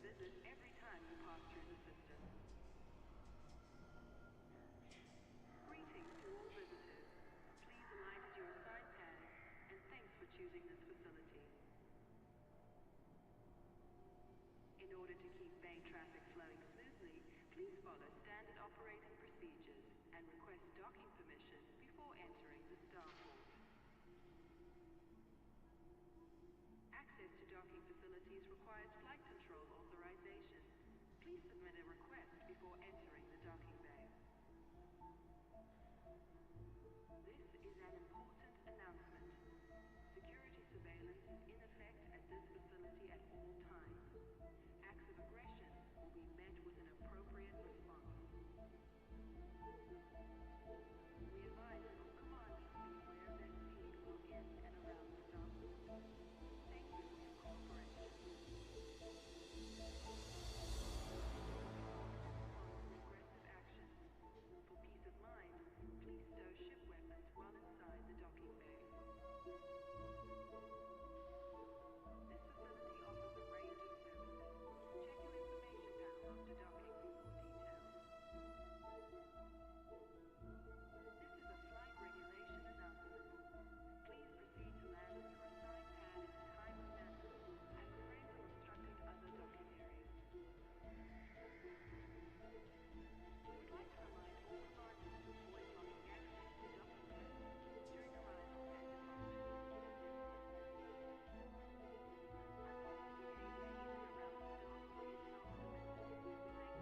visit every time you pass through the system. Greetings to all visitors. Please alight at your assigned pads, and thanks for choosing this facility. In order to keep bay traffic flowing smoothly, please follow standard operating procedures and request docking permission before entering the starport. Access to docking facilities requires flight control authorization. Please submit a request before entering the docking bay. This is an important announcement. Security surveillance is in effect at this facility at all times. Acts of aggression will be met with an appropriate response. We advise that all commanders be aware of their speed while in and around the starport. Thank you for your cooperation. Responsible aggressive action. For peace of mind, please stow ship weapons well inside the docking bay. This facility offers a range of services. Check your information panel after docking for more details. This is a flight regulation announcement. Please proceed to land on your assigned pad in a timely manner and refrain from obstructing other docking areas. We would like to remind all commanders to avoid blocking access to docking pads during arrival and departure. Behavior in and around the starport is not permitted. Thank you for your cooperation. Access to docking facilities requires flight control authorization. Please submit a request before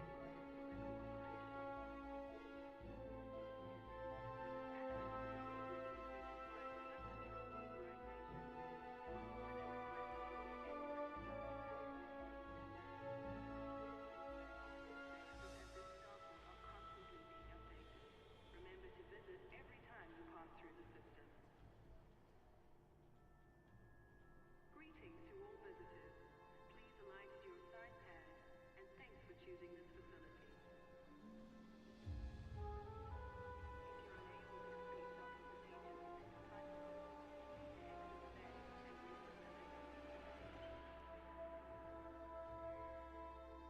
entering the docking bay. Services at this starport are constantly being updated. Remember to visit every time you pass through the system. Greetings to all visitors. Please alight at your assigned pads, and thanks for choosing this facility. If you're unable to complete docking procedures within your time slot, please exit the bay and resubmit a docking request.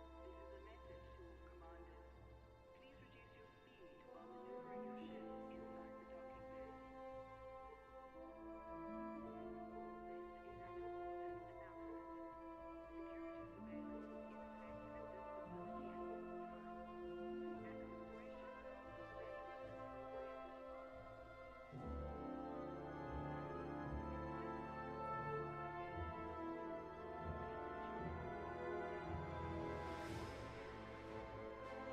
This is a message to all commanders. Please reduce your speed while maneuvering your ship inside the docking bay. This is an important announcement. Security surveillance is in effect at this facility at all times. Acts of aggression will be met with an appropriate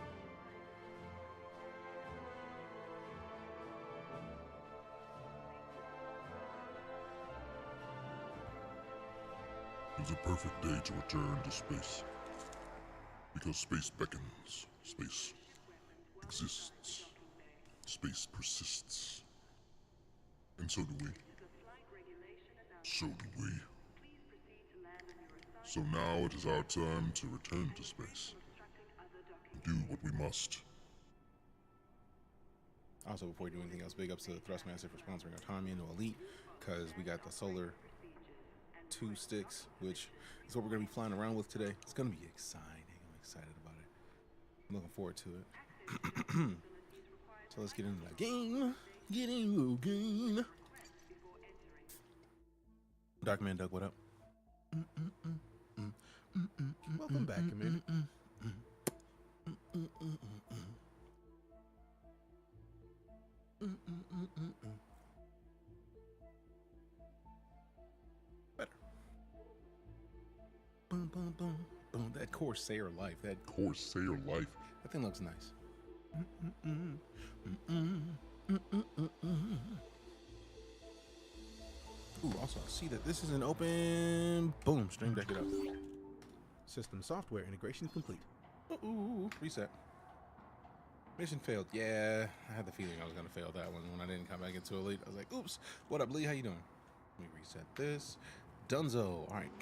response. We advise that all commanders be aware of their speed while in and during arrival and departure. It's a perfect day to return to space. Because space beckons, space exists, space persists. And so do we. So do we. So now it is our turn to return to space. And do what we must. Also, before we do anything else, big ups to Thrustmaster for sponsoring our time into Elite, because we got the Solar 2 sticks, which is what we're going to be flying around with today. It's going to be exciting. I'm excited about it. I'm looking forward to it. So let's get into that game. Get in the game. Darkman Doug, what up? Welcome back, Commander. Better. Boom, boom, boom, boom. That Corsair life. That Corsair life. That thing looks nice. Ooh, also, I see that this is an open. Boom, stream deck it up. System software integration complete. Ooh, reset. Mission failed. Yeah, I had the feeling I was gonna fail that one when I didn't come back into Elite. I was like, oops. What up, Lee? How you doing? Let me reset this. Dunzo. All right.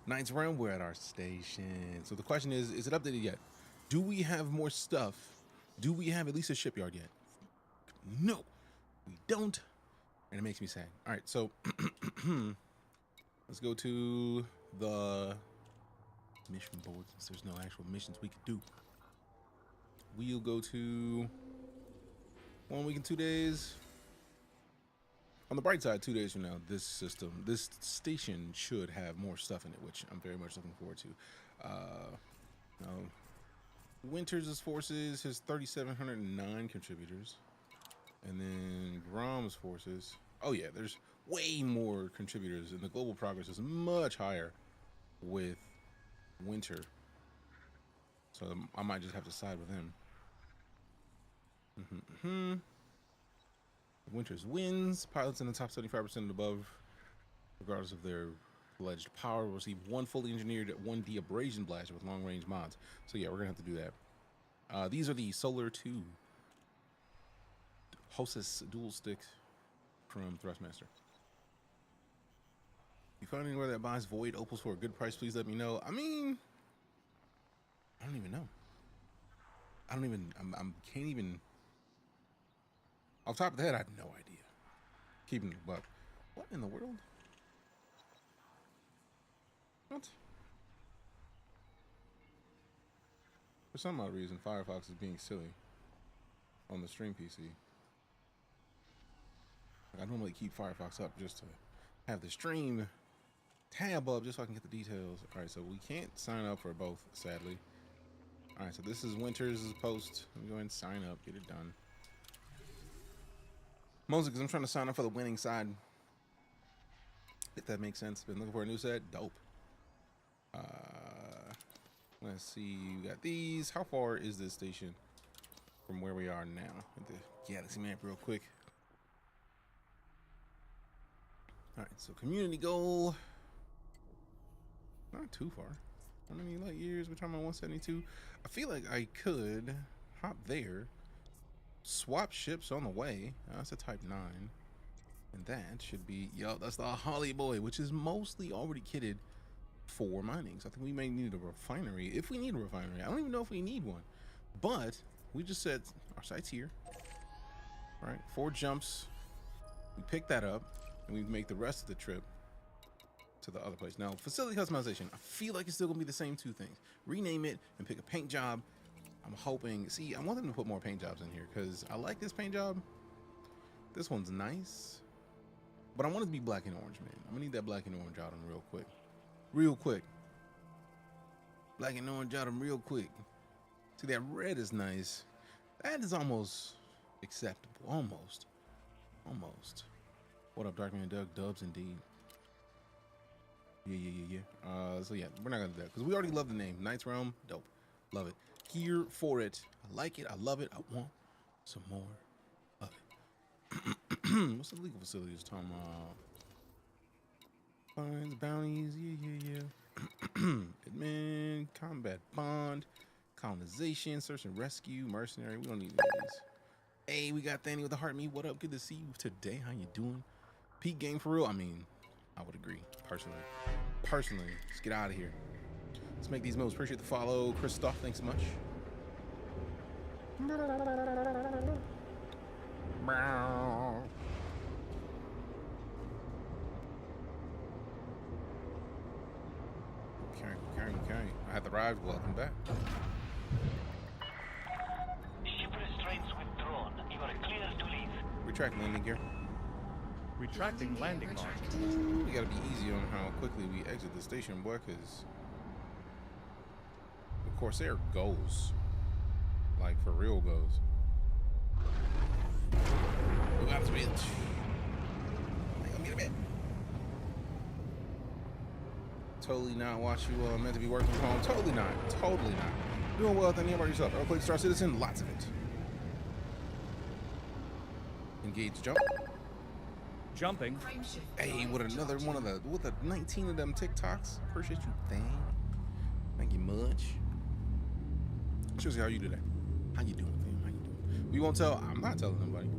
Ninth round, we're at our station. So the question is it updated yet? Do we have more stuff? Do we have at least a shipyard yet? No, we don't. And it makes me sad. All right, so Let's go to the mission board since there's no actual missions we could do. We'll go to 1 week and 2 days. On the bright side, 2 days from now, this station should have more stuff in it, which I'm very much looking forward to. Winters' forces has 3,709 contributors. And then Grom's forces, oh yeah, there's way more contributors, and the global progress is much higher with Winter. So I might just have to side with him. Winter's wins. Pilots in the top 75% and above, regardless of their alleged power, will receive 1 fully engineered 1D abrasion blaster with long-range mods. So yeah, we're gonna have to do that. These are the Solar 2 Hostess dual stick from Thrustmaster. You find anywhere that buys void opals for a good price, please let me know. I mean, I don't even know. I can't even. Off the top of the head, I have no idea. Keeping it buck. What in the world? What? For some odd reason, Firefox is being silly on the stream PC. I normally keep Firefox up just to have the stream tab up just so I can get the details. All right, so we can't sign up for both, sadly. All right, so this is Winter's post. Let me go ahead and sign up, get it done. Mostly because I'm trying to sign up for the winning side. If that makes sense. Been looking for a new set. Dope. Let's see. We got these. How far is this station from where we are now? At the galaxy map real quick. All right, so community goal. Not too far. How many light years? We're talking about 172. I feel like I could hop there. Swap ships on the way. That's a type 9. And that should be, that's the Holly Boy, which is mostly already kitted for mining. So I think we may need a refinery. If we need a refinery, I don't even know if we need one. But we just said our site's here. All right, 4 jumps. We pick that up and we make the rest of the trip to the other place. Now, facility customization. I feel like it's still gonna be the same 2 things. Rename it and pick a paint job. I'm hoping, see, I want them to put more paint jobs in here because I like this paint job. This one's nice, but I want it to be black and orange, man. I'm gonna need that black and orange out real quick. Real quick. Black and orange out real quick. See, that red is nice. That is almost acceptable. Almost. What up, Darkman Doug? Dubs indeed. Yeah. So yeah, we're not gonna do that because we already love the name. Knight's Realm, dope. Love it. Here for it. I like it. I love it. I want some more of it. What's the legal facilities talking about? Fines, bounties, yeah. Admin, combat bond, colonization, search and rescue, mercenary. We don't need any of these. Hey, we got Danny with the heart meat. What up? Good to see you today. How you doing? Peak game for real? I mean, I would agree. Personally, let's get out of here. Let's make these moves. Appreciate the follow. Christoph, thanks so much. Okay. I have arrived. Welcome back. Ship restraints withdrawn. You are clear to leave. Retract landing gear. Retracting landing mark. We gotta be easy on how quickly we exit the station, boy, because the Corsair goes. Like, for real goes. Move out this bitch. Ain't gonna get a bit. Totally not what you meant to be working from home. Totally not. Doing well, thank you about yourself. Earthquake Star Citizen, lots of it. Engage jump. Jumping. Hey, with another one of the, with the 19 of them TikToks. Appreciate you, thank you much. Shows you how you do that. How you doing, fam? How you doing? We won't tell. I'm not telling nobody.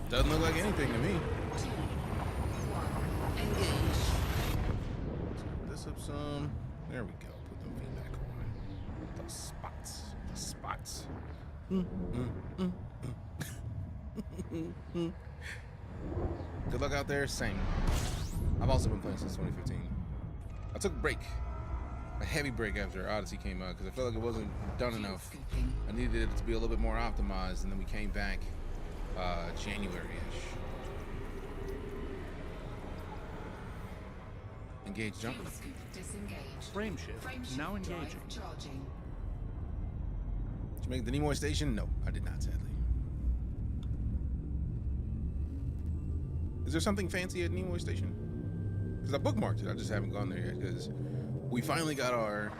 Doesn't look like anything to me. This up some. There we go. Put them feet back on. The spots. Good luck out there. Same. I've also been playing since 2015. I took a break, a heavy break after Odyssey came out because I felt like it wasn't done enough. I needed it to be a little bit more optimized, and then we came back January-ish. Engage jump. Frame shift. Now engaging. Did you make the Nimoy station? No, I did not, sadly. Is there something fancy at Nimoy station? Because I bookmarked it, I just haven't gone there yet because we finally got our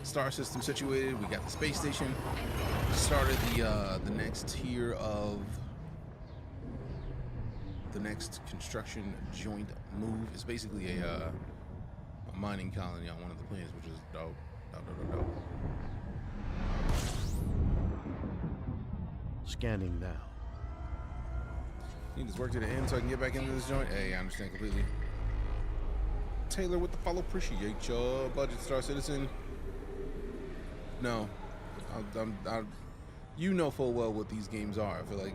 star system situated. We got the space station. Started the next tier of the next construction joint move. It's basically a mining colony on one of the planets, which is dope. Dope. Scanning now. Need this work to the end so I can get back into this joint. Hey, I understand completely. Taylor with the follow, appreciate ya. Budget Star Citizen. No, you know full well what these games are. I feel like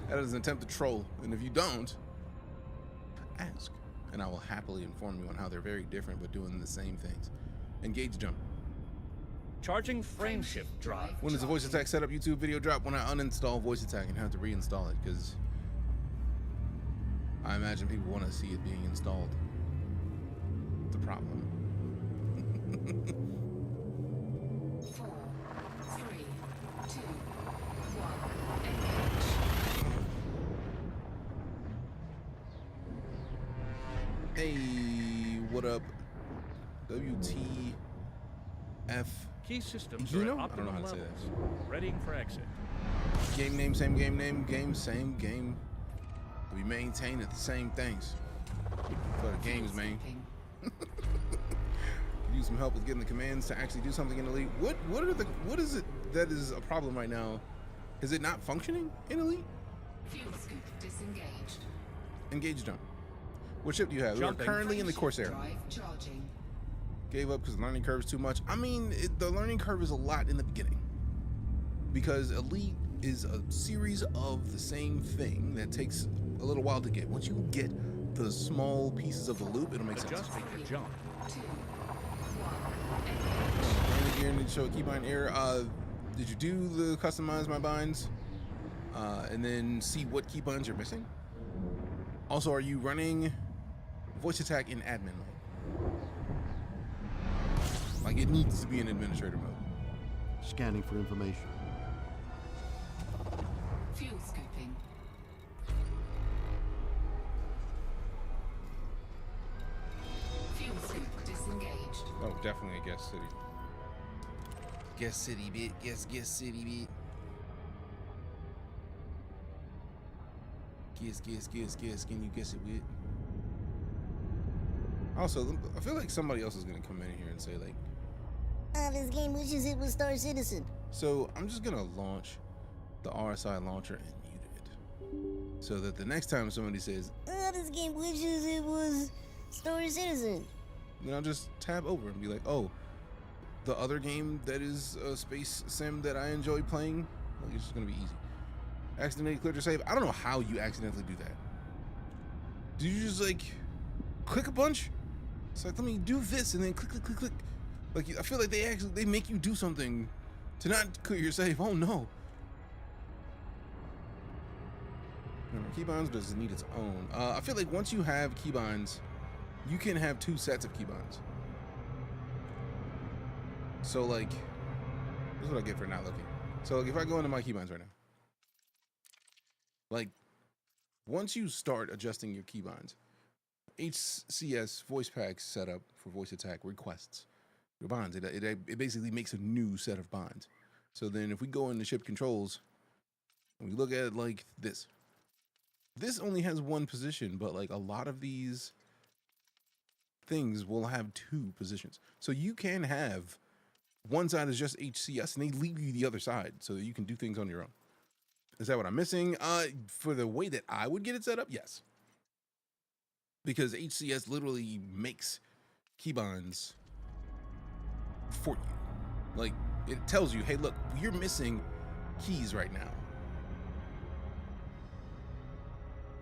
that is an attempt to troll, and if you don't, ask, and I will happily inform you on how they're very different but doing the same things. Engage jump. Charging frame shift drive. When does the voice attack setup YouTube video drop? When I uninstall voice attack and have to reinstall it, because I imagine people want to see it being installed. The problem. 4, 3, 2, 1, engage. Hey, what up? WTF. Key systems You are know? at I don't know how optimal to say levels. that. Readying for exit. Game name, same game name, game, same game. We maintain at the same things. For the games, man. Use some help with getting the commands to actually do something in Elite. What is it that is a problem right now? Is it not functioning in Elite? Fuel scoop disengaged. Engage jump. What ship do you have? Jumping. We're currently in the Corsair. Drive charging. Gave up because the learning curve is too much. I mean, the learning curve is a lot in the beginning. Because Elite is a series of the same thing that takes a little while to get. Once you get the small pieces of the loop, it'll make sense. Adjusting your jump. 2, 1, engage. Landing gear need to show a keybind error. Did you do the customize my binds? And then see what keybinds you're missing? Also, are you running voice attack in admin mode? Like, it needs to be in administrator mode. Scanning for information. Fuel scooping. Fuel scoop disengaged. Oh, definitely a guest city. Guest city bit. Guest city bit. Guess. Can you guess it with? Also, I feel like somebody else is gonna come in here and say like, This game wishes it was Star Citizen. so I'm just gonna launch the RSI launcher and mute it, so that the next time somebody says, This game wishes it was Star Citizen. then I'll just tab over and be like, oh, the other game that is a space sim that I enjoy playing, like, it's just gonna be easy. Accidentally cleared your save. I don't know how you accidentally do that. Do you just like click a bunch? It's like, let me do this and then click. Like, I feel like they make you do something to not clear your save. Oh no. Keybinds does need its own. I feel like once you have keybinds, you can have 2 sets of keybinds. So like, this is what I get for not looking. So like, if I go into my keybinds right now, like, once you start adjusting your keybinds, HCS voice pack setup for voice attack requests your binds. It basically makes a new set of binds. So then if we go into ship controls and we look at like this only has 1 position, but like a lot of these things will have 2 positions. So you can have one side is just HCS and they leave you the other side so that you can do things on your own. Is that what I'm missing? For the way that I would get it set up, yes. Because HCS literally makes keybinds for you. Like, it tells you, hey, look, you're missing keys right now.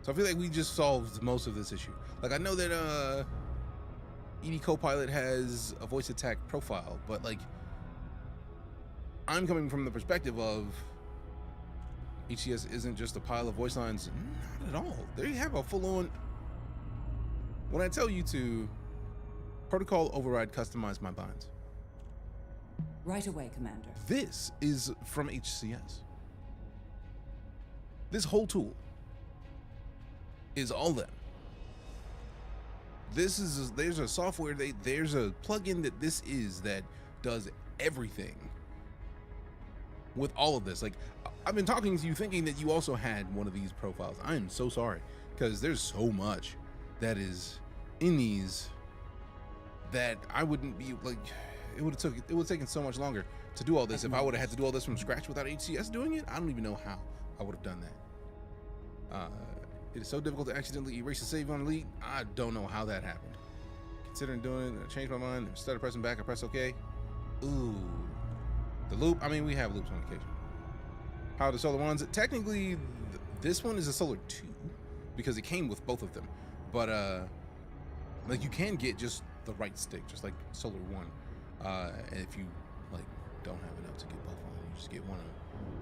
So I feel like we just solved most of this issue. Like I know that ED Copilot has a voice attack profile, but like I'm coming from the perspective of HCS isn't just a pile of voice lines. Not at all. They have a full-on. When I tell you to protocol override customize my binds, Right away, Commander. this is from HCS. This whole tool is all them. There's a software, there's a plugin that does everything with all of this. Like, I've been talking to you thinking that you also had one of these profiles. I am so sorry, because there's so much that is in these that I wouldn't be like, it would have taken so much longer to do all this. If I would have had to do all this from scratch without HCS doing it, I don't even know how I would have done that. It is so difficult to accidentally erase a save on Elite. I don't know how that happened. Considering doing it, I changed my mind. Instead of pressing back, I press OK. Ooh. The loop, I mean, we have loops on occasion. How are the solar ones? Technically, this one is a solar 2 because it came with both of them. But, like, you can get just the right stick, just like solar 1. And if you, like, don't have enough to get both of them, you just get one of them.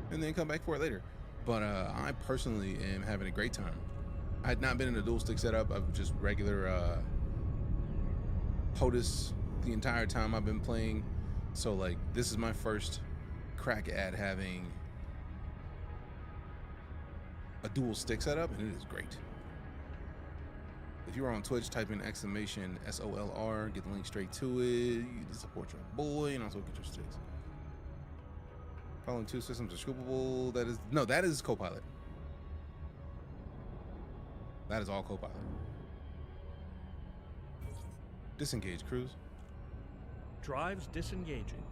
And then come back for it later. But I personally am having a great time. I had not been in a dual stick setup. I've just regular POTUS the entire time I've been playing. So like this is my first crack at having a dual stick setup, and it is great. If you're on Twitch, type in exclamation SOLR, get the link straight to it. You can support your boy and also get your sticks. Following two systems are scoopable. That is Copilot. That is all Copilot. Disengage, Cruz. Drives disengaging.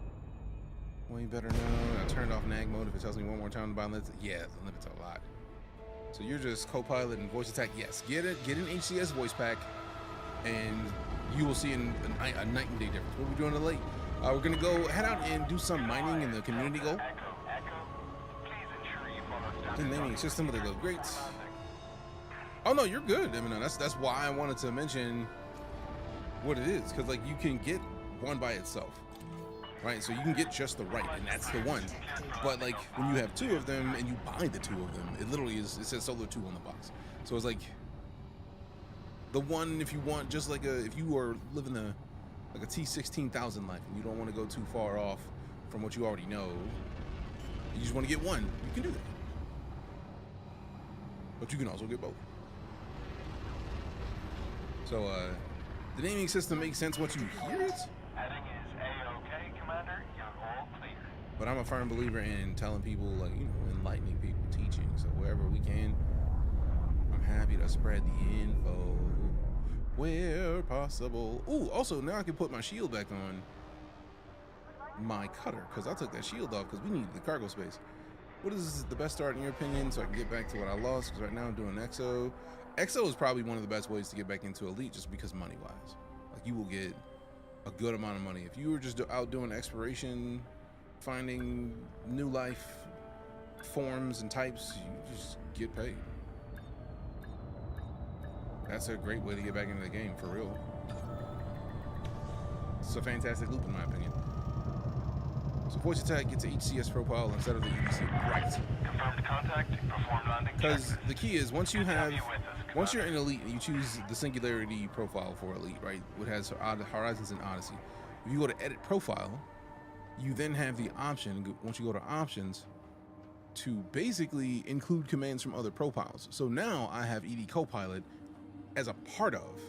Well, you better know. I turned off nag mode if it tells me one more time to buy limits. Yeah, the limits a lot. So you're just Copilot and voice attack. Yes, get an HCS voice pack, and you will see a night and day difference. What are we doing today? We're gonna go head out and do some mining in the community goal. The naming system, but they look great. Oh no, you're good. I mean, that's why I wanted to mention what it is, because like you can get one by itself, right? So you can get just the right, and that's the one. But like when you have two of them and you buy the two of them, it literally is. It says Solar 2 on the box. So it's like the one if you want, just like if you are living like a T16,000 life and you don't want to go too far off from what you already know, you just want to get one. You can do that, but you can also get both. So the naming system makes sense once you hear it. Heading is A-OK, Commander. You're all clear. But I'm a firm believer in telling people, like, you know, enlightening people, teaching. So wherever we can, I'm happy to spread the info where possible. Ooh, also now I can put my shield back on my cutter, because I took that shield off because we needed the cargo space. What is the best start in your opinion, so I can get back to what I lost? Because right now I'm doing EXO. EXO is probably one of the best ways to get back into Elite, just because money-wise. Like, you will get a good amount of money. If you were just out doing exploration, finding new life forms and types, you just get paid. That's a great way to get back into the game, for real. It's a fantastic loop, in my opinion. So voice attack gets an HCS profile instead of the EDC. Right. Confirmed contact. Performed landing. Because the key is once you're in Elite and you choose the Singularity profile for Elite, right? It has Horizons and Odyssey. If you go to edit profile, you then have the option, once you go to options, to basically include commands from other profiles. So now I have ED Copilot as a part of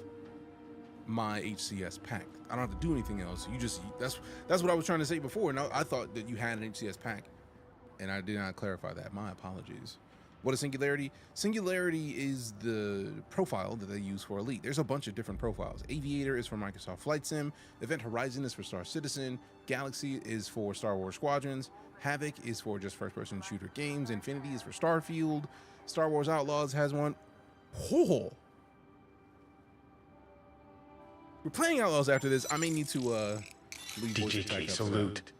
my HCS pack. I don't have to do anything else. You just, that's what I was trying to say before. Now I thought that you had an HCS pack, and I did not clarify that. My apologies. What is Singularity? Singularity is the profile that they use for Elite. There's a bunch of different profiles. Aviator is for Microsoft Flight Sim. Event Horizon is for Star Citizen. Galaxy is for Star Wars Squadrons. Havoc is for just first-person shooter games. Infinity is for Starfield. Star Wars Outlaws has one. Oh. We're playing Outlaws after this. I may need to leave voice attack up. Salute.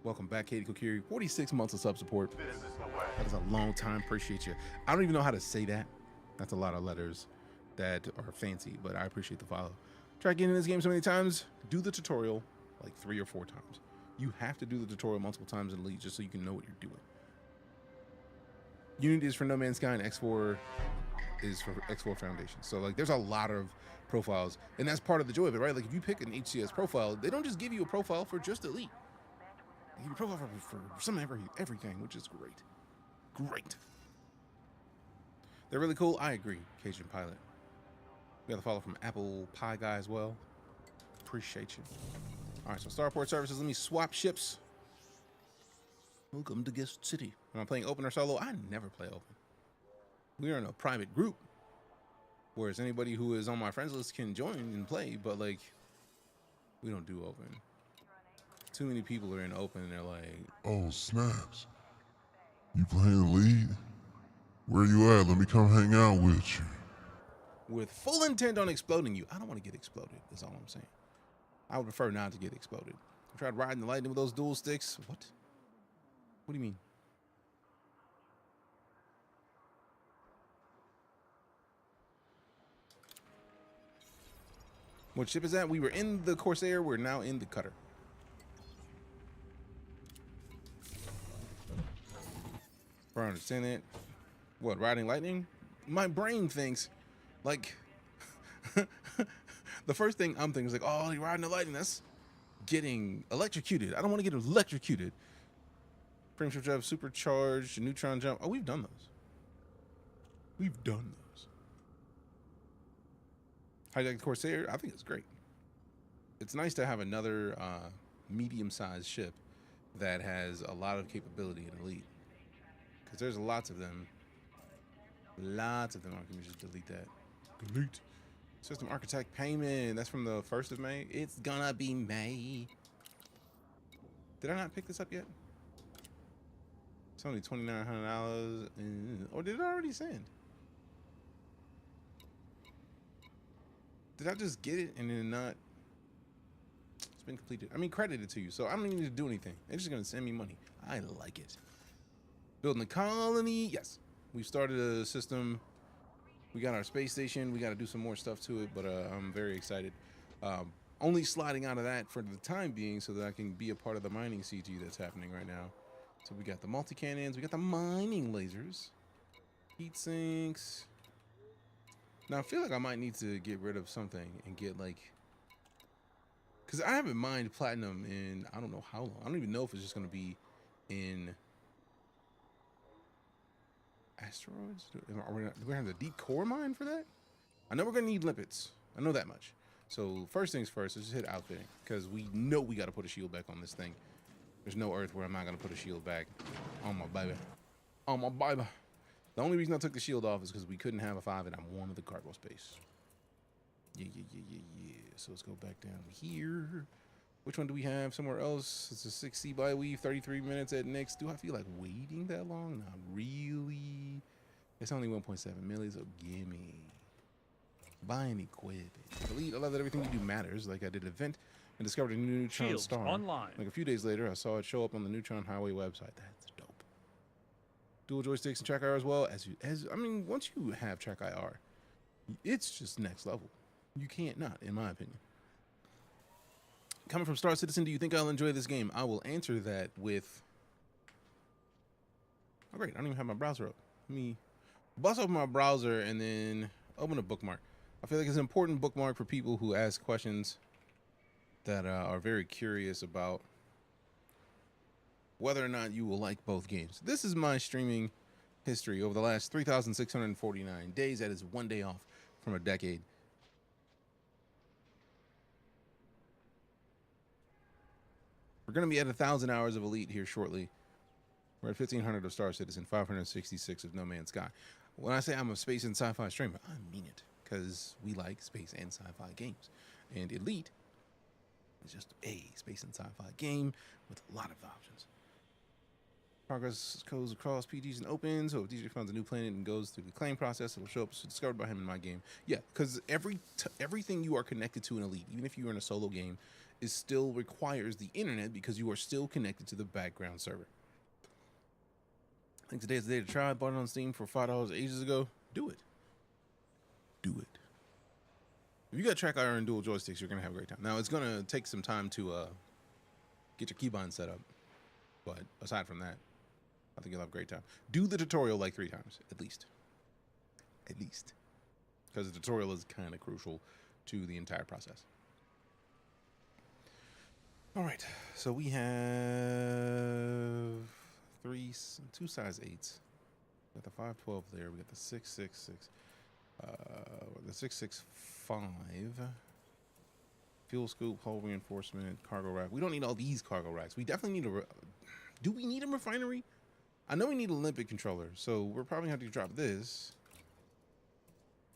Welcome back, Katie Kokiri. 46 months of sub support. That is a long time. Appreciate you. I don't even know how to say that. That's a lot of letters that are fancy, but I appreciate the follow. Try getting in this game so many times. Do the tutorial like 3 or 4 times. You have to do the tutorial multiple times in Elite just so you can know what you're doing. Unity is for No Man's Sky, and X4 is for X4 Foundation. So like there's a lot of profiles, and that's part of the joy of it, right? Like if you pick an HCS profile, they don't just give you a profile for just Elite. They give you a profile for some everything, which is great. Great. They're really cool. I agree, Cajun Pilot. We got a follow from Apple Pie Guy as well. Appreciate you. All right, so Starport Services, let me swap ships. Welcome to Guest City. Am I playing open or solo? I never play open. We are in a private group, whereas anybody who is on my friends list can join and play, but like, we don't do open. Too many people are in open and they're like, Oh, snaps. You playing the lead? Where you at? Let me come hang out with you. with full intent on exploding you. I don't want to get exploded, is all I'm saying. I would prefer not to get exploded. I tried riding the lightning with those dual sticks. What? What do you mean? What ship is that? We were in the Corsair. We're now in the Cutter. I understand that. What, riding lightning? My brain thinks, like, the first thing I'm thinking is like, oh, you're riding the lightning. That's getting electrocuted. I don't want to get electrocuted. Premium drive, supercharged, neutron jump. Oh, we've done those. We've done those. Hijack the Corsair. I think it's great. It's nice to have another medium-sized ship that has a lot of capability in Elite. Because there's lots of them. Lots of them. Let me just delete that. Delete. System Architect payment. That's from the 1st of May. It's gonna be May. Did I not pick this up yet? It's only $2,900. Or did it already send? Did I just get it and then not? It's been completed. I mean, credited to you. So I don't even need to do anything. They're just gonna send me money. I like it. Building a colony. Yes. We've started a system. We got our space station. We got to do some more stuff to it, but I'm very excited. Only sliding out of that for the time being so that I can be a part of the mining CG that's happening right now. So we got the multi-cannons. We got the mining lasers. Heat sinks. Now I feel like I might need to get rid of something and get like... Because I haven't mined platinum in I don't know how long. I don't even know if it's just going to be in... asteroids? Are we going to have the deep core mine for that? I know we're going to need lipids. I know that much. So first things first, let's just hit outfitting. Because we know we got to put a shield back on this thing. There's no Earth where I'm not going to put a shield back. On my baby. On my baby. The only reason I took the shield off is because we couldn't have a 5 and I wanted the cargo space. Yeah. So let's go back down here. Which one do we have somewhere else? It's a 6C by weave, 33 minutes at Nyx. Do I feel like waiting that long? Not really. It's only 1.7 milli, so gimme. Buy and equip it. Elite, I love that everything you do matters. Like I did an event and discovered a new neutron Shields star. online. Like a few days later, I saw it show up on the Neutron Highway website. That's dope. Dual joysticks and track IR as well. I mean, once you have track IR, it's just next level. You can't not, in my opinion. Coming from Star Citizen, do you think I'll enjoy this game? I will answer that with... Oh, great. I don't even have my browser up. Let me bust open my browser and then open a bookmark. I feel like it's an important bookmark for people who ask questions that are very curious about whether or not you will like both games. This is my streaming history over the last 3,649 days. That is 1 day off from a decade. We're going to be at 1,000 hours of Elite here shortly. We're at 1,500 of Star Citizen, 566 of No Man's Sky. When I say I'm a space and sci-fi streamer, I mean it, because we like space and sci-fi games. And Elite is just a space and sci-fi game with a lot of options. Progress goes across PGs and opens, so if Deejay finds a new planet and goes through the claim process, it'll show up as discovered by him in my game. Yeah, because everything you are connected to in Elite, even if you're in a solo game, is still requires the internet because you are still connected to the background server. I think today is the day to try. I bought it on Steam for $5 ages ago. Do it. do it. If you got track IR and dual joysticks, you're gonna have a great time. Now it's gonna take some time to get your keybind set up, but aside from that, I think you'll have a great time. Do the tutorial like 3 times, at least. At least. Because the tutorial is kind of crucial to the entire process. All right, so we have 2 size 8s. We got the 512 there. We got the 666. The 665. Fuel scoop, hull reinforcement, cargo rack. We don't need all these cargo racks. We definitely need a... Do we need a refinery? I know we need a limpet controller, so we're probably going to have to drop this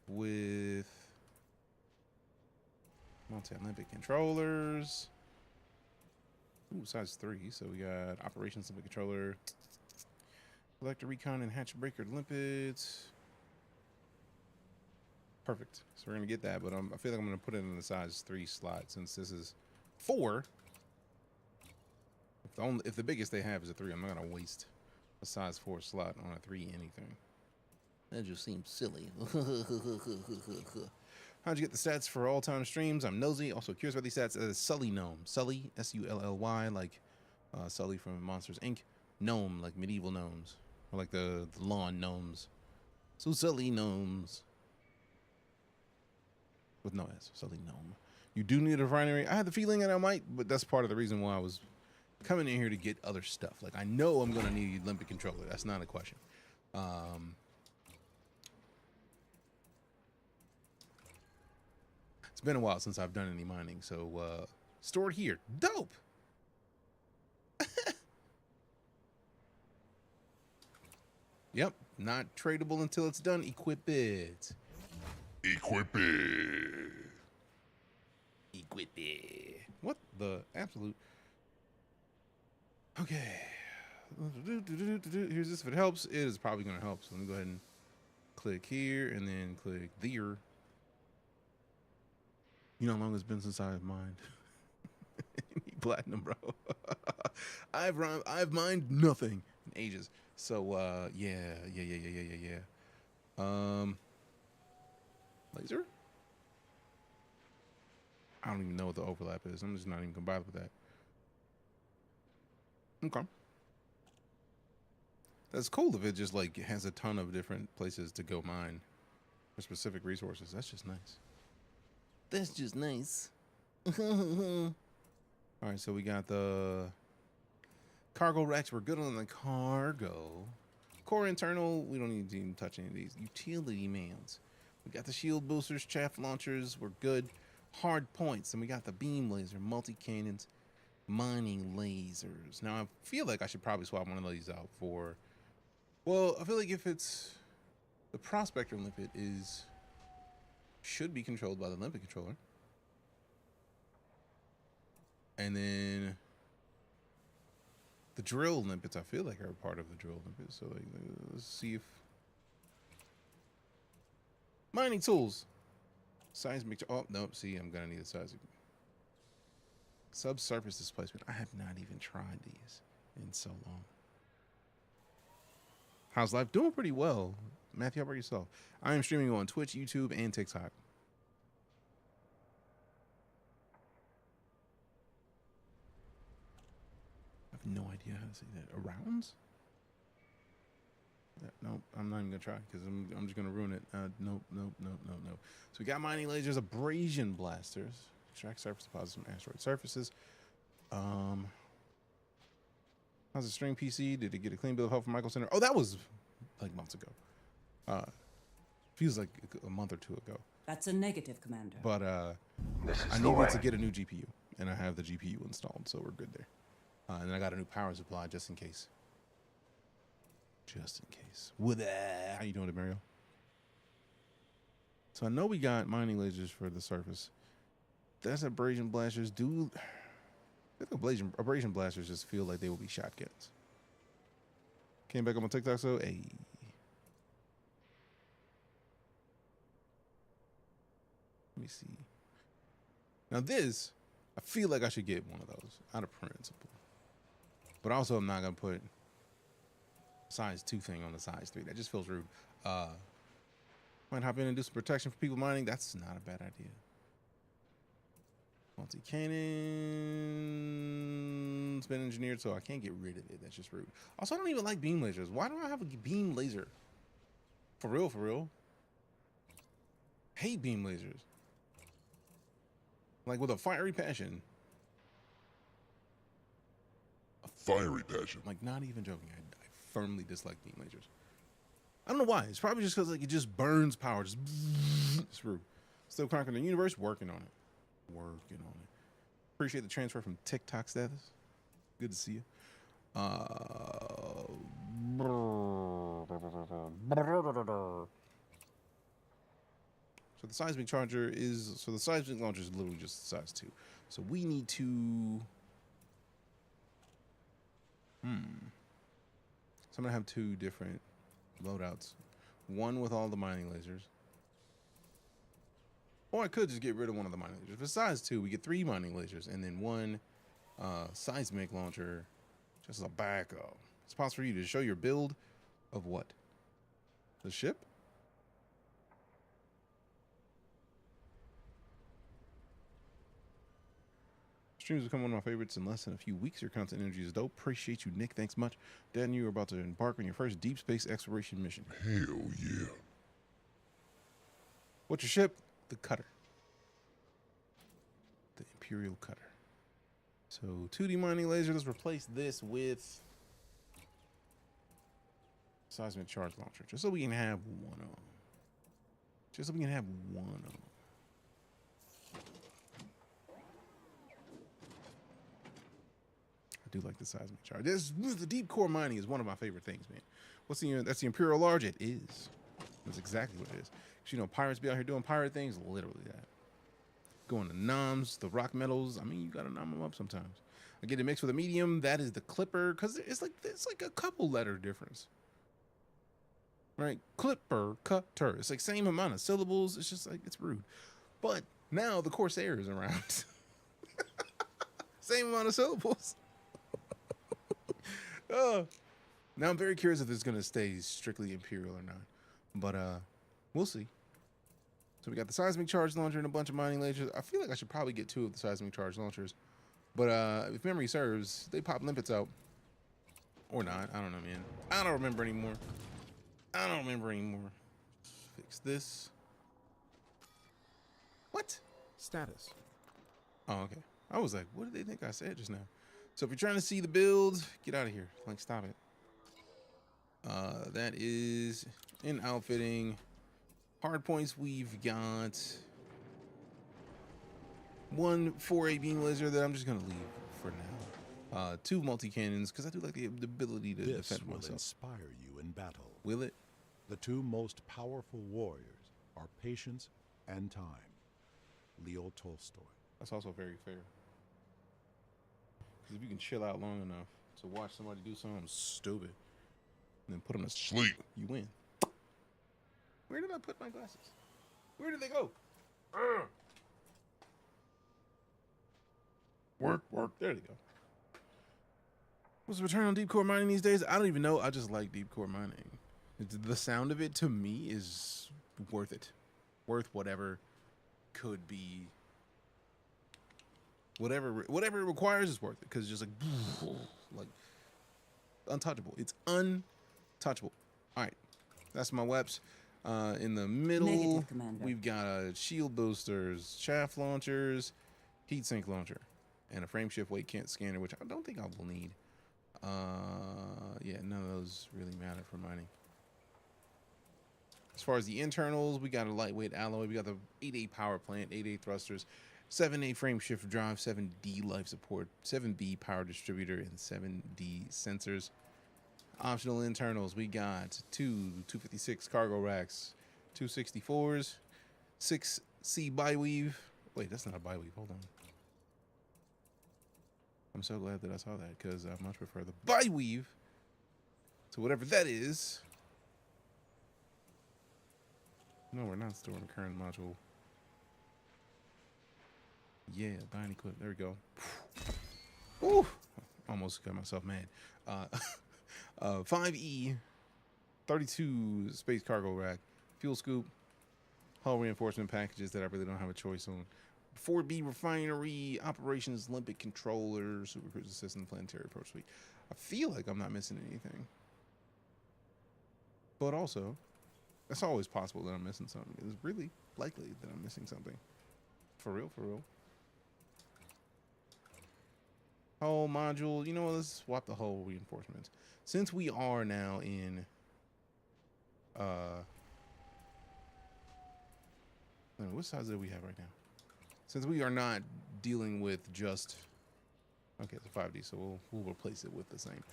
with multi-limpet controllers. Ooh, size 3. So we got operations limpet controller, collector recon and hatch breaker limpets. Perfect. So we're gonna get that, but I feel like I'm gonna put it in the size 3 slot since this is 4. If the biggest they have is a 3, I'm not gonna waste a size 4 slot on a 3 anything. That just seems silly. How'd you get the stats for all time streams? I'm nosy. Also curious about these stats. Sully Gnome. Sully, S-U-L-L-Y, like Sully from Monsters Inc. Gnome, like medieval gnomes, or like the lawn gnomes. So Sully Gnomes. With no S, Sully Gnome. You do need a refinery. I had the feeling that I might, but that's part of the reason why I was coming in here to get other stuff. Like, I know I'm going to need a limpet controller. That's not a question. It's been a while since I've done any mining, so stored here. Dope! Yep, not tradable until it's done. Equip it. Equip it. Equip it. What the absolute? Okay. Here's this. If it helps, it is probably going to help. So let me go ahead and click here and then click there. You know how long it's been since I've mined? Platinum, bro. I've mined nothing in ages. So yeah. Laser? I don't even know what the overlap is. I'm just not even gonna bother with that. Okay. That's cool if it just like has a ton of different places to go mine for specific resources. That's just nice. That's just nice. All right, so we got the cargo racks. We're good on the cargo. Core internal, we don't need to even touch any of these. Utility mounts. We got the shield boosters, chaff launchers. We're good. Hard points. And we got the beam laser, multi-cannons, mining lasers. Now, I feel like I should probably swap one of these out for... Well, I feel like if it's... The prospector limpet should be controlled by the limpet controller. And then... The drill limpets, I feel like, are part of the drill limpets. So, like, let's see if... Mining tools. Seismic. Oh, nope. See, I'm going to need a seismic. Subsurface displacement. I have not even tried these in so long. How's life? Doing pretty well. Matthew, how about yourself? I am streaming on Twitch, YouTube, and TikTok. I have no idea how to say that. Arounds? Nope, I'm not even gonna try because I'm just gonna ruin it. Nope. So we got mining lasers, abrasion blasters, extract surface deposits from asteroid surfaces. How's the stream PC? Did it get a clean bill of health from Michael Center? Oh, that was like months ago. Feels like a month or two ago. That's a negative, Commander. But I needed to get a new GPU, and I have the GPU installed, so we're good there. And then I got a new power supply just in case. Just in case. How you doing, Mario? So I know we got mining lasers for the surface. That's abrasion blasters. I think abrasion blasters just feel like they will be shotguns. Came back on my TikTok, so hey. Let me see. Now this, I feel like I should get one of those out of principle. But also I'm not gonna put size 2 thing on the size 3. That just feels rude. How Might hop in and do some protection for people mining. That's not a bad idea. Multi-cannon's been engineered, so I can't get rid of it. That's just rude. Also, I don't even like beam lasers. Why do I have a beam laser? For real, for real. Hate beam lasers. Like with a fiery passion. A fiery passion. Like, not even joking. I firmly dislike beam lasers. I don't know why. It's probably just because like it just burns power. Just it's rude. Still conquering the universe. Working on it. Working on it. Appreciate the transfer from TikTok status. Good to see you. So the seismic charger is, so the seismic launcher is literally just size 2. So we need to, so I'm gonna have 2 different loadouts. One with all the mining lasers. Or I could just get rid of one of the mining lasers. For size 2, we get 3 mining lasers and then 1 seismic launcher just as a backup. It's possible for you to show your build of what? The ship? Streams become one of my favorites in less than a few weeks. Your content energy is dope. Appreciate you, Nick. Thanks much. Dan, you are about to embark on your first deep space exploration mission. Hell yeah. What's your ship? The Cutter. The Imperial Cutter. So 2D mining laser. Let's replace this with seismic charge launcher, just so we can have one on. Just so we can have one on. I do like the seismic charge. The deep core mining is one of my favorite things, man. What's the that's the Imperial Large? It is. That's exactly what it is. 'Cause, you know, pirates be out here doing pirate things. Literally that. Going to noms, the rock metals. I mean, you gotta nom them up sometimes. I get it mixed with a medium. That is the Clipper, because it's like a couple letter difference. Right? Clipper, cutter. It's like same amount of syllables. It's just like, it's rude. But now the Corsair is around. Same amount of syllables. Now I'm very curious if it's gonna stay strictly Imperial or not. But we'll see. So we got the seismic charge launcher and a bunch of mining lasers. I feel like I should probably get 2 of the seismic charge launchers. But if memory serves, they pop limpets out. Or not. I don't know, man. I don't remember anymore. Fix this. What? Status. Oh, okay. I was like, what did they think I said just now? So if you're trying to see the build, get out of here. Like, stop it. That is in outfitting. Hard points, we've got 1 4A beam laser that I'm just gonna leave for now. 2 multi-cannons, because I do like the ability to This defend will myself. inspire you in battle. Will it? The 2 most powerful warriors are patience and time. Leo Tolstoy. That's also very fair. Because if you can chill out long enough to watch somebody do something stupid and then put them to sleep, you win. Where did I put my glasses? Where did they go? Work. There they go. What's the return on deep core mining these days? I don't even know. I just like deep core mining. The sound of it to me is worth it. Worth whatever could be. Whatever it requires is worth it, because it's just like untouchable. It's untouchable. All right, that's my weapons. In the middle, Negative, Commander. we've got shield boosters, chaff launchers, heatsink launcher, and a frameshift weight kit scanner, which I don't think I will need. Yeah, none of those really matter for mining. As far as the internals, we got a lightweight alloy. We got the 8A power plant, 8A thrusters, 7A frameshift drive, 7D life support, 7B power distributor, and 7D sensors. Optional internals, we got 2 256 cargo racks, 2 64s, 6 C biweave. Wait, that's not a biweave. Hold on. I'm so glad that I saw that, because I much prefer the biweave to whatever that is. No, we're not storing the current module. Yeah, binding clip. There we go. Ooh, almost got myself mad. 5E, 32 space cargo rack, fuel scoop, hull reinforcement packages that I really don't have a choice on. 4B refinery, operations, limpet controller, super cruiser system, planetary approach suite. I feel like I'm not missing anything, but also it's always possible that I'm missing something. It's really likely that I'm missing something. For real, for real. Hull module. You know what? Let's swap the hull reinforcements. Since we are now in what size do we have right now? Since we are not dealing with just, okay, it's a 5D, so we'll replace it with the same.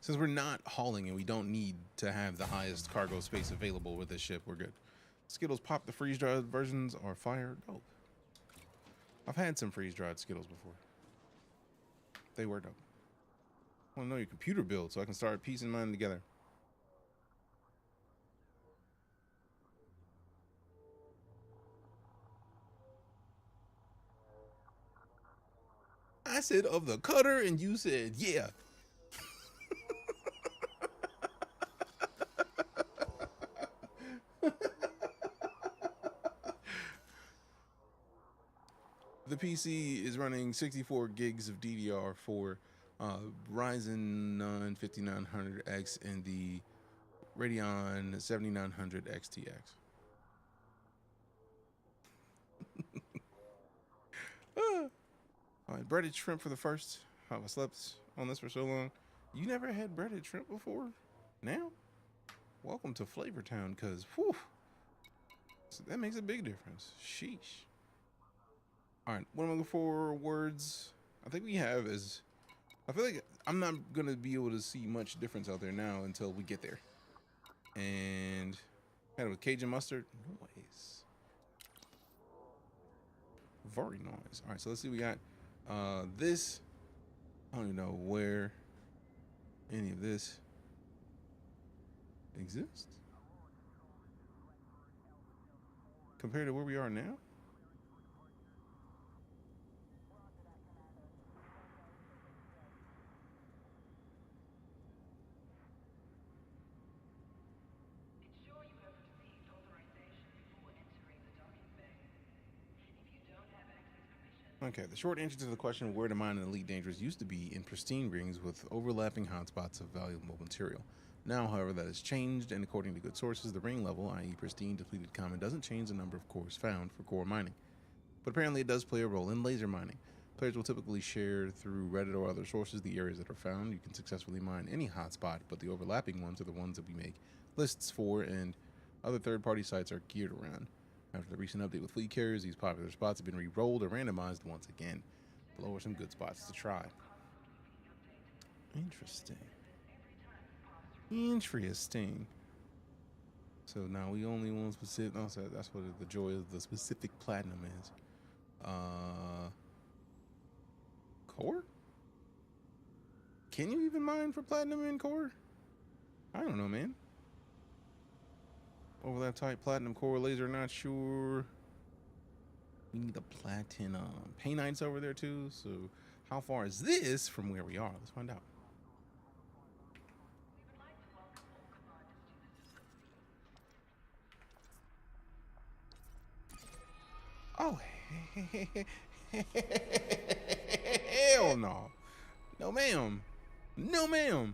Since we're not hauling and we don't need to have the highest cargo space available with this ship, we're good. Skittles pop, the freeze-dried versions are fire. Dope. I've had some freeze-dried Skittles before. They were dope. I want to know your computer build so I can start piecing mine together. I said of the cutter and you said yeah. The PC is running 64 gigs of DDR for Ryzen 9 5900X and the Radeon 7900 XTX. All right, breaded shrimp for the first. I slept on this for so long. You never had breaded shrimp before? Now? Welcome to Flavor Town, because that makes a big difference. Sheesh. All right, what am I looking for? Words. I think we have is, I feel like I'm not going to be able to see much difference out there now until we get there. And had it with Cajun mustard. Nice. Very nice. All right, so let's see. We got this. I don't even know where any of this exists compared to where we are now. Okay, the short answer to the question where to mine in EliteDangerous used to be in pristine rings with overlapping hotspots of valuable material. Now, however, that has changed, and according to good sources, the ring level, i.e. pristine depleted common, doesn't change the number of cores found for core mining. But apparently it does play a role in laser mining. Players will typically share through Reddit or other sources the areas that are found. You can successfully mine any hotspot, but the overlapping ones are the ones that we make lists for, and other third-party sites are geared around. After the recent update with fleet carriers, these popular spots have been re-rolled or randomized once again. Below are some good spots to try. Interesting. Interesting. So now we only want specific. Oh, so that's what the joy of the specific platinum is. Core? Can you even mine for platinum in core? I don't know, man. Overlap type platinum core laser, not sure. We need the platinum. Painite's over there too. So how far is this from where we are? Let's find out. Oh, hell no. No, ma'am. No, ma'am.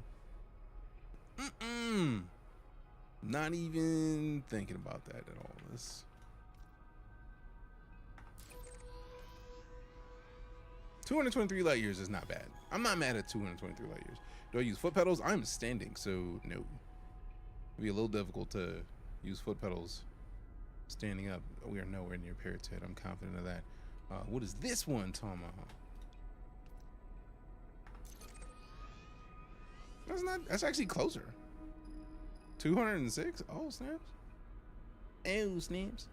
Not even thinking about that at all. This 223 light years is not bad. I'm not mad at 223 light years. Do I use foot pedals? I'm standing, so no. It'd be a little difficult to use foot pedals standing up. We are nowhere near Parrot's Head. I'm confident of that. What is this one, Tom? That's not. That's actually closer. 206. Oh snaps. Oh snaps.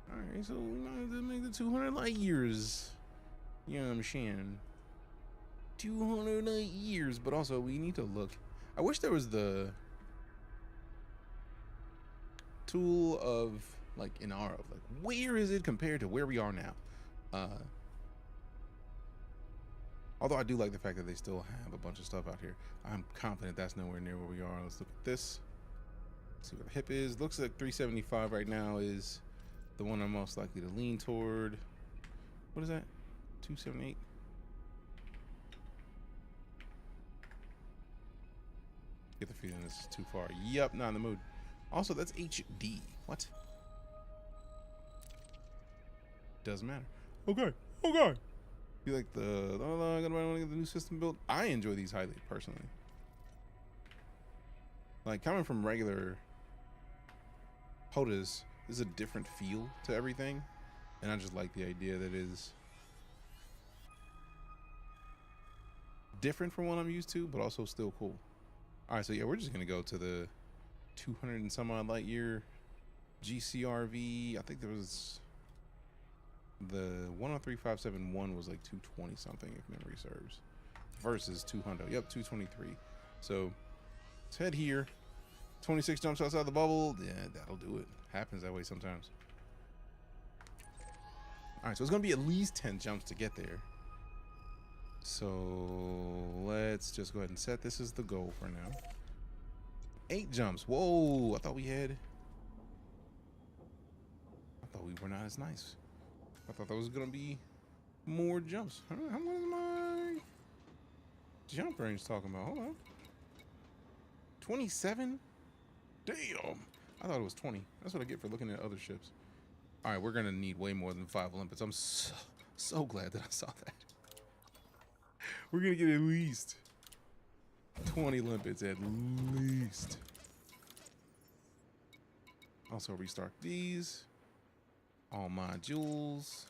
Alright, so we might have to make the 200 light years. You know what I'm saying? 200 light years, but also we need to look. I wish there was the tool of like in R of like where is it compared to where we are now? Although I do like the fact that they still have a bunch of stuff out here. I'm confident that's nowhere near where we are. Let's look at this. See what the hip is. Looks like 375 right now is the one I'm most likely to lean toward. What is that? 278? Get the feeling this is too far. Yep, not in the mood. Also, that's HD. What? Doesn't matter. Okay. Okay. You like the I gotta want to get the new system built? I enjoy these highly personally. Like coming from regular POTUS, there's a different feel to everything, and I just like the idea that it is different from what I'm used to, but also still cool. All right, so yeah, we're just gonna go to the 200 and some odd light year GCRV. I think there was the 103571 was like 220 something if memory serves, versus 200. Yep, 223. So let's head here. 26 jumps outside the bubble. Yeah, that'll do it. Happens that way sometimes. All right, so it's gonna be at least 10 jumps to get there. So let's just go ahead and set this as the goal for now. 8 jumps. Whoa, I thought we were not as nice. I thought that was gonna be more jumps. How much is my jump range talking about? Hold on. 27? Damn. I thought it was 20. That's what I get for looking at other ships. All right, we're gonna need way more than 5 Olympics. I'm so glad that I saw that. We're gonna get at least 20 limpets, at least. Also restart these. All modules.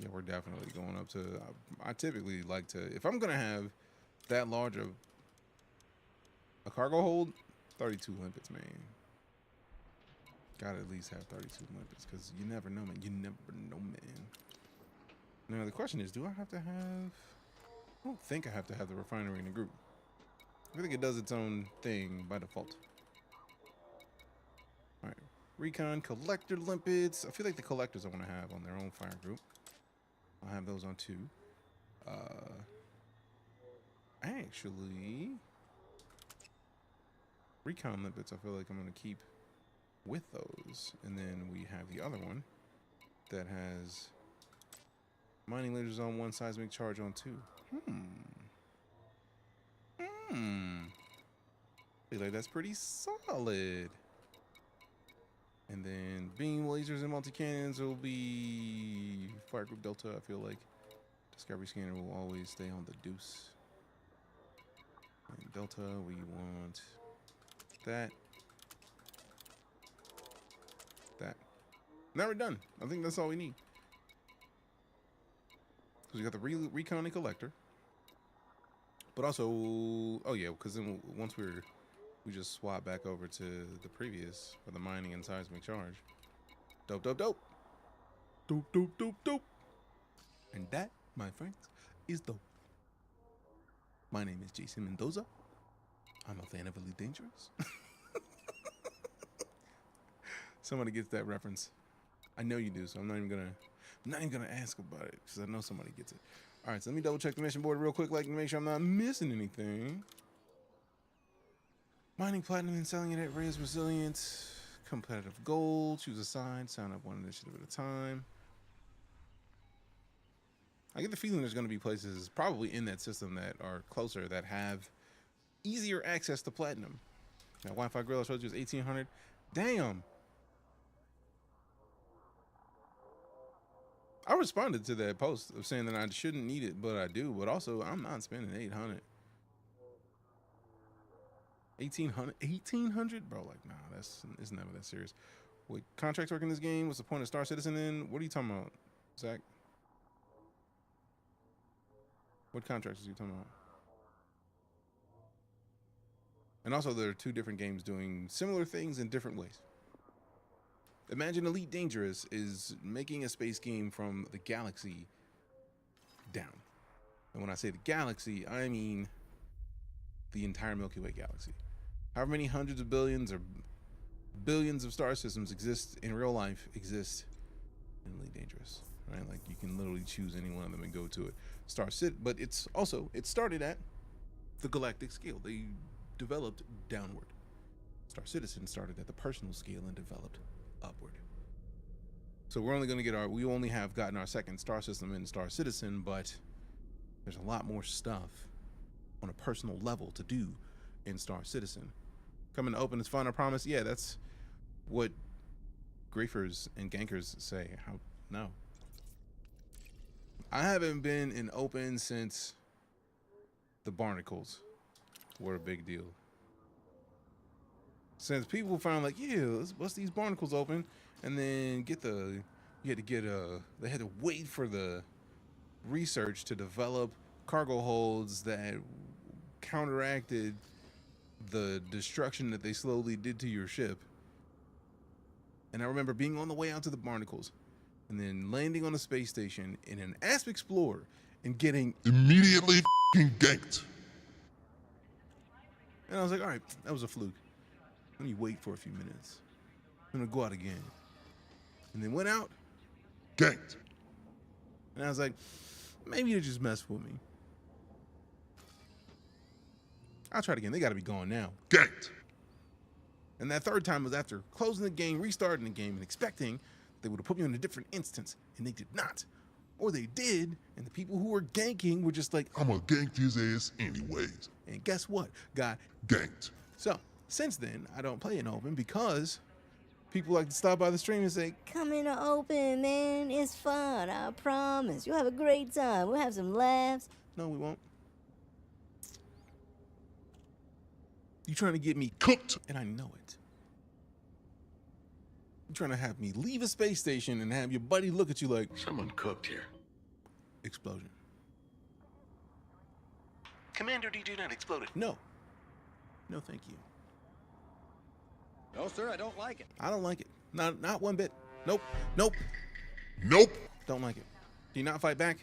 Yeah, we're definitely going up to, I typically like to, if I'm gonna have that large of a cargo hold, 32 limpets, man. Gotta at least have 32 limpets, because you never know, man. You never know, man. Now the question is, do I have to have, I don't think I have to have the refinery in the group. I think it does its own thing by default. All right, recon, collector limpets. I feel like the collectors I want to have on their own fire group. I'll have those on 2. Actually, recon limpets I feel like I'm going to keep with those. And then we have the other one that has mining lasers on 1, seismic charge on 2. Feel like that's pretty solid. And then beam lasers and multi-cannons will be fire group Delta. I feel like Discovery Scanner will always stay on the deuce. And Delta, we want that. That. Now we're done. I think that's all we need. Because we got the recon and collector. But also, oh yeah, because then once we just swap back over to the previous for the mining and seismic charge. Dope, dope, dope. Dope, dope, dope, dope. And that, my friends, is dope. My name is Jason Mendoza. I'm a fan of EliteDangerous. Somebody gets that reference. I know you do, so I'm not even gonna ask about it because I know somebody gets it. All right, so let me double check the mission board real quick, like to make sure I'm not missing anything. Mining platinum and selling it at raised resilience. Competitive gold. Choose a side. Sign up 1 initiative at a time. I get the feeling there's going to be places probably in that system that are closer that have easier access to platinum. That Wi-Fi grill I showed you is 1800. Damn. I responded to that post of saying that I shouldn't need it, but I do. But also, I'm not spending 800. 1800, bro. Like, nah, it's never that serious. Wait, contracts work in this game? What's the point of Star Citizen in? What are you talking about, Zach? What contracts are you talking about? And also, there are 2 different games doing similar things in different ways. Imagine EliteDangerous is making a space game from the galaxy down. And when I say the galaxy, I mean the entire Milky Way galaxy. However many hundreds of billions or billions of star systems exist in real life exist in EliteDangerous. right? Like you can literally choose any one of them and go to it. But it started at the galactic scale. They developed downward. Star Citizen started at the personal scale and developed upward. So we're only going to get we only have gotten our second star system in Star Citizen, but there's a lot more stuff on a personal level to do in Star Citizen. Coming to open is fun, I promise. Yeah, that's what griefers and gankers say. No. I haven't been in open since the barnacles were a big deal. Since people found like, yeah, let's bust these barnacles open, and then they had to wait for the research to develop cargo holds that counteracted the destruction that they slowly did to your ship. And I remember being on the way out to the barnacles and then landing on a space station in an Asp Explorer and getting Immediately f***ing ganked. And I was like, all right, that was a fluke. Let me wait for a few minutes. I'm gonna go out again. And then went out. Ganked. And I was like, maybe they just messed with me. I'll try it again. They gotta be gone now. Ganked. And that third time was after closing the game, restarting the game, and expecting they would have put me on a different instance. And they did not. Or they did, and the people who were ganking were just like, I'm gonna gank his ass anyways. and guess what? Got Ganked. So, since then, I don't play in open because people like to stop by the stream and say, Come into open, man. It's fun. I promise. You'll have a great time. We'll have some laughs. no, we won't. You trying to get me Cooked. and I know it. You trying to have me leave a space station and have your buddy look at you like, Someone cooked here. explosion. Commander Deejay not exploded. No. No, thank you. No, sir, I don't like it. I don't like it. Not one bit. Nope. Nope. Nope. Don't like it. Do you not fight back?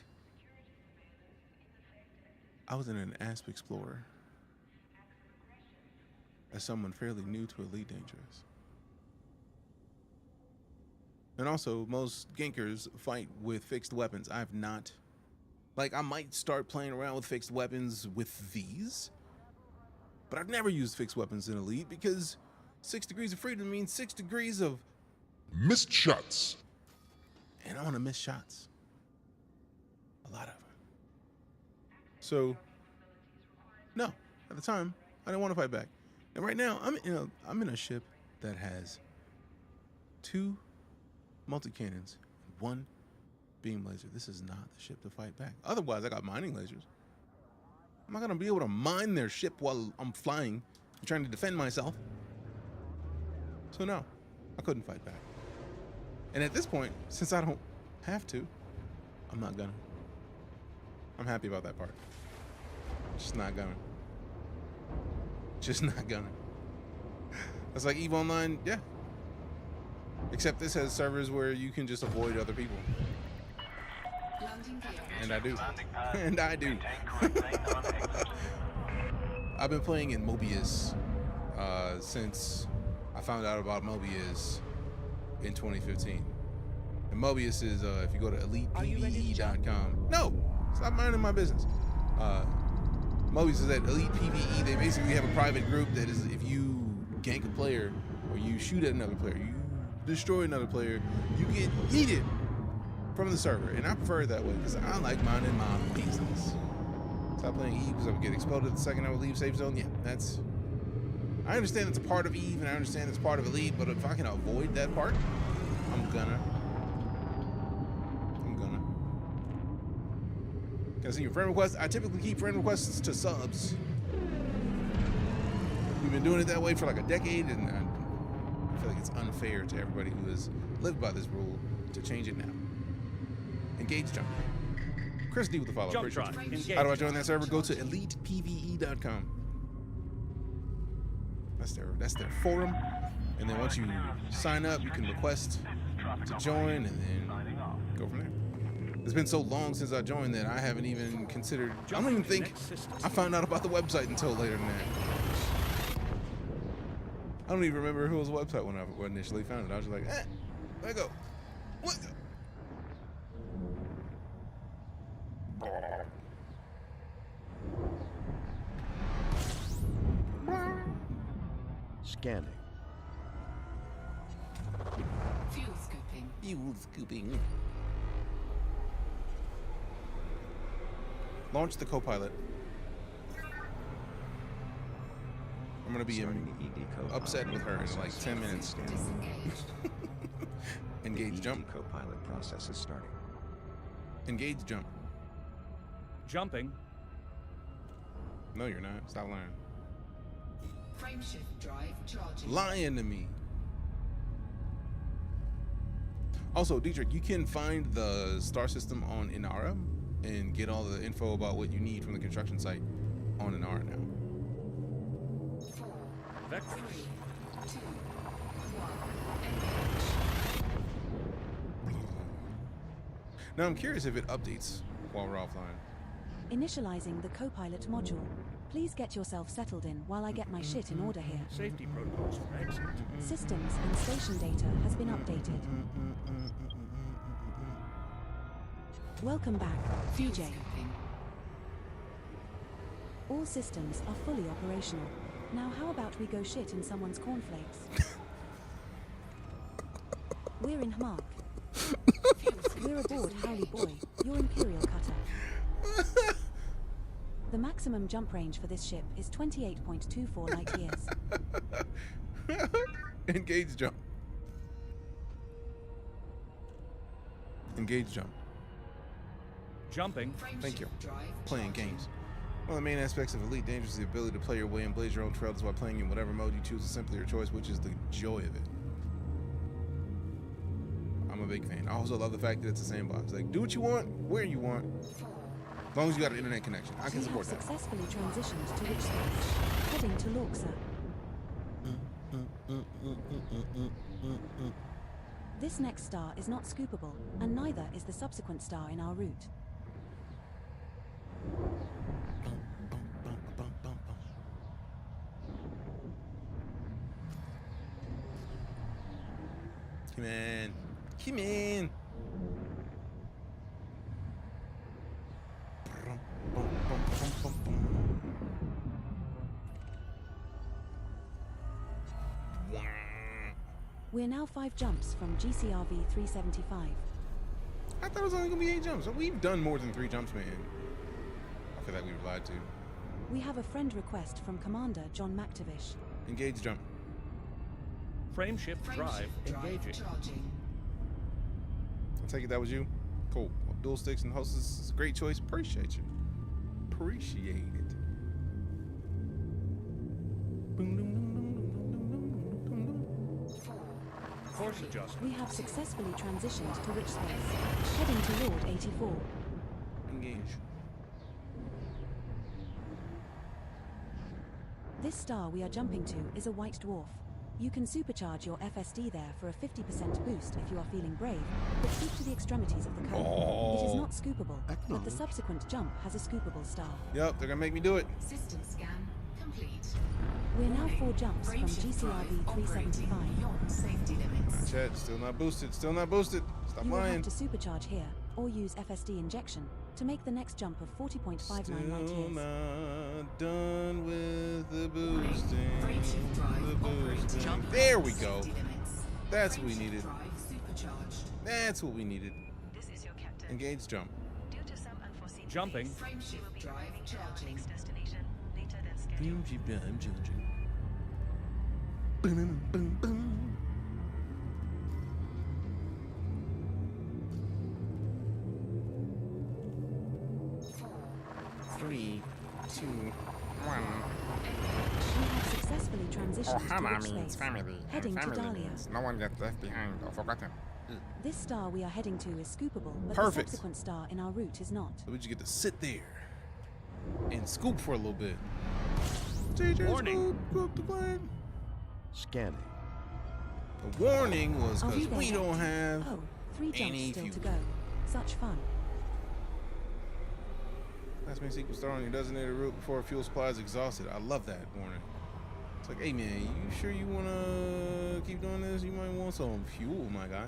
I was in an Asp Explorer as someone fairly new to EliteDangerous. And also, most gankers fight with fixed weapons. I've not. Like, I might start playing around with fixed weapons with these, but I've never used fixed weapons in Elite because 6 degrees of freedom means 6 degrees of, Missed shots. and I want to miss shots. A lot of them. So, no, at the time, I didn't want to fight back. And right now, I'm in a ship that has 2 multi-cannons and 1 beam laser. This is not the ship to fight back. Otherwise, I got mining lasers. I'm not gonna be able to mine their ship while I'm flying and trying to defend myself. So no, I couldn't fight back. And at this point, since I don't have to, I'm not gonna. I'm happy about that part. Just not gonna. Just not gonna. That's like EVE Online, yeah. Except this has servers where you can just avoid other people. Landing gear. And I do. And I do. I've been playing in Mobius since I found out about Mobius in 2015. And Mobius is, if you go to ElitePVE.com. No! Stop minding my business. Mobius is at Elite PVE. They basically have a private group that is, if you gank a player or you shoot at another player, you destroy another player, you get yeeted from the server. And I prefer it that way because I like minding my business. Stop playing EVE because I would get exploded the second I would leave safe zone. Yeah, that's... I understand it's a part of EVE and I understand it's part of Elite, but if I can avoid that part, I'm gonna. Can I see your friend requests? I typically keep friend requests to subs. We've been doing it that way for like a decade, and I feel like it's unfair to everybody who has lived by this rule to change it now. Engage jump. Chris D with the follow. Jump Appreciate drive. you. Engage. How do I join that server? Go to ElitePVE.com. That's their forum. And then once you sign up, you can request to join and then go from there. It's been so long since I joined that I haven't even considered. I don't even think I found out about the website until later than that. I don't even remember who was the website when I initially found it. I was just like, there you go. What? Scanning. Fuel scooping. Fuel scooping. Launch the co-pilot. I'm gonna be upset with her in like 10 minutes. Disengaged. Engage jump. Co-pilot process is starting. Engage jump. Jumping. No, you're not. Stop lying. Frameshift drive charging. Lying to me. Also, Deejay, you can find the star system on Inara and get all the info about what you need from the construction site on Inara now. 4, Vector. 3, 2, 1. Now, I'm curious if it updates while we're offline. Initializing the co-pilot module. Please get yourself settled in while I get my shit in order here. Safety protocols for exit. Systems and station data has been updated. Welcome back, Deejay. All systems are fully operational. Now how about we go shit in someone's cornflakes? We're in Hamark. We're aboard Howley Boy, your Imperial cutter. The maximum jump range for this ship is 28.24 light years. Engage jump. Engage jump. Jumping. Thank you. Playing games. One of the main aspects of EliteDangerous is the ability to play your way and blaze your own trails while playing in whatever mode you choose is simply your choice, which is the joy of it. I'm a big fan. I also love the fact that it's a sandbox. Like, do what you want, where you want. As long as you got an internet connection. I can support that. Successfully transitioned to which space? Heading to Lorxa. This next star is not scoopable, and neither is the subsequent star in our route. Come in. Come in. We're now 5 jumps from GCRV 375. I thought it was only gonna be 8 jumps. We've done more than 3 jumps, man. I feel like we were lied to. We have a friend request from Commander John McTavish. Engage jump. Frameshift drive engaging. I take it that was you? Cool. Well, dual sticks and hostess is a great choice. Appreciate you. Appreciate it. Course adjustment. We have successfully transitioned to which space? Heading to Lord 84. Engage. This star we are jumping to is a white dwarf. You can supercharge your FSD there for a 50% boost if you are feeling brave, but keep to the extremities of the cone. It is not scoopable, but the subsequent jump has a scoopable star. Yep, they're gonna make me do it. System scan complete. We're now 4 jumps from GCRV 375. Beyond safety limits. Chat, still not boosted, still not boosted. Stop You will lying. have to supercharge here, or use FSD injection, to make the next jump of 40.59 light Still years. not done with the boosting. Frameshift drive The boosting. operating. There we go. Safety limits. That's what we Frameshift needed. drive supercharged. That's what we needed. This is your captain. Engage jump. Due to some unforeseen Jumping. delays, you will Frameshift be drive arriving at our charging. next destination later than scheduled. I'm changing. Boom, boom, boom. 3, 2, 1. We have successfully transitioned to Ohana which means space? family, and Heading to family Dahlia. means no one gets left behind or forgotten. This star we are heading to is scoopable, but Perfect. the subsequent star in our route is not. So we just get to sit there and scoop for a little bit. Deejay, Warning. scoop the plane. Scanning. The warning was Are because there we yet? don't have Oh, 3 jumps any still to fuel. go. Such fun. Last main sequence star on your designated route before fuel supply is exhausted. I love that warning. It's like, hey man, you sure you wanna keep doing this? You might want some fuel, my guy.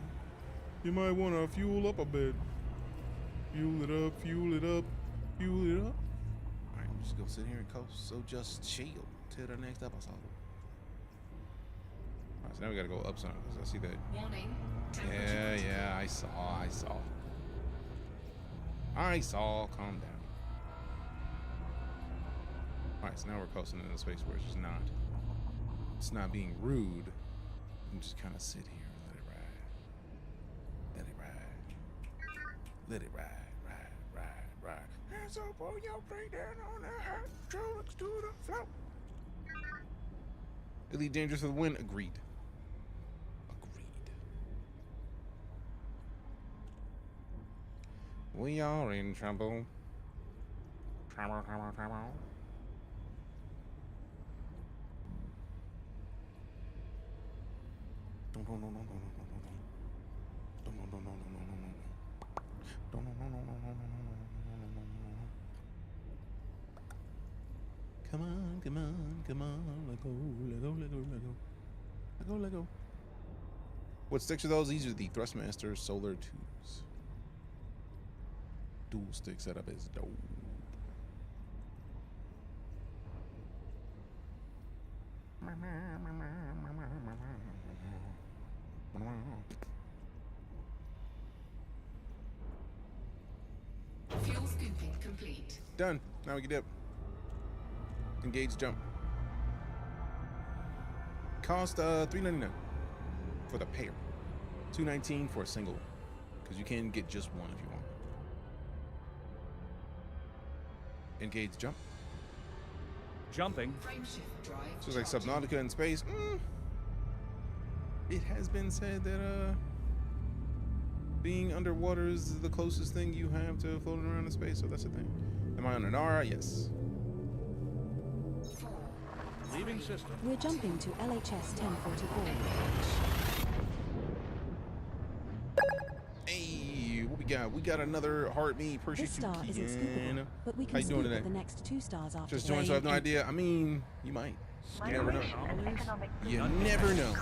You might wanna fuel up a bit. Fuel it up, fuel it up, fuel it up. Alright, we're just gonna sit here and coast. So just chill till the next episode. Alright, so now we gotta go up some. I see that. Warning. Yeah, I saw. Calm down. Alright, so now we're coasting in a space where it's not being rude. You can just kind of sit here and let it ride. Hands up on your feet down on the hydraulics to the floor. EliteDangerous for the win. Agreed. We are in trouble. Trouble. Come on. Let go. What sticks are those? These are the Thrustmaster Solar 2s. Dual stick setup is dope. Fuel scooping complete. Done. Now we can dip. Engage jump. Cost $3.99 for the pair. $2.19 for a single, because you can get just one if you want. Engage jump. Jumping. So it's like Subnautica in space. It has been said that being underwater is the closest thing you have to floating around in space, so that's the thing. Am I on an Ara? Yes. Leaving system. We're jumping to LHS 1044. Hey, what we got? We got another heartbeat. Appreciate This you, star isn't Kian. scoopable, but we How can you doing scoop today? at the next 2 stars after. Just joined, so I have no idea. I mean, you might. You never know. You never know.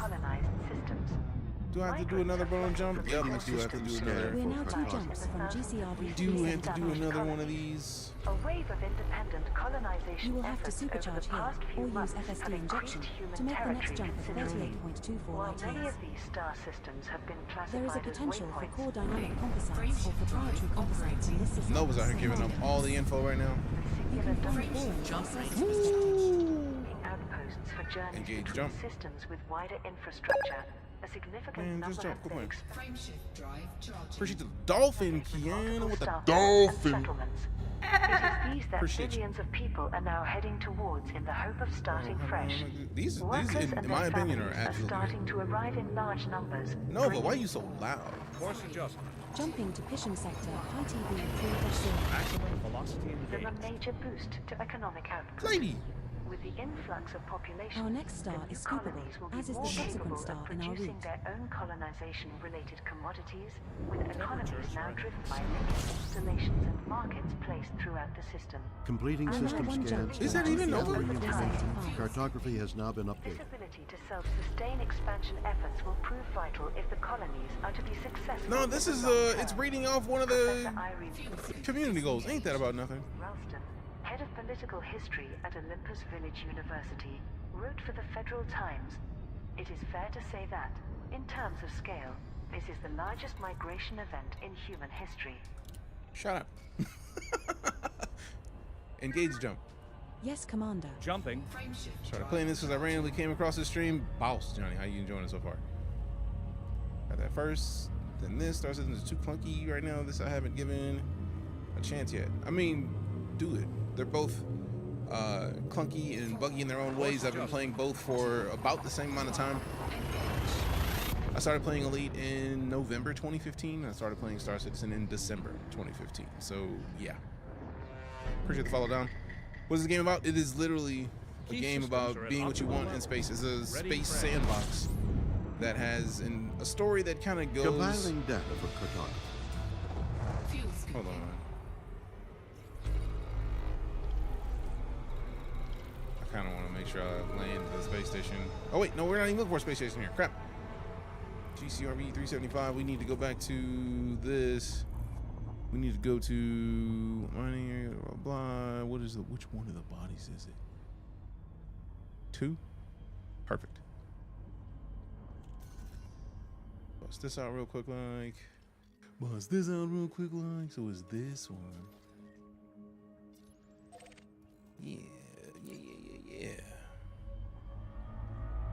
Do I have to do another bone jump? Yep, I do have to do another. We're now 2 jumps from GCRV. Do have to do another one of these. A wave of independent colonization You will have to efforts over the supercharge here, past few or use months FSD have injection increased human to make the next territory jump at considerably. 38.24 While light many years. of these star systems have been There is a classified as potential for waypoints, core dynamic composites or proprietary composites in this system. Nova's out here giving up all the info right now. singular Foreign outposts for journeys Engage between jump. systems with wider infrastructure. A significant Man, number just jump. have Go been ahead. Frameshift drive charging. Appreciate the dolphin, Kiana, with the starfields and dolphin. settlements. It is these that Appreciate you. billions of people are now heading towards in the hope of starting fresh. These Workers in and my their opinion, are families are absolutely. starting to arrive in large numbers. Nova, bringing why are you so loud? Course adjustment. Jumping to Pishin sector, high TV 3-0. Maximum velocity them a engaged. major boost to economic output. Lady. With the influx of population, Our next star the new is scoopable, colonies will be as is the more subsequent capable star of in our producing route. their own colonization-related commodities, with economies Temperatures now right. driven by linked installations and markets placed throughout the system. Completing And now system one jump scans. to Is that even Nova? GCRV 375. Cartography has now been This updated. ability to self-sustain expansion efforts will prove vital if the colonies are to be successful. No, this in is the long it's term. reading off one of the Professor Irene community goals. Ain't that about nothing? Ralston, head of political history at Olympus Village University, wrote for the Federal Times, "It is fair to say that, in terms of scale, this is the largest migration event in human history." Shut up. Engage jump. Yes, Commander. Jumping. Started playing this because I randomly came across this stream. Boss, Johnny, how you enjoying it so far? Got that first, then this. Star Citizen is too clunky right now. This I haven't given a chance yet. I mean, do it. They're both clunky and buggy in their own ways. I've been playing both for about the same amount of time. I started playing Elite in November 2015. I started playing Star Citizen in December 2015. So yeah, appreciate the follow down. What is the game about? It is literally a Key game systems about are at being what you want optimal in space. It's a Ready space for sandbox that has a story that kind of goes. Compiling data for cartography. Fuel Hold scooping. on. I kind of want to make sure I land the space station. Oh wait, no, we're not even looking for a space station here. Crap. GCRV 375. We need to go back to this. We need to go to mining area. Blah, blah. What is the? Which one of the bodies is it? 2. Perfect. Bust this out real quick, like. Bust this out real quick, like. So is this one? Yeah.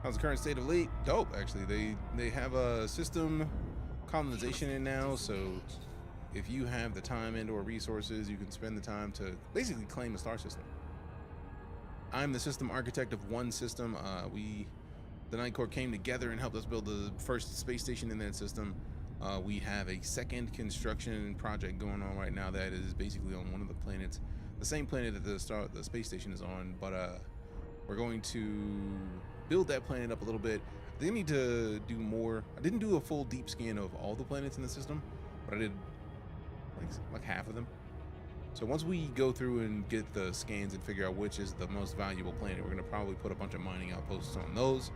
How's the current state of Elite? Dope, actually. They have a system colonization in now, so if you have the time and or resources, you can spend the time to basically claim a star system. I'm the system architect of one system. The Night Corps came together and helped us build the first space station in that system. We have a second construction project going on right now that is basically on one of the planets, the same planet that the space station is on, but we're going to build that planet up a little bit. They need to do more. I didn't do a full deep scan of all the planets in the system, but I did like half of them. So once we go through and get the scans and figure out which is the most valuable planet, we're gonna probably put a bunch of mining outposts on those.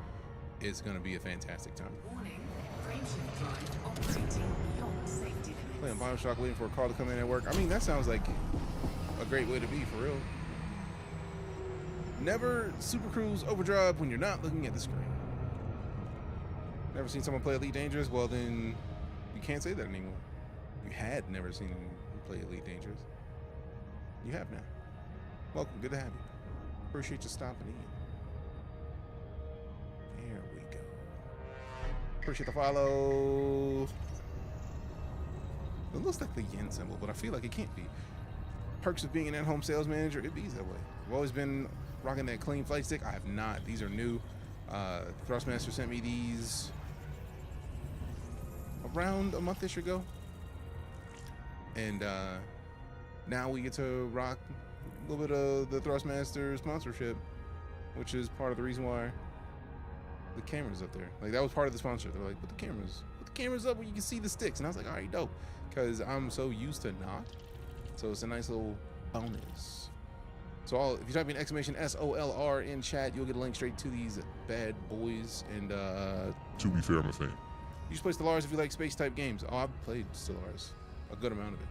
It's gonna be a fantastic time. Warning, frameshift drive operating beyond safety limits. Playing Bioshock, waiting for a call to come in at work. I mean, that sounds like a great way to be, for real. Never Super Cruise Overdrive when you're not looking at the screen. Never seen someone play EliteDangerous? Well, then you can't say that anymore. You had never seen anyone play EliteDangerous. You have now. Welcome. Good to have you. Appreciate you stopping in. There we go. Appreciate the follow. It looks like the yen symbol, but I feel like it can't be. Perks of being an at-home sales manager, it be that way. I've always been rocking that clean flight stick. I have not. These are new. Thrustmaster sent me these around a month-ish ago. And now we get to rock a little bit of the Thrustmaster sponsorship, which is part of the reason why the camera's up there. Like, that was part of the sponsor. They're like, put the cameras up where you can see the sticks. And I was like, all right, dope. Because I'm so used to not. So it's a nice little bonus. So if you type in exclamation SOLR in chat, you'll get a link straight to these bad boys. And to be fair, I'm a fan. You just play Stellaris if you like space type games. Oh, I've played Stellaris. A good amount of it.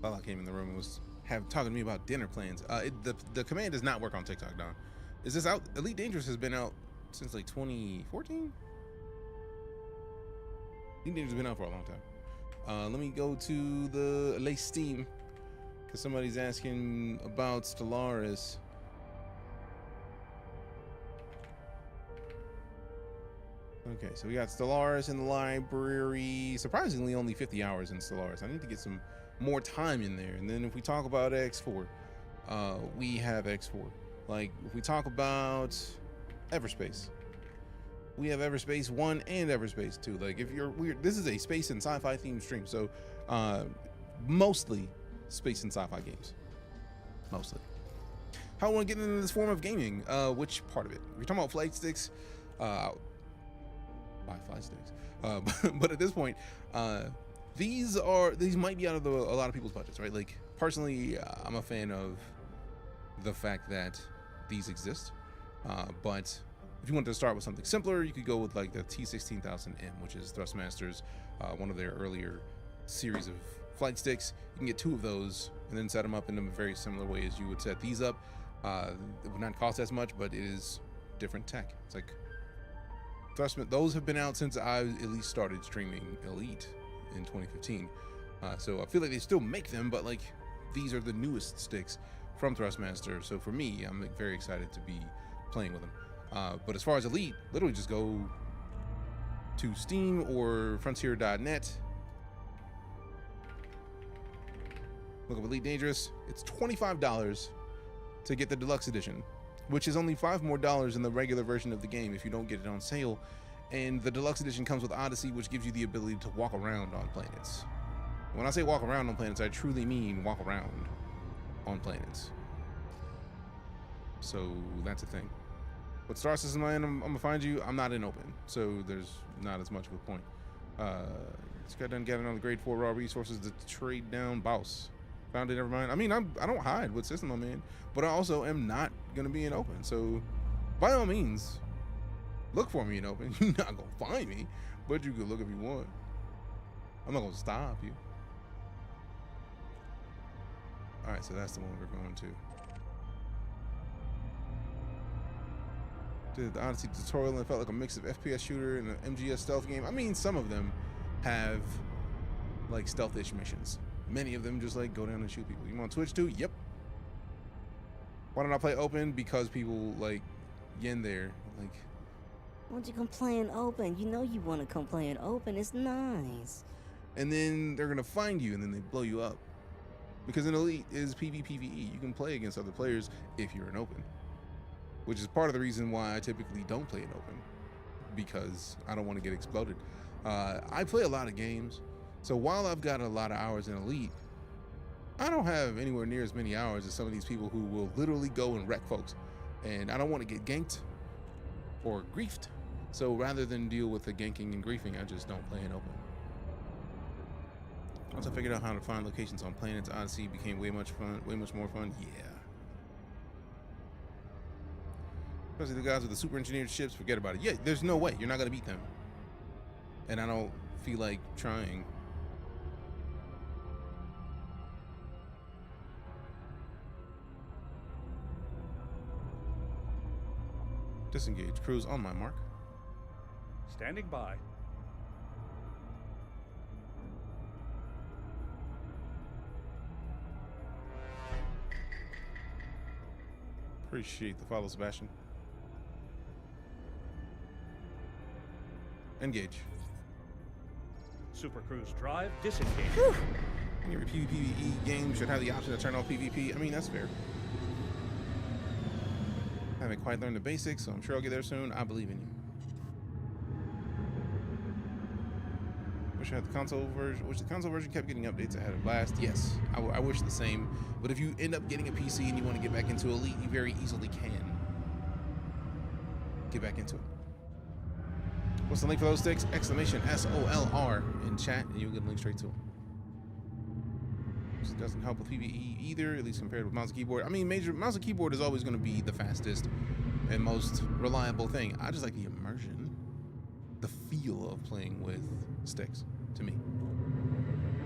Lala came in the room and was talking to me about dinner plans. The command does not work on TikTok, Don. Is this out? EliteDangerous has been out since like 2014? EliteDangerous has been out for a long time. Let me go to the Elite Steam, because somebody's asking about Stellaris. Okay, so we got Stellaris in the library. Surprisingly, only 50 hours in Stellaris. I need to get some more time in there. And then if we talk about X4, we have X4. Like, if we talk about Everspace, we have Everspace 1 and Everspace 2. Like, if you're weird, this is a space and sci-fi themed stream, so mostly space and sci-fi games. Mostly. How I want to get into this form of gaming? Which part of it? If you're talking about flight sticks, buy flight sticks. But at this point, these might be out of a lot of people's budgets, right? Like, personally, I'm a fan of the fact that these exist. But if you want to start with something simpler, you could go with like the T16000M, which is Thrustmaster's one of their earlier series of flight sticks. You can get 2 of those and then set them up in a very similar way as you would set these up. It would not cost as much, but it is different tech. It's like those have been out since I at least started streaming Elite in 2015. So I feel like they still make them, but like these are the newest sticks from Thrustmaster. So for me, I'm very excited to be playing with them. But as far as Elite, literally just go to Steam or frontier.net. Look up EliteDangerous. It's $25 to get the deluxe edition, which is only $5 more in the regular version of the game if you don't get it on sale. And the deluxe edition comes with Odyssey, which gives you the ability to walk around on planets. When I say walk around on planets, I truly mean walk around on planets. So that's a thing. What star system I am, I'm gonna find you. I'm not in open, so there's not as much of a point. Just got done getting on the grade 4 raw resources to trade down boss. Found it, never mind. I mean, I don't hide what system I'm in, but I also am not gonna be in open. So by all means, look for me in open. You're not gonna find me, but you can look if you want. I'm not gonna stop you. All right, so that's the one we're going to. Did the Odyssey tutorial and it felt like a mix of FPS shooter and an MGS stealth game. I mean, some of them have like stealth-ish missions. Many of them just like go down and shoot people. You on Twitch too? Yep. Why don't I play open? Because people like yen there. Like, why don't you come play in open? You know you want to come play in open. It's nice. And then they're gonna find you and then they blow you up. Because an Elite is PvPvE. You can play against other players if you're in open. Which is part of the reason why I typically don't play in open, because I don't want to get exploded. I play a lot of games, so while I've got a lot of hours in Elite, I don't have anywhere near as many hours as some of these people who will literally go and wreck folks, and I don't want to get ganked or griefed. So rather than deal with the ganking and griefing, I just don't play in open. Once I figured out how to find locations on planets, Odyssey became way much more fun. Yeah. Especially the guys with the super engineered ships, forget about it. Yeah, there's no way. You're not going to beat them. And I don't feel like trying. Disengage. Cruise on my mark. Standing by. Appreciate the follow, Sebastian. Engage. Super Cruise drive, disengage. Every PvE game should have the option to turn off PvP. I mean, that's fair. I haven't quite learned the basics, so I'm sure I'll get there soon. I believe in you. Wish I had the console version. Wish the console version kept getting updates ahead of blast. Yes, I wish the same. But if you end up getting a PC and you want to get back into Elite, you very easily can get back into it. What's the link for those sticks? Exclamation SOLR in chat, and you'll get a link straight to them. It doesn't help with PvE either, at least compared with mouse and keyboard. I mean, mouse and keyboard is always going to be the fastest and most reliable thing. I just like the immersion, the feel of playing with sticks, to me.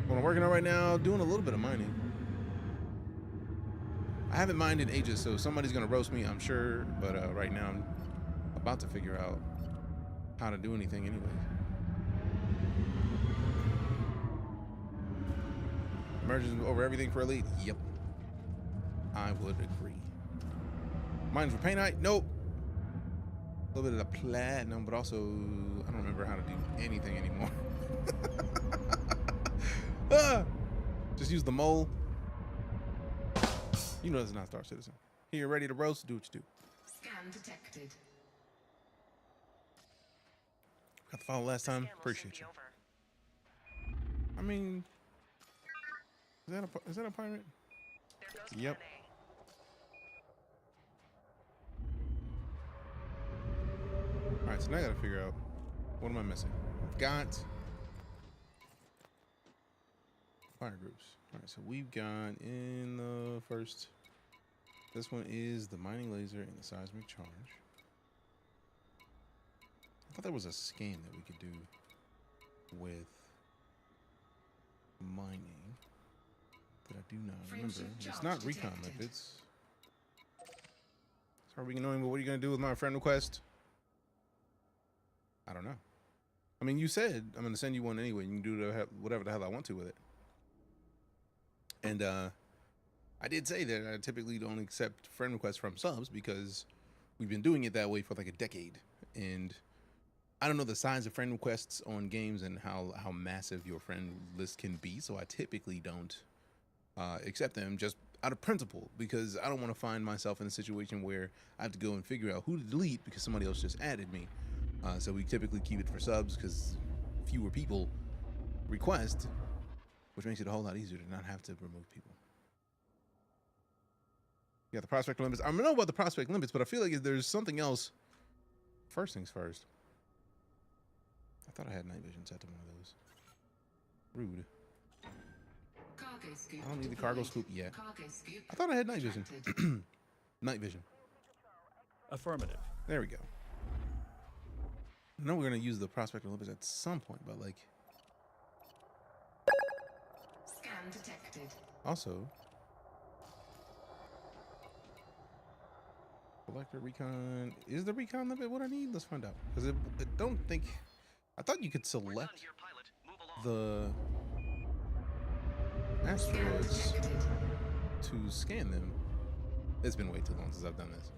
What I'm working on right now, doing a little bit of mining. I haven't mined in ages, so somebody's going to roast me, I'm sure. But right now, I'm about to figure out how to do anything anyway. Immersion over everything for Elite? Yep. I would agree. Mines for Painite? Nope. A little bit of the platinum, but also I don't remember how to do anything anymore. Just use the mole. You know it's not Star Citizen. Here, ready to roast? Do what you do. Scan detected. Got the follow last time. Appreciate you. I mean, is that a pirate? Yep. All right, so now I gotta figure out what am I missing. I've got fire groups. All right, so we've got in the first. This one is the mining laser and the seismic charge. I thought there was a scan that we could do with mining that I do not remember. It's not recon methods. So are we annoying? But what are you gonna do with my friend request? I don't know. I mean, you said I'm gonna send you one anyway. You can do whatever the hell I want to with it. And I did say that I typically don't accept friend requests from subs because we've been doing it that way for like a decade. And I don't know the size of friend requests on games and how massive your friend list can be. So I typically don't accept them just out of principle, because I don't want to find myself in a situation where I have to go and figure out who to delete because somebody else just added me. So we typically keep it for subs because fewer people request which makes it a whole lot easier to not have to remove people. You got the prospect limits. I don't know about the prospect limits, but I feel like there's something else. First things first. I thought I had night vision set to one of those. Rude. I don't need the cargo scoop yet. I thought I had night vision. Night vision. Affirmative. There we go. I know we're going to use the prospect limits at some point, but like... Scan detected. Also... Collector recon. Is the recon limit what I need? Let's find out. Because I don't think... I thought you could select the asteroids to scan them. It's been way too long since I've done this.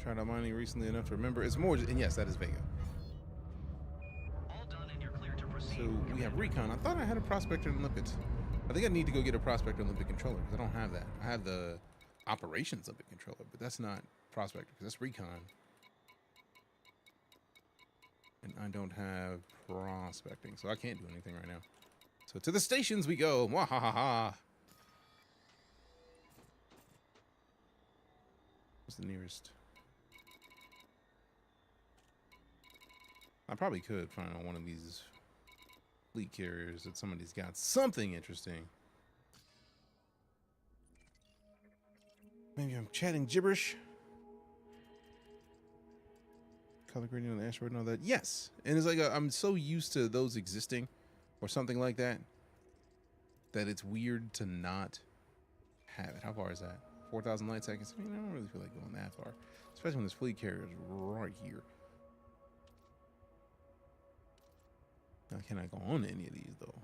Tried out mining recently enough to remember. It's more... And yes, that is Vega. So we have recon. I thought I had a prospector limpet. I think I need to go get a prospector limpet controller because I don't have that. I have the... operations limpet controller, but that's not prospector because that's recon, and I don't have prospecting, so I can't do anything right now. So to the stations we go. Wahahaha. What's the nearest? I probably could find one of these fleet carriers that somebody's got something interesting. Maybe I'm chatting gibberish. Color gradient on the asteroid and all that. Yes. And it's like I'm so used to those existing or something like that that it's weird to not have it. How far is that? 4,000 light seconds? I mean, I don't really feel like going that far. Especially when this fleet carrier is right here. Now, can I go on any of these, though?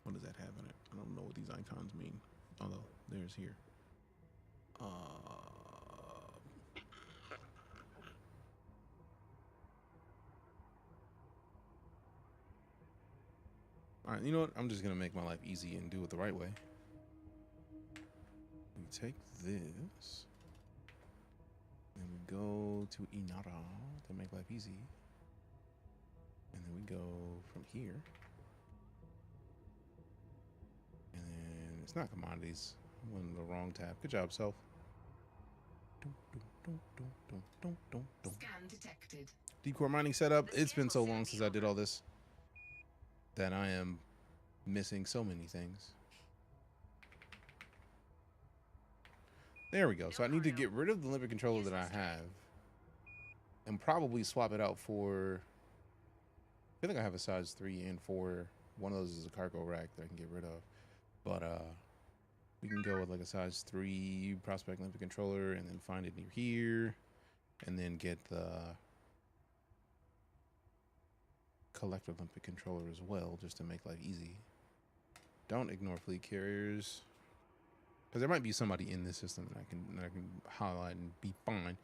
What does that have in it? I don't know what these icons mean. Although, there's here. Alright, you know what? I'm just going to make my life easy and do it the right way. We take this. And we go to Inara to make life easy. And then we go from here. And then it's not commodities. I went in the wrong tab. Good job, self. Scan detected. Deep core mining setup. It's been so long since I did all this that I am missing so many things. There we go. So I need to get rid of the limpet controller that I have and probably swap it out for... I feel like I have a size 3 and 4. One of those is a cargo rack that I can get rid of. But we can go with like a size 3 prospect limpet controller and then find it near here. And then get the collector limpet controller as well, just to make life easy. Don't ignore fleet carriers. Because there might be somebody in this system that I can highlight and be fine.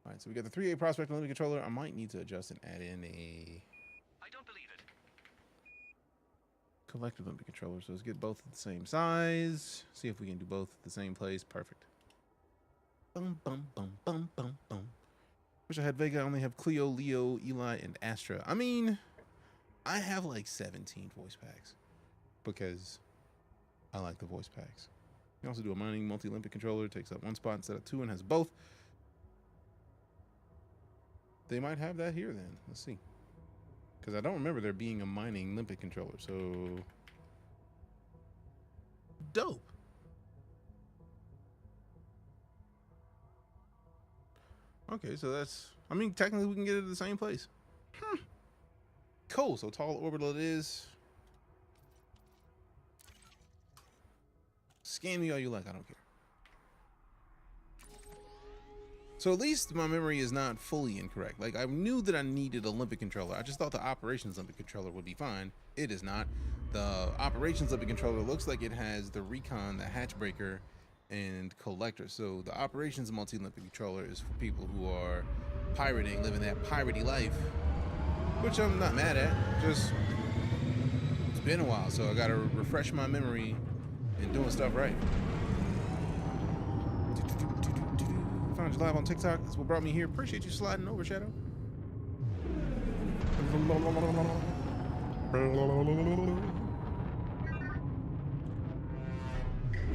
Alright, so we got the 3A prospect limpet controller. I might need to adjust and add in a... I don't believe it. collective limpet controller. So let's get both at the same size. See if we can do both at the same place. Perfect. Bum, bum, bum, bum, bum, bum. Wish I had Vega. I only have Cleo, Leo, Eli, and Astra. I mean, I have like 17 voice packs because I like the voice packs. You can also do a mining multi-limpet controller. Takes up 1 spot instead of 2 and has both. They might have that here then. Let's see. Because I don't remember there being a mining limpet controller. So dope. Okay, so that's... I mean, technically we can get it at the same place. Cool. So tall orbital it is. Scan me all you like. I don't care. So at least my memory is not fully incorrect. Like, I knew that I needed a limpet controller. I just thought the operations limpet controller would be fine. It is not. The operations limpet controller looks like it has the recon, the hatch breaker, and collector. So the operations multi-limpet controller is for people who are pirating, living that piratey life, which I'm not mad at. Just, it's been a while, so I gotta refresh my memory and doing stuff right. Found you live on TikTok. That's what brought me here. Appreciate you sliding over, Shadow.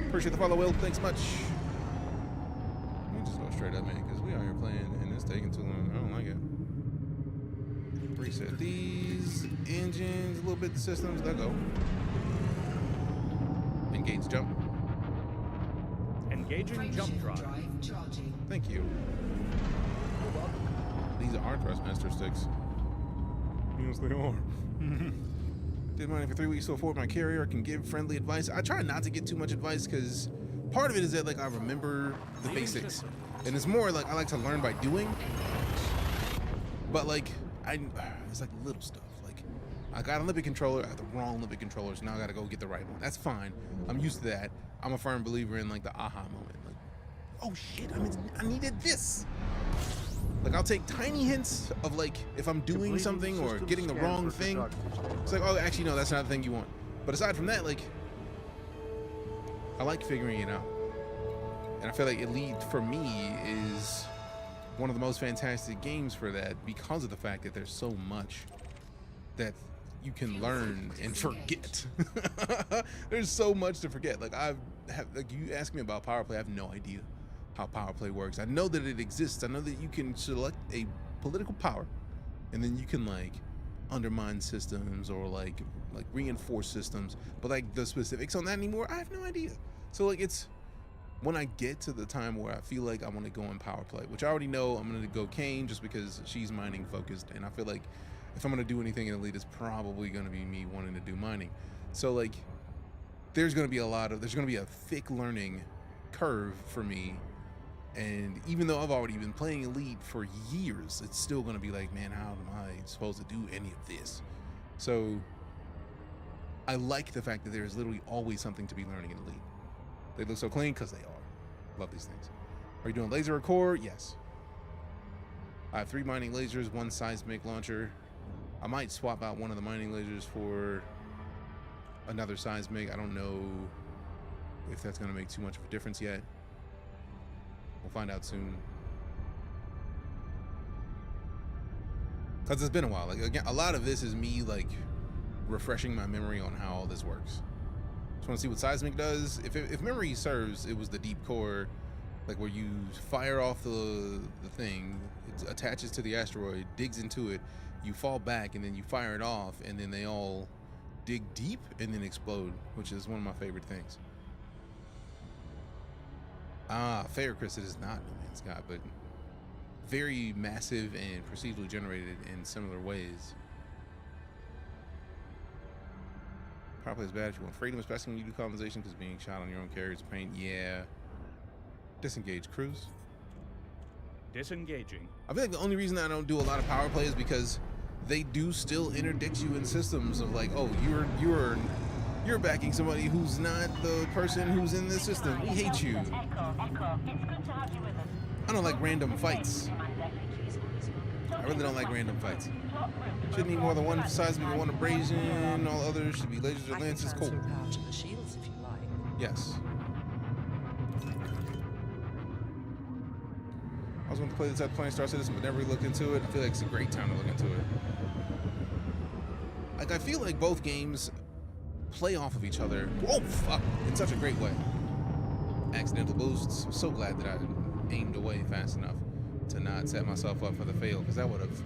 Appreciate the follow, Will. Thanks much. Let me just go straight up, man, because we out here playing and it's taking too long. I don't like it. Reset these engines, a little bit the systems. Let go. Engage jump. Engaging jump drive. Thank you. These are Thrustmaster sticks. Yes, they are. Did mining for 3 weeks to afford my carrier. I can give friendly advice. I try not to get too much advice because part of it is that like I remember the basics, and it's more like I like to learn by doing. But like it's like little stuff. Like I got a Olympic controller, I got the wrong Olympic controller, so now I got to go get the right one. That's fine. I'm used to that. I'm a firm believer in like the aha moment. Like, oh shit, I needed this. Like I'll take tiny hints of like if I'm doing something or getting the wrong thing. It's like, oh, actually no, that's not the thing you want. But aside from that, like I like figuring it out. And I feel like Elite for me is one of the most fantastic games for that because of the fact that there's so much that you can learn and forget. There's so much to forget. Like like you ask me about power play, I have no idea how power play works. I know that it exists. I know that you can select a political power and then you can like undermine systems or like reinforce systems, but like the specifics on that anymore, I have no idea. So like it's when I get to the time where I feel like I want to go in power play, which I already know I'm going to go Kane just because she's mining focused, and I feel like if I'm going to do anything in Elite, it's probably going to be me wanting to do mining. So like there's going to be a thick learning curve for me. And even though I've already been playing Elite for years, it's still going to be like, man, how am I supposed to do any of this? So I like the fact that there's literally always something to be learning in Elite. They look so clean because they are. Love these things. Are you doing laser or core? Yes. I have 3 mining lasers, 1 seismic launcher. I might swap out one of the mining lasers for another seismic. I don't know if that's going to make too much of a difference yet. We'll find out soon. Because it's been a while. Like again, a lot of this is me like refreshing my memory on how all this works. Just want to see what seismic does. If memory serves, it was the deep core, like where you fire off the thing, it attaches to the asteroid, digs into it, you fall back, and then you fire it off, and then they all dig deep and then explode, which is one of my favorite things. Fair Chris, it is not No Man's Sky, but very massive and procedurally generated in similar ways. Power play is bad if you want freedom, especially when you do colonization, because being shot on your own carrier is a pain. Yeah. Disengage cruise. Disengaging. I feel like the only reason I don't do a lot of power play is because they do still interdict you in systems of like, oh, you're backing somebody who's not the person who's in this system. We hate you. I don't like random fights. I really don't like random fights. Should need more than one seismic and one abrasion. All others should be lasers or lances. Cool. Yes. I was going to play this at playing Star Citizen, but never really looked into it. I feel like it's a great time to look into it. Like I feel like both games play off of each other. Oh fuck! In such a great way. Accidental boosts. I'm so glad that I aimed away fast enough to not set myself up for the fail, because that would have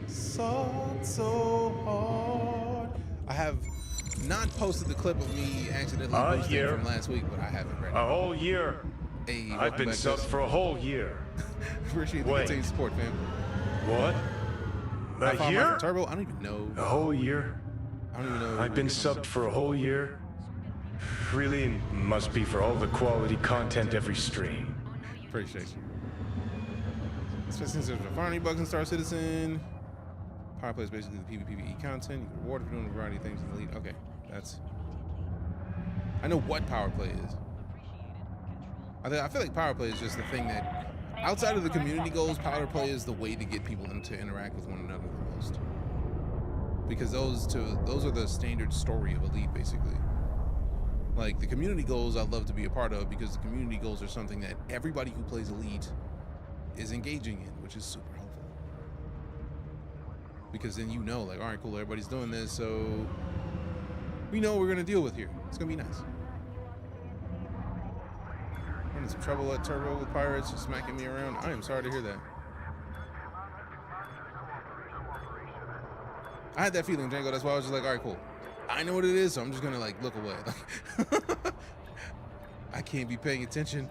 sucked so hard. I have not posted the clip of me accidentally boosting from last week, but I have it ready. A whole year. Hey, I've been subbed for a whole year. Appreciate the continued support, fam. What? A year? Turbo? I don't even know. A whole year? I don't even know. I've been subbed for a whole year. Really must be for all the quality content every stream. Appreciate you. Especially since there's a variety bugs in Star Citizen. Power play is basically the PvPvE content. You get rewarded for doing a variety of things in Elite. Okay, that's... I know what power play is. I feel like power play is just the thing that, outside of the community goals, power play is the way to get people to interact with one another the most. Because those are the standard story of Elite, basically. Like, the community goals I'd love to be a part of, because the community goals are something that everybody who plays Elite is engaging in, which is super helpful. because then you know, like, all right, cool, everybody's doing this, so we know what we're gonna deal with here. It's gonna be nice. Running some trouble at Turbo with pirates, just smacking me around. I am sorry to hear that. I had that feeling, Django. That's why I was just like, all right, cool. I know what it is, so I'm just gonna like look away. I can't be paying attention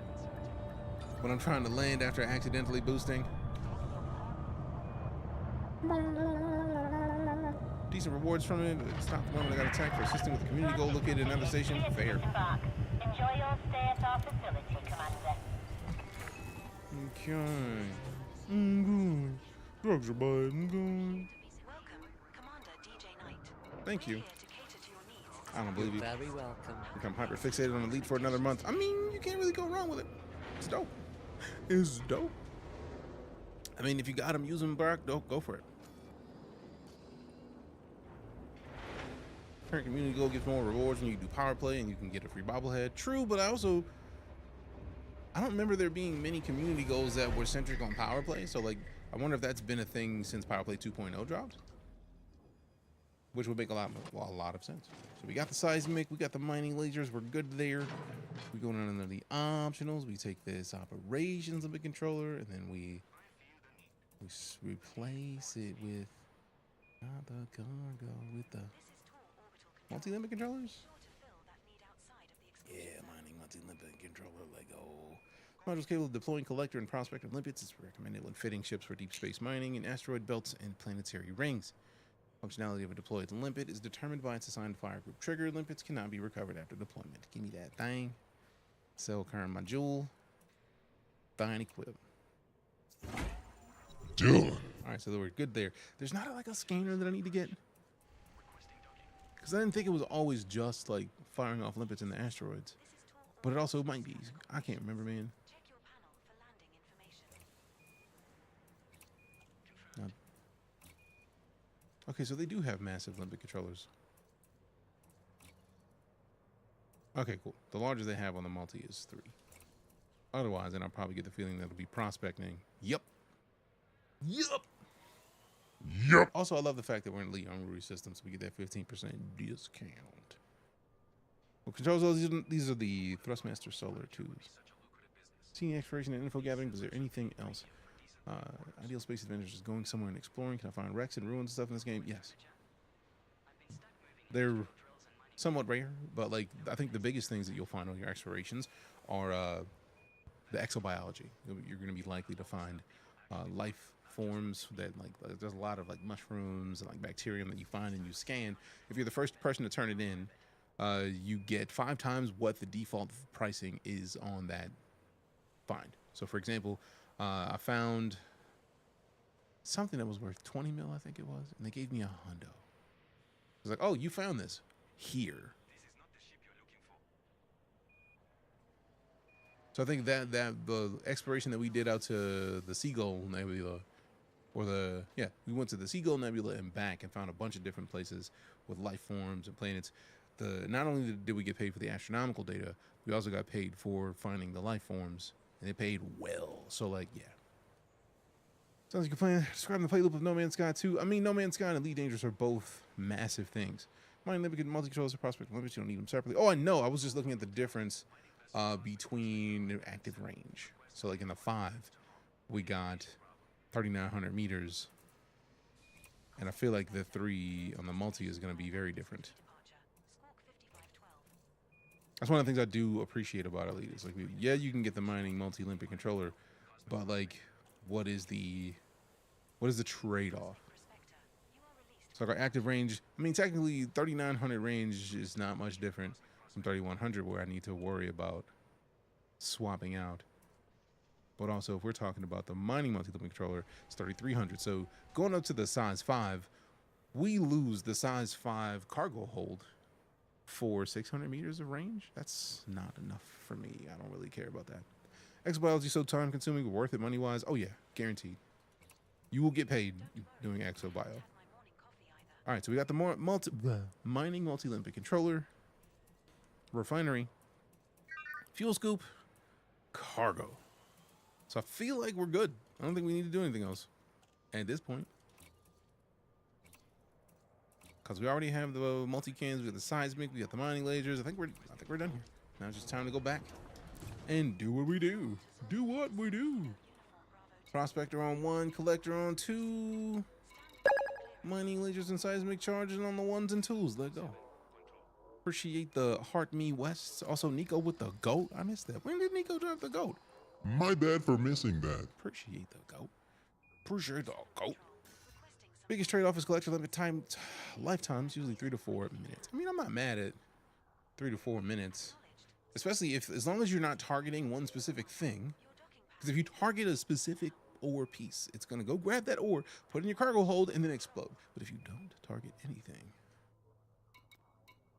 when I'm trying to land after accidentally boosting. Decent rewards from it. Stop the one that got attacked for assisting with the community goal located in another station. Fair. Enjoy your stay at our facility, Commander. Okay. I'm good. Drugs are bad. I'm good. Thank you. I don't believe you. Very welcome. Become hyper fixated on Elite for another month. I mean, you can't really go wrong with it. It's dope. It's dope. I mean, if you got them, use them, Brock. Go for it. Current community goal gives more rewards when you do power play, and you can get a free bobblehead. True, but I don't remember there being many community goals that were centric on power play. So, like, I wonder if that's been a thing since Power Play 2.0 dropped. Which would make a lot of sense. So we got the seismic, we got the mining lasers, we're good there. We go down into the optionals, we take this operations limit controller, and then we replace it with not the cargo, with the multi-limit controllers. Yeah, mining multi-limit controller, Lego. Modules capable of deploying collector and prospector limpets. It's recommended when fitting ships for deep space mining in asteroid belts and planetary rings. Functionality of a deployed limpet is determined by its assigned fire group trigger. Limpets cannot be recovered after deployment. Give me that thing. Sell current module. Buy and equip. Done. All right, so we're good there. There's not like a scanner that I need to get. Because I didn't think it was always just like firing off limpets in the asteroids. But it also might be. I can't remember, man. Okay, so they do have massive limpet controllers. Okay, cool. The largest they have on the multi is 3. Otherwise, then I'll probably get the feeling that it'll be prospecting. Yep. Also, I love the fact that we're in Elite Armory Systems, so we get that 15% discount. What controls those? These are the Thrustmaster Solar 2s. Seeing exploration and info gathering. Is there anything else? Ideal space adventures is going somewhere and exploring. Can I find wrecks and ruins and stuff in this game? Yes. They're somewhat rare, but like I think the biggest things that you'll find on your explorations are the exobiology. You're going to be likely to find life forms that like there's a lot of like mushrooms and like bacterium that you find and you scan. If you're the first person to turn it in, you get 5 times what the default pricing is on that find. So for example, I found something that was worth 20 mil, I think it was, and they gave me $100. It was like, oh, you found this here. So I think that the exploration that we did out to the Seagull Nebula, we went to the Seagull Nebula and back and found a bunch of different places with life forms and planets. Not only did we get paid for the astronomical data, we also got paid for finding the life forms. And they paid well. So, like, yeah. Sounds like you're playing. Describing the play loop of No Man's Sky 2. I mean, No Man's Sky and EliteDangerous are both massive things. Mining limit multi-controllers are prospect limits. You don't need them separately. Oh, I know. I was just looking at the difference between active range. So, like, in the 5, we got 3,900 meters. And I feel like the 3 on the multi is going to be very different. That's one of the things I do appreciate about Elite. It's like, yeah, you can get the mining multi-limpet controller, but like, what is the trade-off? So our active range, I mean, technically 3,900 range is not much different from 3,100 where I need to worry about swapping out. But also, if we're talking about the mining multi-limpet controller, it's 3,300. So going up to the size 5, we lose the size 5 cargo hold for 600 meters of range. That's not enough for me. I don't really care about that. Exobiology so time consuming, but worth it money wise. Oh yeah, guaranteed. You will get paid doing exobio. All right, so we got the mining multi-limpet controller, refinery, fuel scoop, cargo. So I feel like we're good. I don't think we need to do anything else at this point. Because we already have the multi-cans, we got the seismic, we got the mining lasers. I think we're done here. Now it's just time to go back and do what we do. Do what we do. Prospector on 1, collector on 2. Mining lasers and seismic charges on the 1s and 2s. Let go. Appreciate the Heart Me Wests. Also, Nico with the goat. I missed that. When did Nico drop the goat? My bad for missing that. Appreciate the goat. Appreciate the goat. Biggest trade-off is collector lifetimes, usually 3 to 4 minutes. I mean, I'm not mad at 3 to 4 minutes, especially as long as you're not targeting one specific thing. Because if you target a specific ore piece, it's gonna go grab that ore, put it in your cargo hold, and then explode. But if you don't target anything,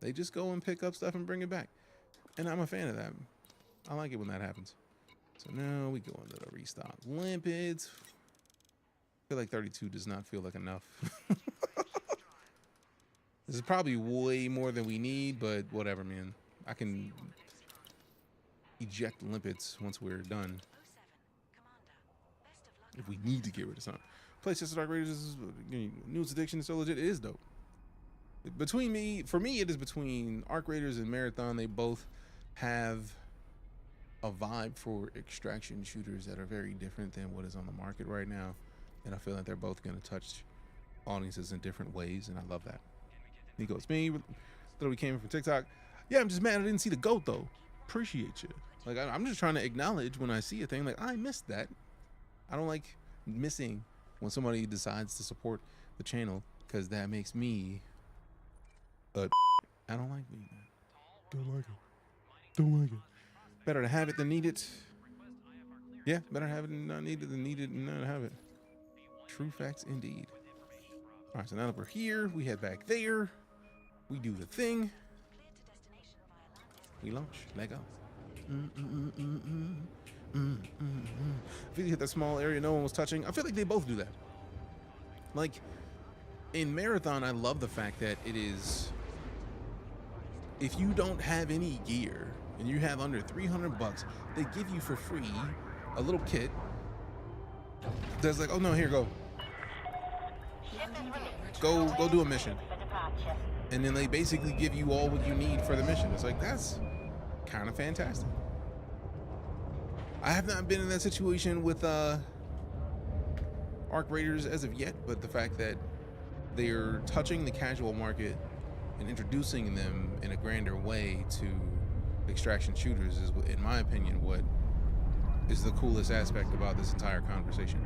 they just go and pick up stuff and bring it back. And I'm a fan of that. I like it when that happens. So now we go into the restock limpids. I feel like 32 does not feel like enough. This is probably way more than we need, but whatever, man. I can eject limpids once we're done. If we need to get rid of something. Play Sister Dark Raiders is newest addiction is so legit. It is dope. For me, it is between Arc Raiders and Marathon. They both have a vibe for extraction shooters that are very different than what is on the market right now. And I feel like they're both going to touch audiences in different ways, and I love that. Nico, it's me. Literally came from TikTok. Yeah, I'm just mad I didn't see the goat, though. Appreciate you. Like, I'm just trying to acknowledge when I see a thing, like, I missed that. I don't like missing when somebody decides to support the channel, because that makes me I don't like being that. Don't like it. Don't like it. Better to have it than need it. Yeah, better have it and not need it than need it and not have it. True facts indeed. All right, so now that we're here, we head back there. We do the thing. We launch. Let go. If you hit that small area no one was touching, I feel like they both do that. Like, in Marathon, I love the fact that it is, if you don't have any gear and you have under 300 bucks, they give you for free a little kit that's like, oh no, here, go do a mission. And then they basically give you all what you need for the mission. It's like, that's kind of fantastic. I have not been in that situation with Arc Raiders as of yet, but the fact that they're touching the casual market and introducing them in a grander way to extraction shooters is, in my opinion, what is the coolest aspect about this entire conversation.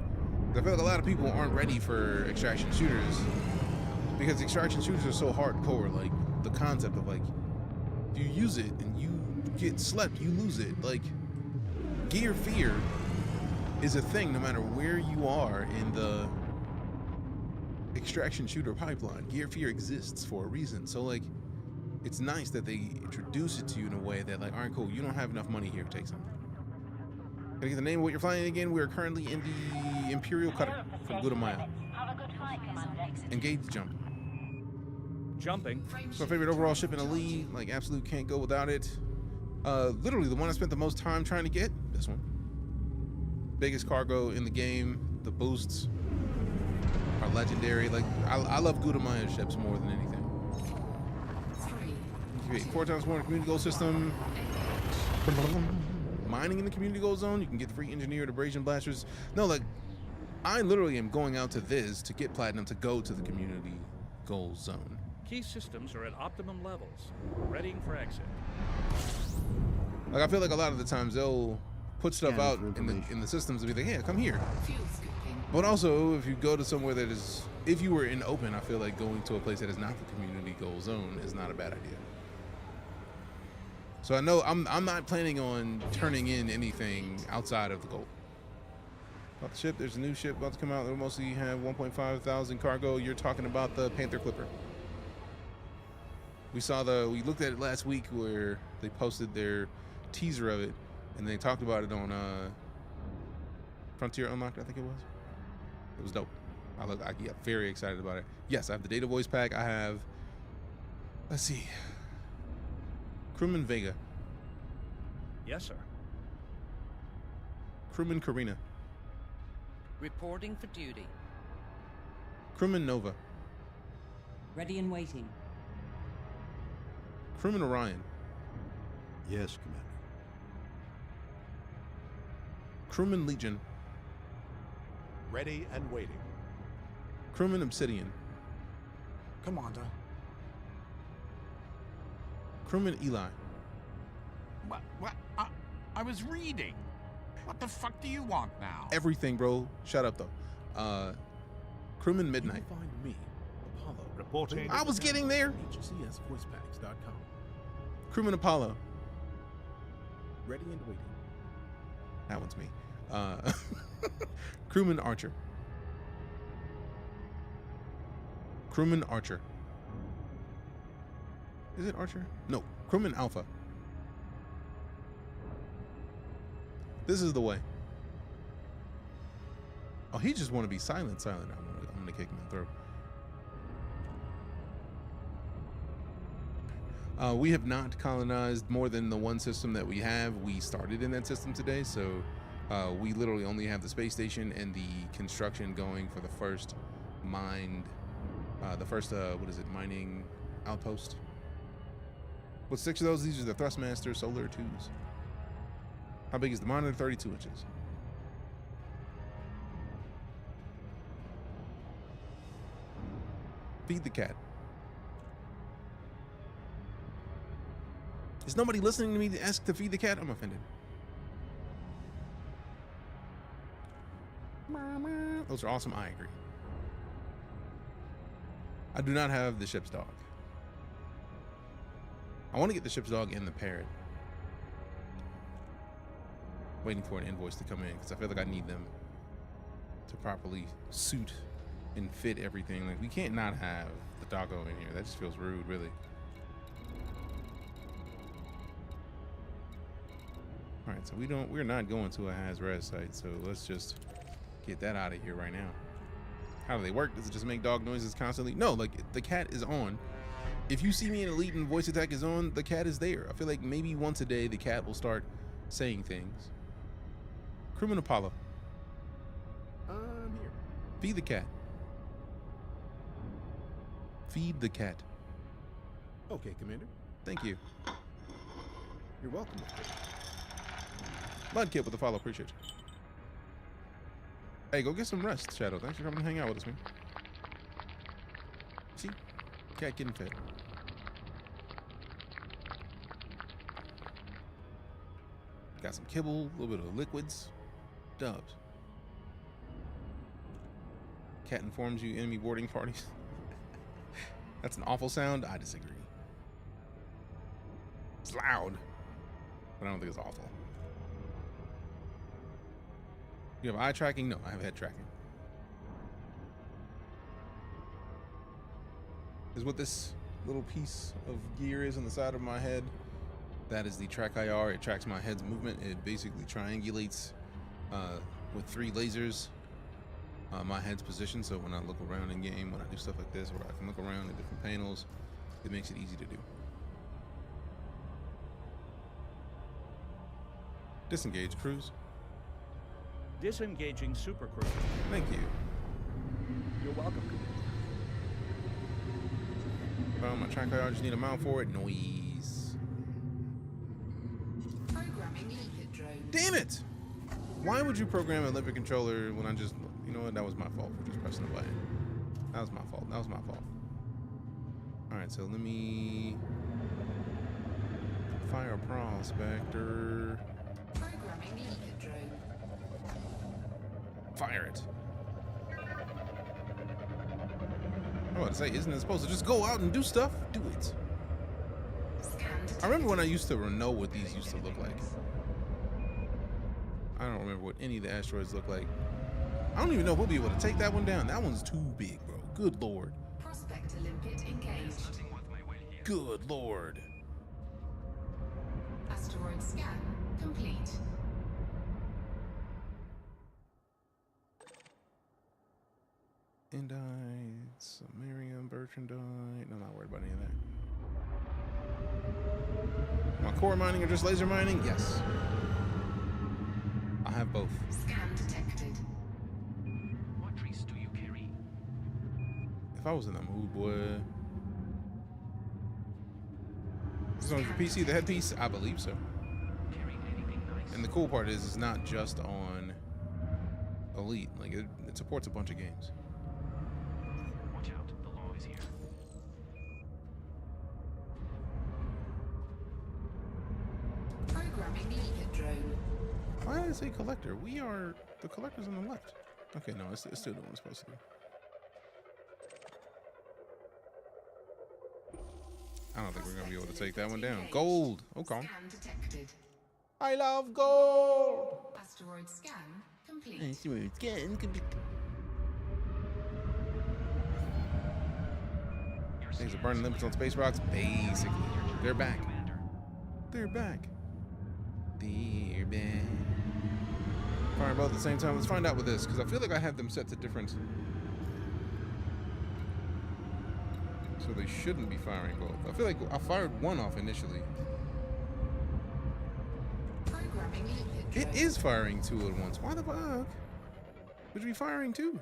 I feel like a lot of people aren't ready for extraction shooters because extraction shooters are so hardcore. Like, the concept of, like, you use it and you get slept, you lose it. Like, gear fear is a thing no matter where you are in the extraction shooter pipeline. Gear fear exists for a reason. So, like, it's nice that they introduce it to you in a way that, like, all right, cool, you don't have enough money here, take something. Can I get the name of what you're flying again? We're currently in the Imperial Cutter from Gudamaya. Engage jump. Jumping. It's my favorite overall ship in Elite. Like, absolute can't go without it. Literally the one I spent the most time trying to get. This one. Biggest cargo in the game. The boosts are legendary. Like, I love Gudamaya ships more than anything. 4 times more in the community goal system. Mining in the community goal zone. You can get free engineered abrasion blasters. No, like, I literally am going out to this to get platinum to go to the community goal zone. Key systems are at optimum levels, readying for exit. Like, I feel like a lot of the times they'll put stuff out in the systems and be like, hey, come here. But also, if you go to somewhere that is, if you were in open, I feel like going to a place that is not the community goal zone is not a bad idea. So I know I'm not planning on turning in anything outside of the goal. About the ship, there's a new ship about to come out. They'll mostly have 1.5 thousand cargo. You're talking about the Panther Clipper. We looked at it last week where they posted their teaser of it, and they talked about it on Frontier Unlocked, I think it was. It was dope. I get very excited about it. Yes, I have the data voice pack. I have, let's see, Crewman Vega. Yes, sir. Crewman Karina. Reporting for duty. Crewman Nova. Ready and waiting. Crewman Orion. Yes, Commander. Crewman Legion. Ready and waiting. Crewman Obsidian. Commander. Crewman Eli. What? I was reading. What the fuck do you want now? Everything, bro. Shut up, though. Crewman Midnight. You can find me, Apollo, reporting. I was getting there. HCSVoicePacks.com. Crewman Apollo. Ready and waiting. That one's me. Crewman Archer. Crewman Archer. Is it Archer? No. Crewman Alpha. This is the way. Oh, he just want to be silent. I'm gonna kick him in the throat. We have not colonized more than the one system that we have. We started in that system today, so we literally only have the space station and the construction going for the first mined, what is it, mining outpost. With 6 of those, these are the Thrustmaster Solar 2s. How big is the monitor? 32 inches. Feed the cat. Is nobody listening to me to ask to feed the cat? I'm offended. Those are awesome. I agree. I do not have the ship's dog. I want to get the ship's dog and the parrot. Waiting for an invoice to come in because I feel like I need them to properly suit and fit everything. Like, we can't not have the doggo in here. That just feels rude, really. All right, so we're not going to a Haz-Res site, so let's just get that out of here right now. How do they work? Does it just make dog noises constantly? No, like, the cat is on. If you see me in Elite and voice attack is on, the cat is there. I feel like maybe once a day the cat will start saying things. Crewman Apollo. I'm here. Feed the cat. Feed the cat. Okay, Commander. Thank you. You're welcome. Blood kit with the follow. Appreciate you. Hey, go get some rest, Shadow. Thanks for coming to hang out with us, man. See? Cat getting fed. Got some kibble, a little bit of liquids. Dubs. Cat informs you enemy boarding parties. That's an awful sound. I disagree. It's loud, but I don't think it's awful. You have eye tracking? No, I have head tracking. Is what this little piece of gear is on the side of my head. That is the track IR. It tracks my head's movement. It basically triangulates with 3 lasers my head's position. So when I look around in game, when I do stuff like this, where I can look around at different panels, it makes it easy to do. Disengage cruise. Disengaging Super Cruise. Thank you. You're welcome. My track IR, just need a mount for it. Noise. Programming limpet drone. Damn it! Why would you program a limpet controller when I just, you know what? That was my fault for just pressing the button. That was my fault. That was my fault. All right, so let me fire a prospector. Programming limpet drone. Fire it. I was about to say, isn't it supposed to just go out and do stuff? Do it. I remember when I used to know what these used to look like. I don't remember what any of the asteroids look like. I don't even know if we'll be able to take that one down. That one's too big, bro. Good lord. Prospector limpet engaged. Good lord. Asteroid scan complete. Endite, Sumerium, Bertrandite. No, I'm not worried about any of that. My core mining or just laser mining? Yes. I have both. Scan detected. What trees do you carry? If I was in the mood, boy, This one's for PC, the headpiece? I believe so. And the cool part is it's not just on Elite. Like, it supports a bunch of games. Watch out, the law is here. Programming leader drone. Why did it say collector? We are the collectors on the left. Okay, no, it's still doing what it's supposed to do. I don't think we're gonna be able to take that one down. Gold. Okay. Scan detected. I love gold. Asteroid scan complete. Asteroid scan complete. Things are burning limits on space rocks. Basically, they're back. They're back. They're back. Firing both at the same time. Let's find out with this, because I feel like I have them set to different. So they shouldn't be firing both. I feel like I fired one off initially. It is firing two at once. Why the fuck would you be firing two?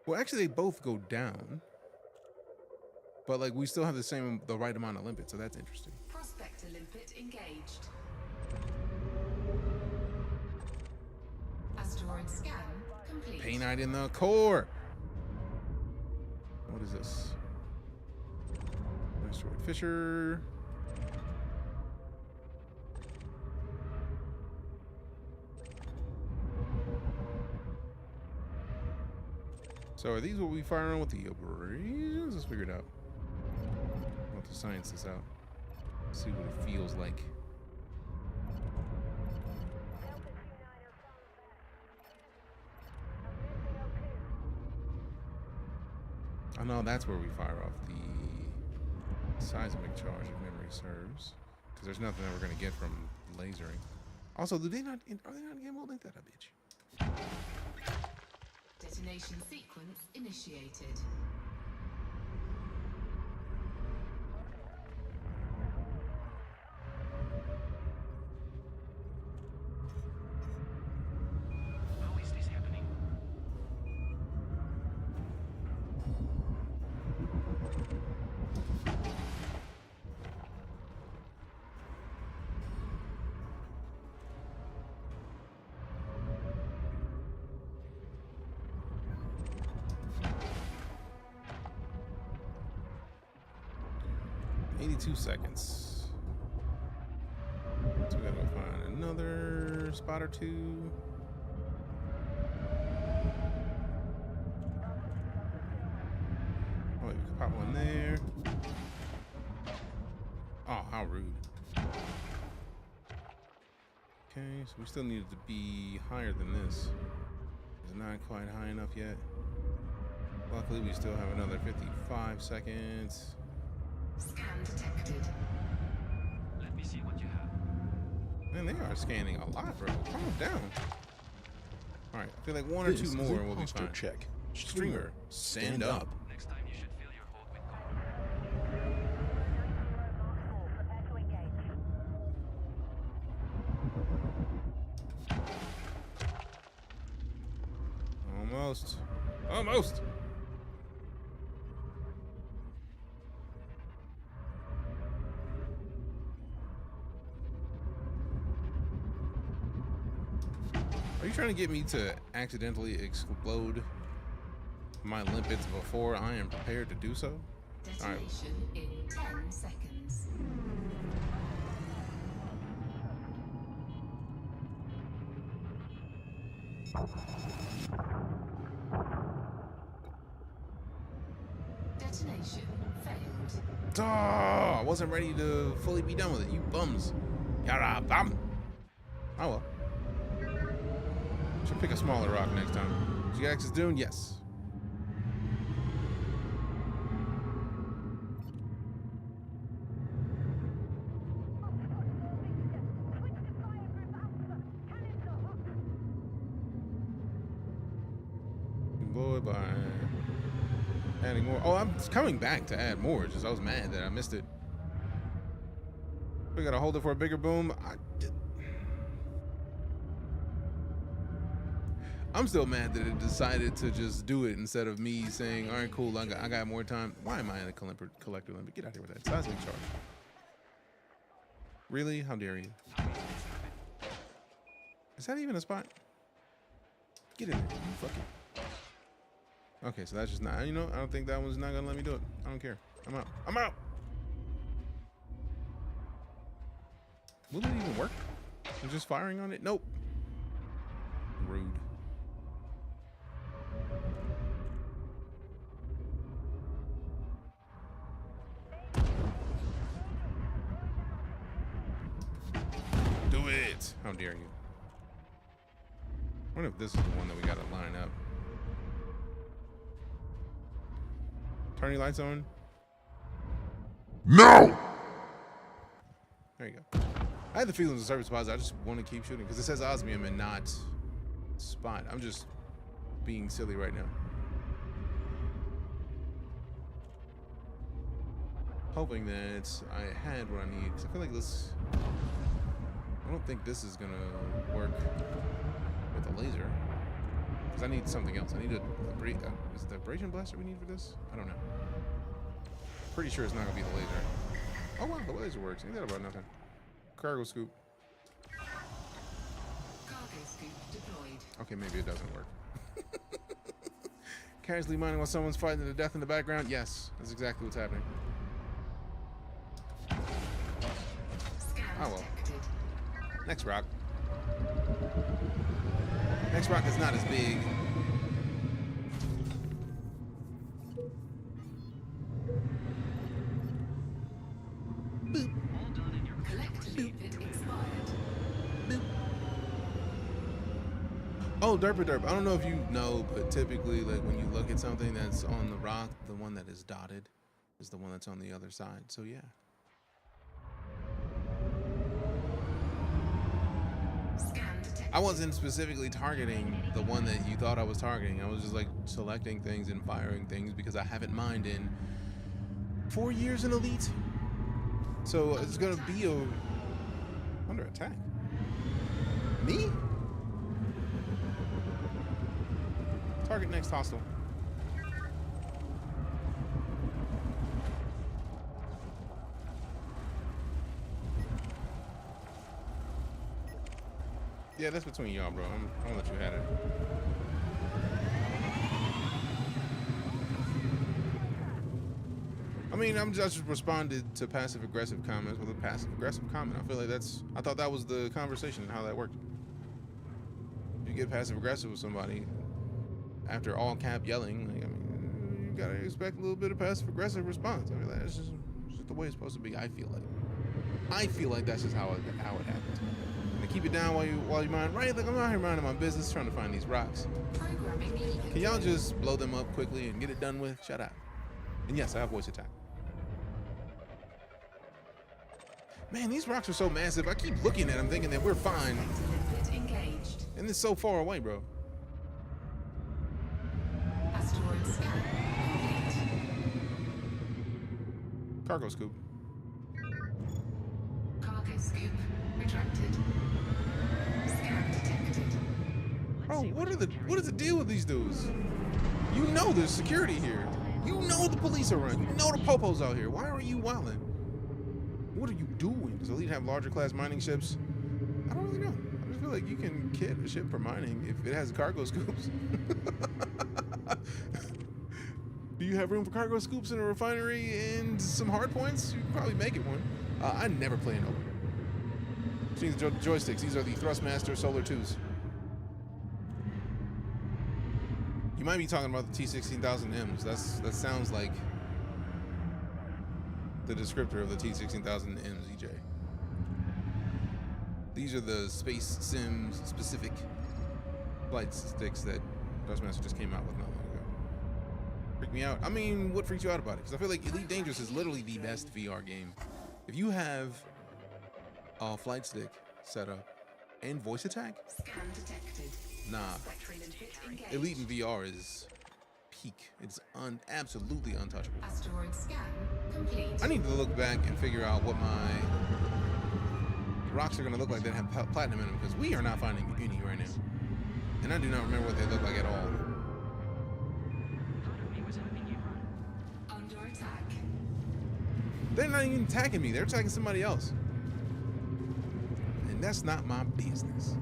Well, actually, they both go down. But like, we still have the right amount of limpet, so that's interesting. Prospector limpet engaged. Asteroid scan complete. Painite in the core. What is this? Asteroid Fisher. So are these what we fire on with the operations? Let's figure it out. I'll have to science this out. See what it feels like. I know that's where we fire off the seismic charge, if memory serves. Because there's nothing that we're gonna get from lasering. Also, are they not in game mode? Ain't that a bitch? Detonation sequence initiated. How is this happening? Seconds. So we gotta go find another spot or two. Oh, we can pop one there. Oh, how rude. Okay, so we still needed to be higher than this. It's not quite high enough yet. Luckily, we still have another 55 seconds. Scan detected. Let me see what you have. Man, they are scanning a lot, bro. Calm down. All right, I feel like one or two more will be fine. Check. Streamer, stand up. Next time you should fill your hold with cover. Almost. Almost. Are you trying to get me to accidentally explode my limpets before I am prepared to do so? All right. Detonation in 10 seconds. Detonation failed. Oh, I wasn't ready to fully be done with it. You bums. You're a bum. Oh well. Should pick a smaller rock next time. G-Ax is doing? Yes. You can blow it by adding more. Oh, I'm coming back to add more. Just I was mad that I missed it. We gotta hold it for a bigger boom. I'm still mad that it decided to just do it instead of me saying, all right, cool, I got more time. Why am I in a collector limit? Get out of here with that. Seismic charge. Really? How dare you? Is that even a spot? Get in there, you fucking. Okay, so that's just not, you know, I don't think that one's not gonna let me do it. I don't care. I'm out. I'm out! Will it even work? I'm just firing on it? Nope. Rude. Do it! How dare you? I wonder if this is the one that we gotta line up. Turn your lights on. No! There you go. I had the feeling it was a service deposit. I just want to keep shooting because it says osmium and not spot. I'm just being silly right now. Hoping that I had what I need. I feel like this. I don't think this is gonna work with a laser. Because I need something else. I need is it the abrasion blaster we need for this? I don't know. Pretty sure it's not gonna be the laser. Oh wow, the laser works. Ain't that about nothing? Cargo scoop. Cargo scoop deployed. Okay, maybe it doesn't work. Casually mining while someone's fighting to the death in the background? Yes, that's exactly what's happening. Oh well. Next rock. Next rock is not as big. Boop. Boop. Oh, derp. I don't know if you know, but typically, like when you look at something that's on the rock, the one that is dotted is the one that's on the other side. So yeah. I wasn't specifically targeting the one that you thought I was targeting. I was just like selecting things and firing things because I haven't mined in 4 years in Elite. So it's gonna be under attack. Me? Target next hostile. Yeah, that's between y'all, bro. I'm gonna let you have it. I mean, I'm just responded to passive aggressive comments with a passive aggressive comment. I feel like I thought that was the conversation and how that worked. You get passive aggressive with somebody after all cap yelling, like, I mean, you gotta expect a little bit of passive aggressive response. I mean, that's just the way it's supposed to be. I feel like that's just how it happens. And keep it down while you mine. Right, like I'm out here minding my business, trying to find these rocks. Can y'all just blow them up quickly and get it done with? Shut up. And yes, I have voice attack. Man, these rocks are so massive. I keep looking at them thinking that we're fine. And it's so far away, bro. Cargo scoop. Cargo scoop retracted. Scan detected. Bro, what is the deal with these dudes? You know there's security here. You know the police are around. You know the popos out here. Why are you wilding? What are you doing? Does Elite have larger class mining ships? I don't really know. I just feel like you can kit a ship for mining if it has cargo scoops. Do you have room for cargo scoops in a refinery and some hard points? You can probably make it one. I never play an open. See the joysticks. These are the Thrustmaster Solar 2s. You might be talking about the T16000Ms. That sounds like the descriptor of the T16000Ms, EJ. These are the Space Sims specific flight sticks that Thrustmaster just came out with not long ago. Freak me out. I mean, what freaks you out about it? Because I feel like EliteDangerous is literally the best VR game. If you have a flight stick set up and voice attack, nah. Elite in VR is peak. It's absolutely untouchable. Asteroid scan complete. I need to look back and figure out what my rocks are going to look like that have platinum in them, because we are not finding any right now. And I do not remember what they look like at all. Under attack. They're not even attacking me. They're attacking somebody else. And that's not my business.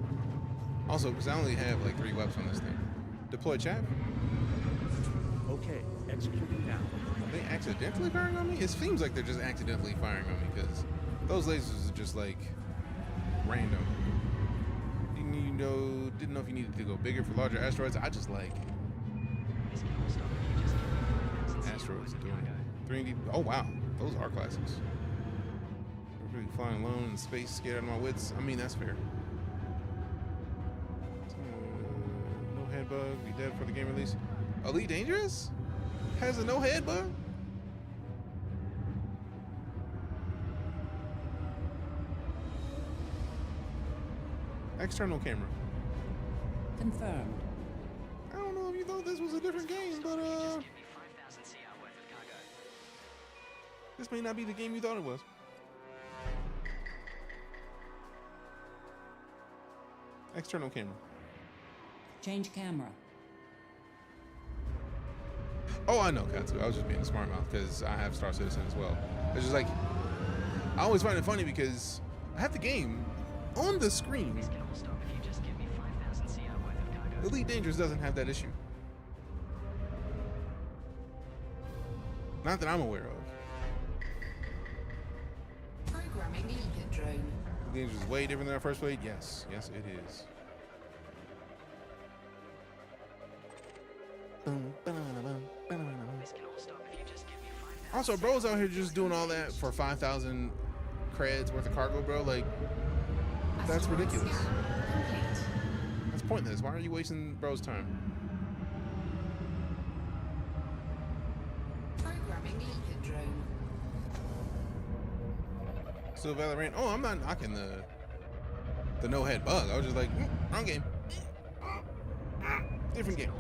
Also, because I only have like 3 weapons on this thing. Deploy chaff? Okay, executing now. Are they accidentally firing on me? It seems like they're just accidentally firing on me because those lasers are just like random. Didn't know if you needed to go bigger for larger asteroids. I just like asteroids doing it. 3D. Oh wow, those are classics. They're really flying alone in space, scared out of my wits. I mean, that's fair. No head bug. Be dead for the game release. EliteDangerous has a no head bug. External camera. Confirmed. I don't know if you thought this was a different game, but this may not be the game you thought it was. External camera. Change camera. Oh, I know, Katsu. I was just being a smart mouth because I have Star Citizen as well. It's just like, I always find it funny because I have the game on the screen. EliteDangerous doesn't have that issue. Not that I'm aware of. Programming Leaker drone. EliteDangerous is way different than our first played. Yes, yes, it is. Also, bro's out here just doing all that for 5,000 creds worth of cargo, bro. Like, that's ridiculous. That's pointless. Why are you wasting bro's time? Programming Leaker drone. So Valorant. Oh, I'm not knocking the no head bug. I was just like, wrong game. Different game.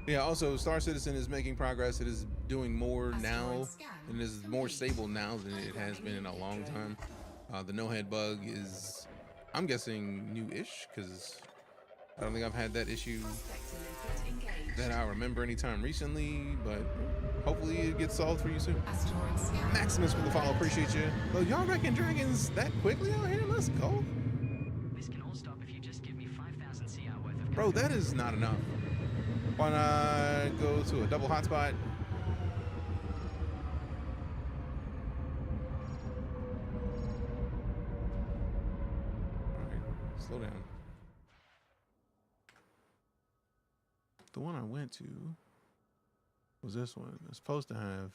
Yeah, also Star Citizen is making progress. It is doing more now and is more stable now than it has been in a long time. The no head bug is, I'm guessing, new-ish because I don't think I've had that issue that I remember anytime recently, but hopefully it gets solved for you soon. Maximus with the follow, appreciate you. Oh, y'all wrecking dragons that quickly out here? Let's go. This can all stop if you just give me 5,000 CR worth of. Bro, that is not enough. Why not go to a double hotspot? Alright, slow down. The one I went to was this one. It's supposed to have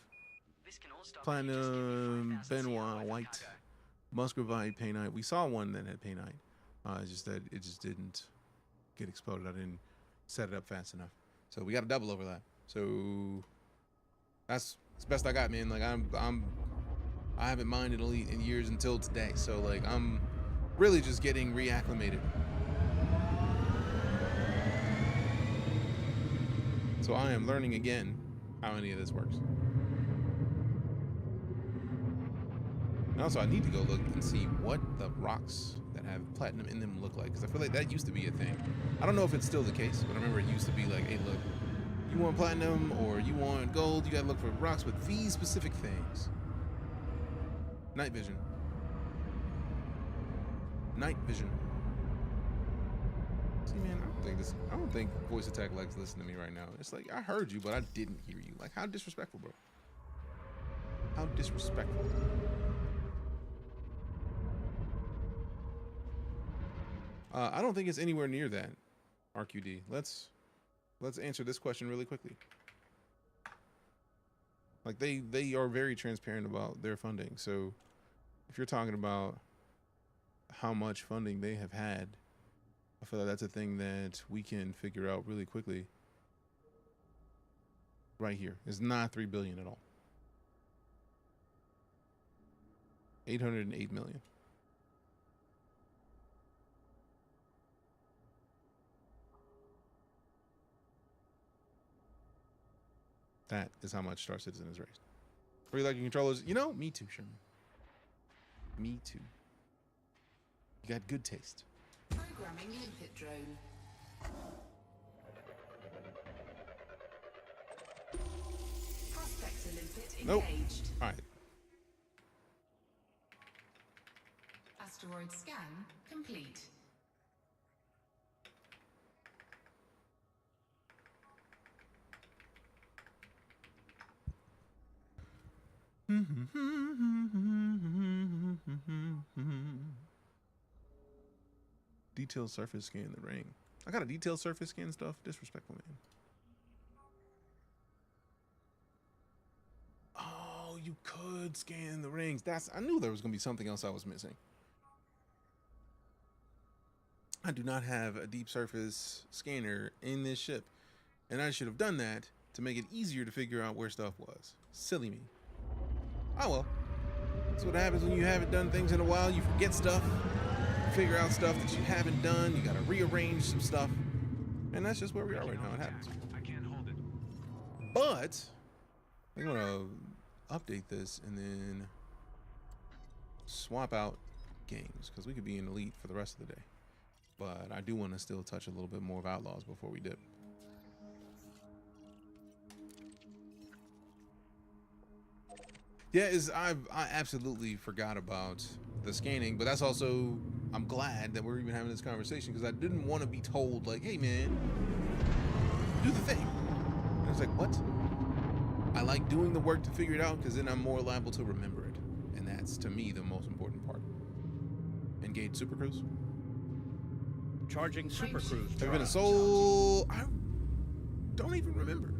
platinum, Benoit, white, muscovite, painite. We saw one that had painite. It's just that it just didn't get exploded. I didn't set it up fast enough. So we got a double overlap. So that's the best I got, man. Like I haven't minded Elite in years until today. So like I'm really just getting reacclimated. So I am learning again how any of this works. And also I need to go look and see what the rocks that have platinum in them look like, because I feel like that used to be a thing. I don't know if it's still the case, but I remember it used to be like, hey look, you want platinum or you want gold, you gotta look for rocks with these specific things. Night vision. Night vision. See, man, I don't think voice attack likes listening to me right now. It's like, I heard you, but I didn't hear you. Like, how disrespectful, bro. How disrespectful. I don't think it's anywhere near that, RQD. Let's answer this question really quickly. Like, they are very transparent about their funding. So if you're talking about how much funding they have had, I feel like that's a thing that we can figure out really quickly. Right here. It's not $3 billion at all. 808 million. That is how much Star Citizen is raised. Are you liking controllers? You know, me too, Sherman. Me too. You got good taste. Programming limpet drone. Prospector limpet Nope. engaged. All right. Asteroid scan complete. Detailed surface scan the ring. I got a detailed surface scan stuff. Disrespectful, man. Oh, you could scan the rings. I knew there was gonna be something else I was missing. I do not have a deep surface scanner in this ship, and I should have done that to make it easier to figure out where stuff was. Silly me. Oh well. That's what happens when you haven't done things in a while. You forget stuff. Figure out stuff that you haven't done. You gotta rearrange some stuff, and that's just where we are right now. It happens. I can't hold it. But I'm gonna update this and then swap out games because we could be in Elite for the rest of the day. But I do want to still touch a little bit more of Outlaws before we dip. Yeah, I absolutely forgot about the scanning, but that's also, I'm glad that we're even having this conversation because I didn't want to be told like, hey man, do the thing. And I was like, what? I like doing the work to figure it out because then I'm more liable to remember it. And that's, to me, the most important part. Engage Super Cruise. Charging Super Cruise. Have you been a soul? I don't even remember.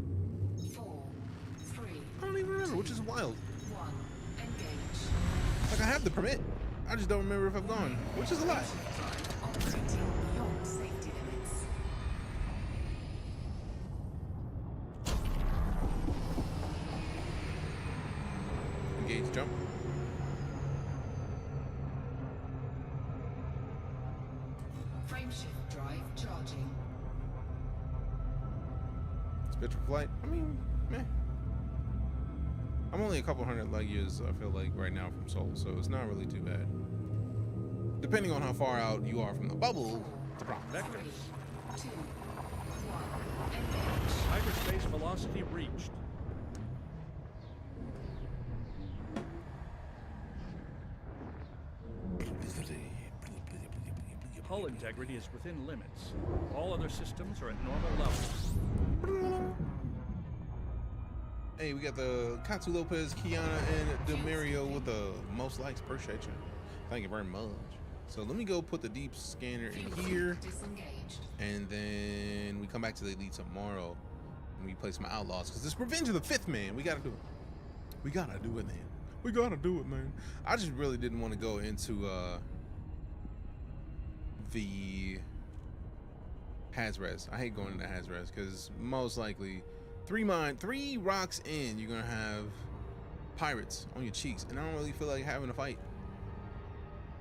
4, 3. I don't even remember, which is wild. 1. Engage. Like I have the permit. I just don't remember if I've gone, which is a lot. Operating beyond safety limits. Engage jump. Frameshift drive charging. Spit for flight. I mean, meh. I'm only a couple hundred light years, I feel like, right now from Sol, so it's not really too bad. Depending on how far out you are from the bubble, it's a problem. Vectors. 2, 1. Engage. Hyperspace velocity reached. Hull integrity is within limits. All other systems are at normal levels. Hey, we got the Katsu Lopez, Kiana, and Demario with the most likes. Appreciate you. Thank you very much. So let me go put the deep scanner in here, and then we come back to the Elite tomorrow, and we play some Outlaws, because it's Revenge of the Fifth, man. We gotta do it. We gotta do it, man. We gotta do it, man. I just really didn't want to go into the Hazres. I hate going into Hazres, because most likely 3 rocks in, you're gonna have pirates on your cheeks, and I don't really feel like having a fight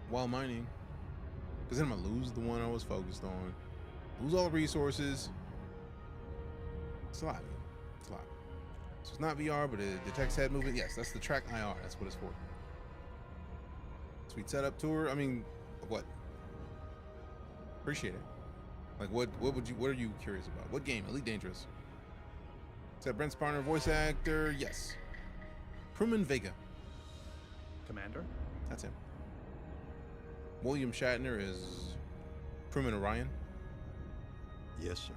while mining, because then I'm gonna lose the one I was focused on, lose all the resources. It's a lot. It's a lot. So it's not VR, but it detects head movement. Yes, that's the track IR. That's what it's for. Sweet setup tour. I mean, what? Appreciate it. Like, what are you curious about? What game? EliteDangerous. Is that Brent Spawner, voice actor? Yes. Truman Vega. Commander? That's him. William Shatner is Crewman Orion. Yes, sir.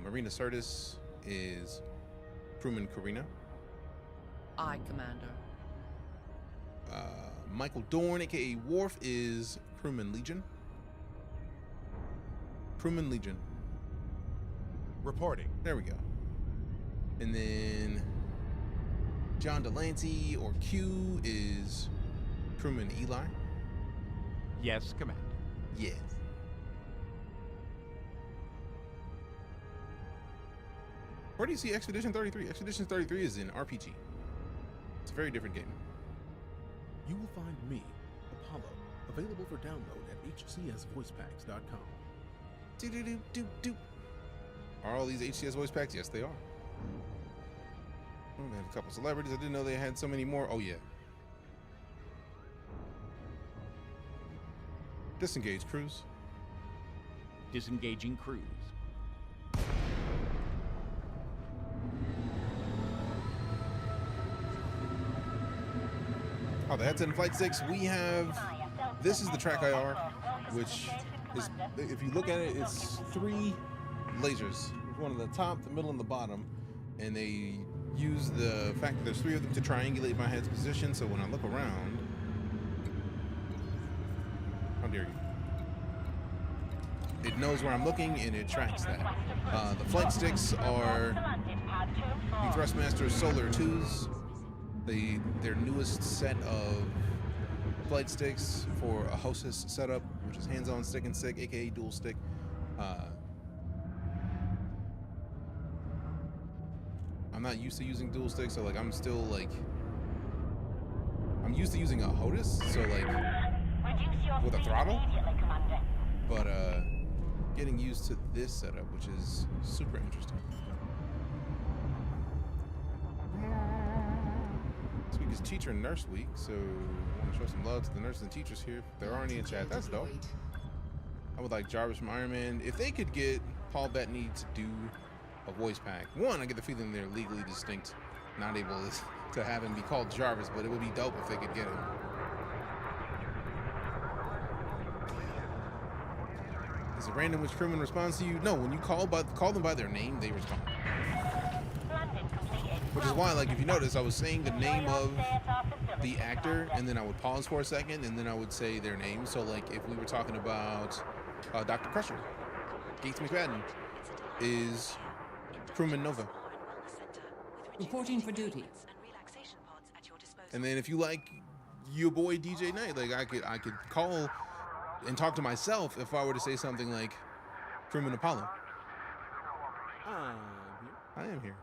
Marina Sirtis is Crewman Karina. Aye, Commander. Michael Dorn, aka Worf, is Crewman Legion. Crewman Legion. Reporting. There we go. And then John Delancey, or Q, is Crewman Eli. Yes, Commander. Yes. Where do you see Expedition 33? Expedition 33 is in RPG. It's a very different game. You will find me, Apollo, available for download at hcsvoicepacks.com. Do. Are all these HCS voice packs? Yes, they are. Oh, they had a couple celebrities. I didn't know they had so many more. Oh, yeah. Disengage cruise. Disengaging cruise. Oh, that's in Flight 6. We have, this is the track IR, which is, if you look at it, it's 3 lasers. There's one on the top, the middle, and the bottom. And they use the fact that there's 3 of them to triangulate my head's position, so when I look around, how dare you? It knows where I'm looking and it tracks that. The flight sticks are the Thrustmaster Solar 2s. Their newest set of flight sticks for a hostess setup, which is hands-on stick and stick, aka dual stick. I'm not used to using dual stick, so like I'm still like I'm used to using a HOTUS, so like with a throttle. But getting used to this setup, which is super interesting. This week is Teacher and Nurse Week, so I want to show some love to the nurses and teachers here. If there are any in chat, that's dope. I would like Jarvis from Iron Man. If they could get Paul Bettany to do a voice pack. One, I get the feeling they're legally distinct, not able to have him be called Jarvis, but it would be dope if they could get him. Is it random which crewman responds to you? No, when you call them by their name, they respond. Which is why, like, if you notice, I was saying the name of the actor, and then I would pause for a second, and then I would say their name. So, like, if we were talking about Dr. Crusher, Gates McFadden is crewman Nova. Reporting for duty. And then if you like your boy Deejay Knight, like I could call and talk to myself if I were to say something like crewman Apollo. I am here.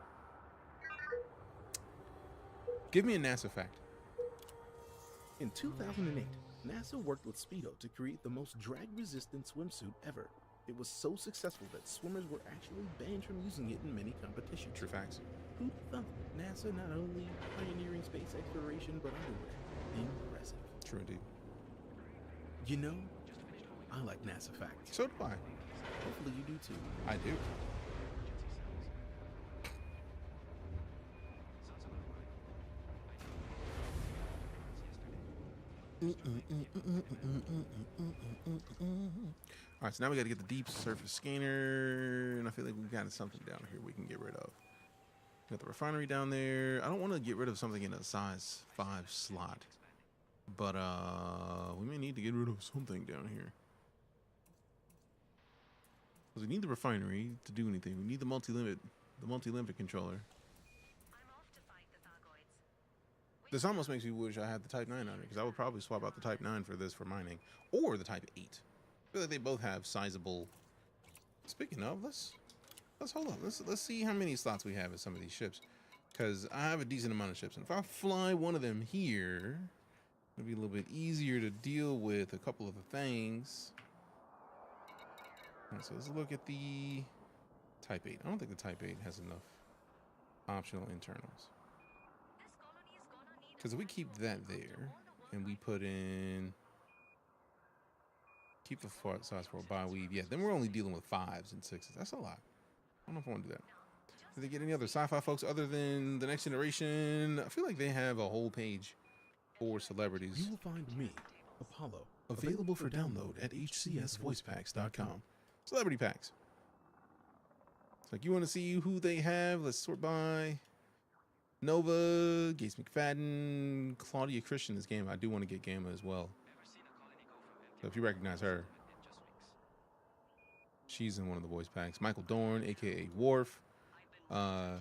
Give me a NASA fact. In 2008, NASA worked with Speedo to create the most drag-resistant swimsuit ever. It was so successful that swimmers were actually banned from using it in many competitions. True facts. Who'd thunk? NASA not only pioneering space exploration, but underwear. Impressive. True indeed. You know, I like NASA facts. So do I. Hopefully you do too. I do. All right, so now we got to get the deep surface scanner, and I feel like we got something down here we can get rid of. We got the refinery down there. I don't want to get rid of something in a size 5 slot, but we may need to get rid of something down here. Because we need the refinery to do anything. We need the multi-limit controller. This almost makes me wish I had the Type 9 on it, because I would probably swap out the Type 9 for this for mining, or the Type 8. I feel like they both have sizable. Speaking of, let's hold on. Let's see how many slots we have in some of these ships, because I have a decent amount of ships, and if I fly one of them here, it'll be a little bit easier to deal with a couple of the things. All right, so let's look at the Type 8. I don't think the Type 8 has enough optional internals. Because if we keep that there, and we put in, keep the size for a bi-weave, yeah, then we're only dealing with 5s and 6s. That's a lot. I don't know if I want to do that. Did they get any other sci-fi folks other than the Next Generation? I feel like they have a whole page for celebrities. You will find me, Apollo, available for download at hcsvoicepacks.com. Celebrity packs. It's like, you want to see who they have? Let's sort by Nova, Gates McFadden, Claudia Christian. This game, I do want to get Gamma as well. So if you recognize her, she's in one of the voice packs. Michael Dorn, aka Worf, our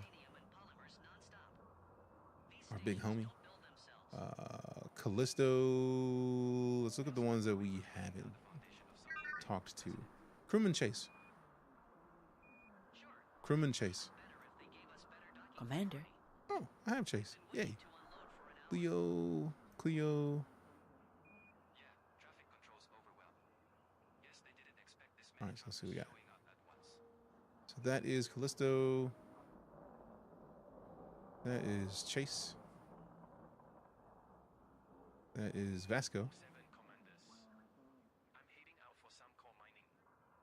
big homie, Callisto. Let's look at the ones that we haven't talked to. Crewman Chase. Crewman Chase. Commander. Oh, I have Chase. Yay. Cleo. All right, so let's see what we got. So that is Callisto. That is Chase. That is Vasco.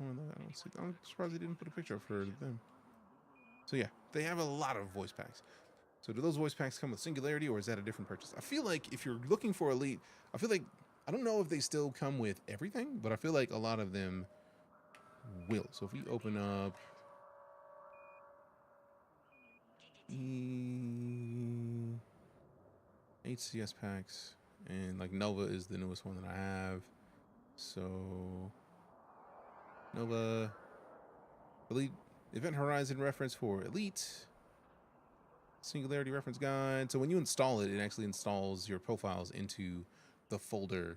I don't see. I'm surprised they didn't put a picture up for them. So yeah, they have a lot of voice packs. So do those voice packs come with Singularity, or is that a different purchase? I feel like if you're looking for Elite, I feel like, I don't know if they still come with everything, but I feel like a lot of them will. So if we open up HCS packs, and like Nova is the newest one that I have. So Nova Elite Event Horizon reference for Elite. Singularity reference guide. So when you install it, it actually installs your profiles into the folder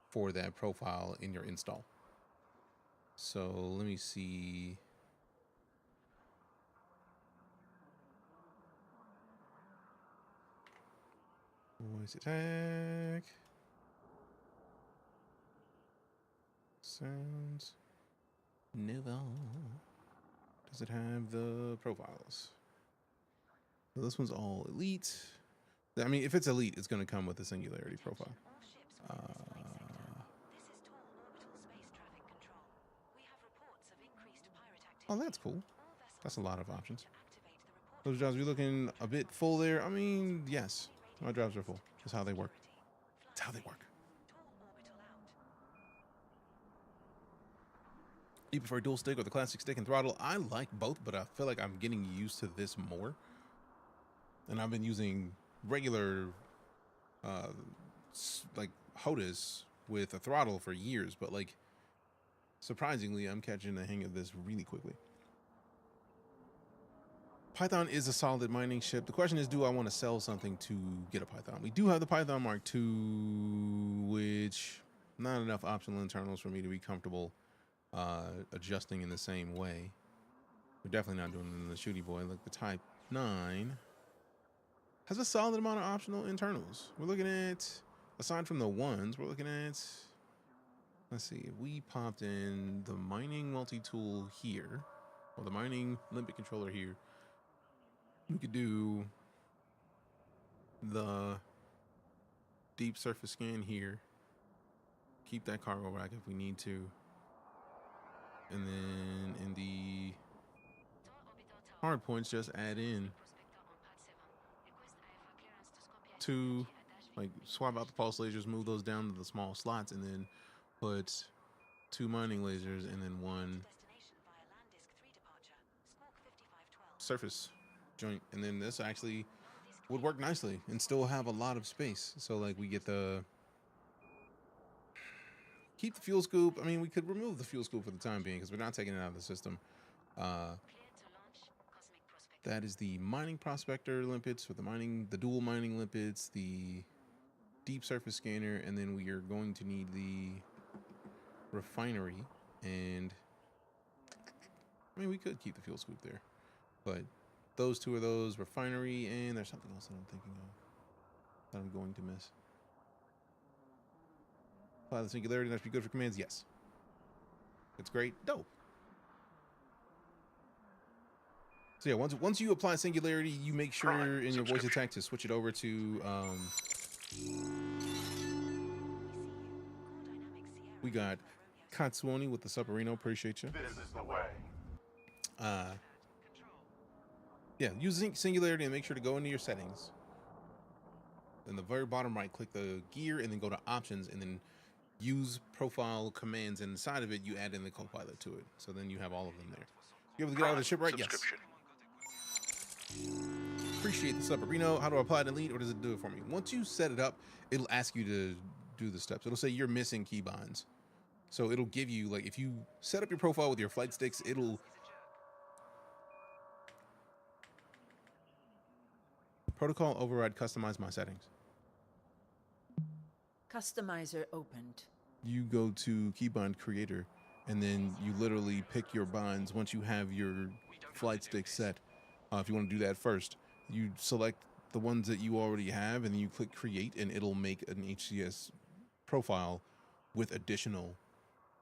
for that profile in your install. So let me see. Voice attack. Sounds. Nova. Does it have the profiles? So this one's all Elite. I mean, if it's Elite, it's going to come with a Singularity profile. Oh, that's cool. That's a lot of options. Those jobs, you're looking a bit full there. I mean, yes, my jobs are full. That's how they work. That's how they work. You prefer dual stick or the classic stick and throttle? I like both, but I feel like I'm getting used to this more. And I've been using regular, like HOTAS with a throttle for years, but like, surprisingly, I'm catching the hang of this really quickly. Python is a solid mining ship. The question is, do I want to sell something to get a Python? We do have the Python Mark II, which not enough optional internals for me to be comfortable adjusting in the same way. We're definitely not doing it in the Shooty Boy. Like the Type 9 has a solid amount of optional internals. We're looking at, aside from the ones, we're looking at, let's see, if we popped in the mining multi-tool here, or the mining limpet controller here, we could do the deep surface scan here, keep that cargo rack if we need to, and then in the hard points, just add in two, like swap out the pulse lasers, move those down to the small slots, and then put two mining lasers and then one surface joint, and then this actually would work nicely and still have a lot of space. So like we get the, keep the fuel scoop. I mean, we could remove the fuel scoop for the time being because we're not taking it out of the system. That is the mining prospector limpets with the dual mining limpets, the deep surface scanner, and then we are going to need the refinery. And I mean, we could keep the fuel scoop there, but those two are those, refinery, and there's something else that I'm thinking of that I'm going to miss. Apply the Singularity, that should be good for commands. Yes, it's great. Dope. So yeah, once you apply Singularity, you make sure in your voice attack to switch it over to we got Katsuoni with the Submarino. Appreciate you. This is the way. Yeah, use Singularity and make sure to go into your settings. In the very bottom right, click the gear and then go to options and then use profile commands. And inside of it, you add in the copilot to it. So then you have all of them there. You able to get out of the ship, right? Yes. Appreciate the Submarino. How do I apply to Elite, or does it do it for me? Once you set it up, it'll ask you to do the steps. It'll say you're missing keybinds. So it'll give you, like, if you set up your profile with your flight sticks, it'll protocol override customize my settings. Customizer opened. You go to keybind creator and then you literally pick your binds once you have your flight stick set. If you want to do that first, you select the ones that you already have and then you click create and it'll make an HCS profile with additional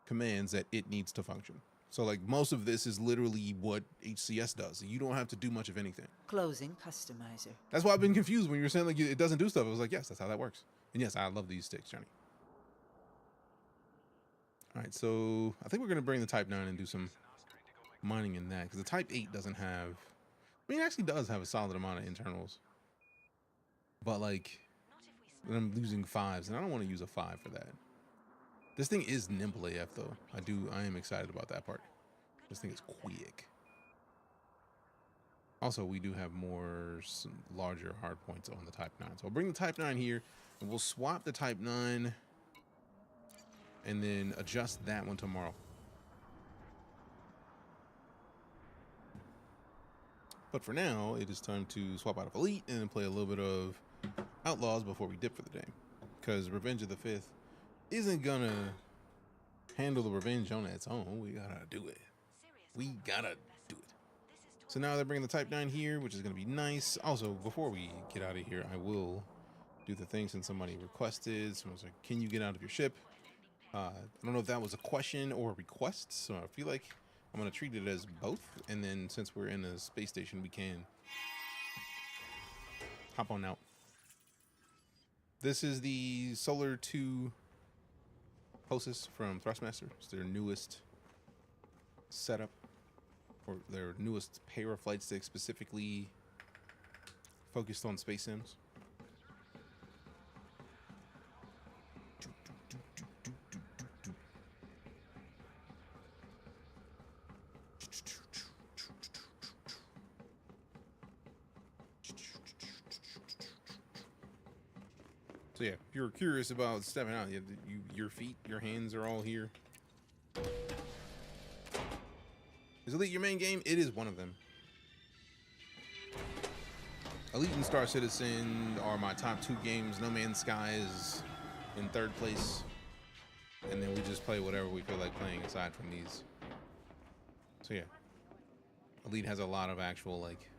commands that it needs to function. So like most of this is literally what HCS does. You don't have to do much of anything. Closing customizer. That's why I've been confused when you were saying like it doesn't do stuff. I was like, yes, that's how that works. And yes, I love these sticks, Johnny. All right, so I think we're going to bring the Type 9 and do some mining in that, because the Type 8 doesn't have, I mean, it actually does have a solid amount of internals, but like I'm losing 5s, and I don't want to use a 5 for that. This thing is nimble AF though. I am excited about that part. This thing is quick. Also, we do have some larger hard points on the Type 9. So I'll bring the Type 9 here, and we'll swap the Type 9 and then adjust that one tomorrow. But for now, it is time to swap out of Elite and then play a little bit of Outlaws before we dip for the day. Because Revenge of the Fifth isn't gonna handle the revenge on its own. We gotta do it. We gotta do it. So now they're bringing the Type 9 here, which is gonna be nice. Also, before we get out of here, I will do the thing since somebody requested. Someone's like, can you get out of your ship? I don't know if that was a question or a request, so I feel like I'm going to treat it as both, and then since we're in a space station, we can hop on out. This is the Solar 2 Hostess from Thrustmaster. It's their newest setup, or their newest pair of flight sticks, specifically focused on space sims. So yeah, if you're curious about stepping out, your feet, your hands are all here. Is Elite your main game? It is one of them. Elite and Star Citizen are my top 2 games. No Man's Sky is in 3rd place. And then we just play whatever we feel like playing aside from these. So yeah. Elite has a lot of actual, like,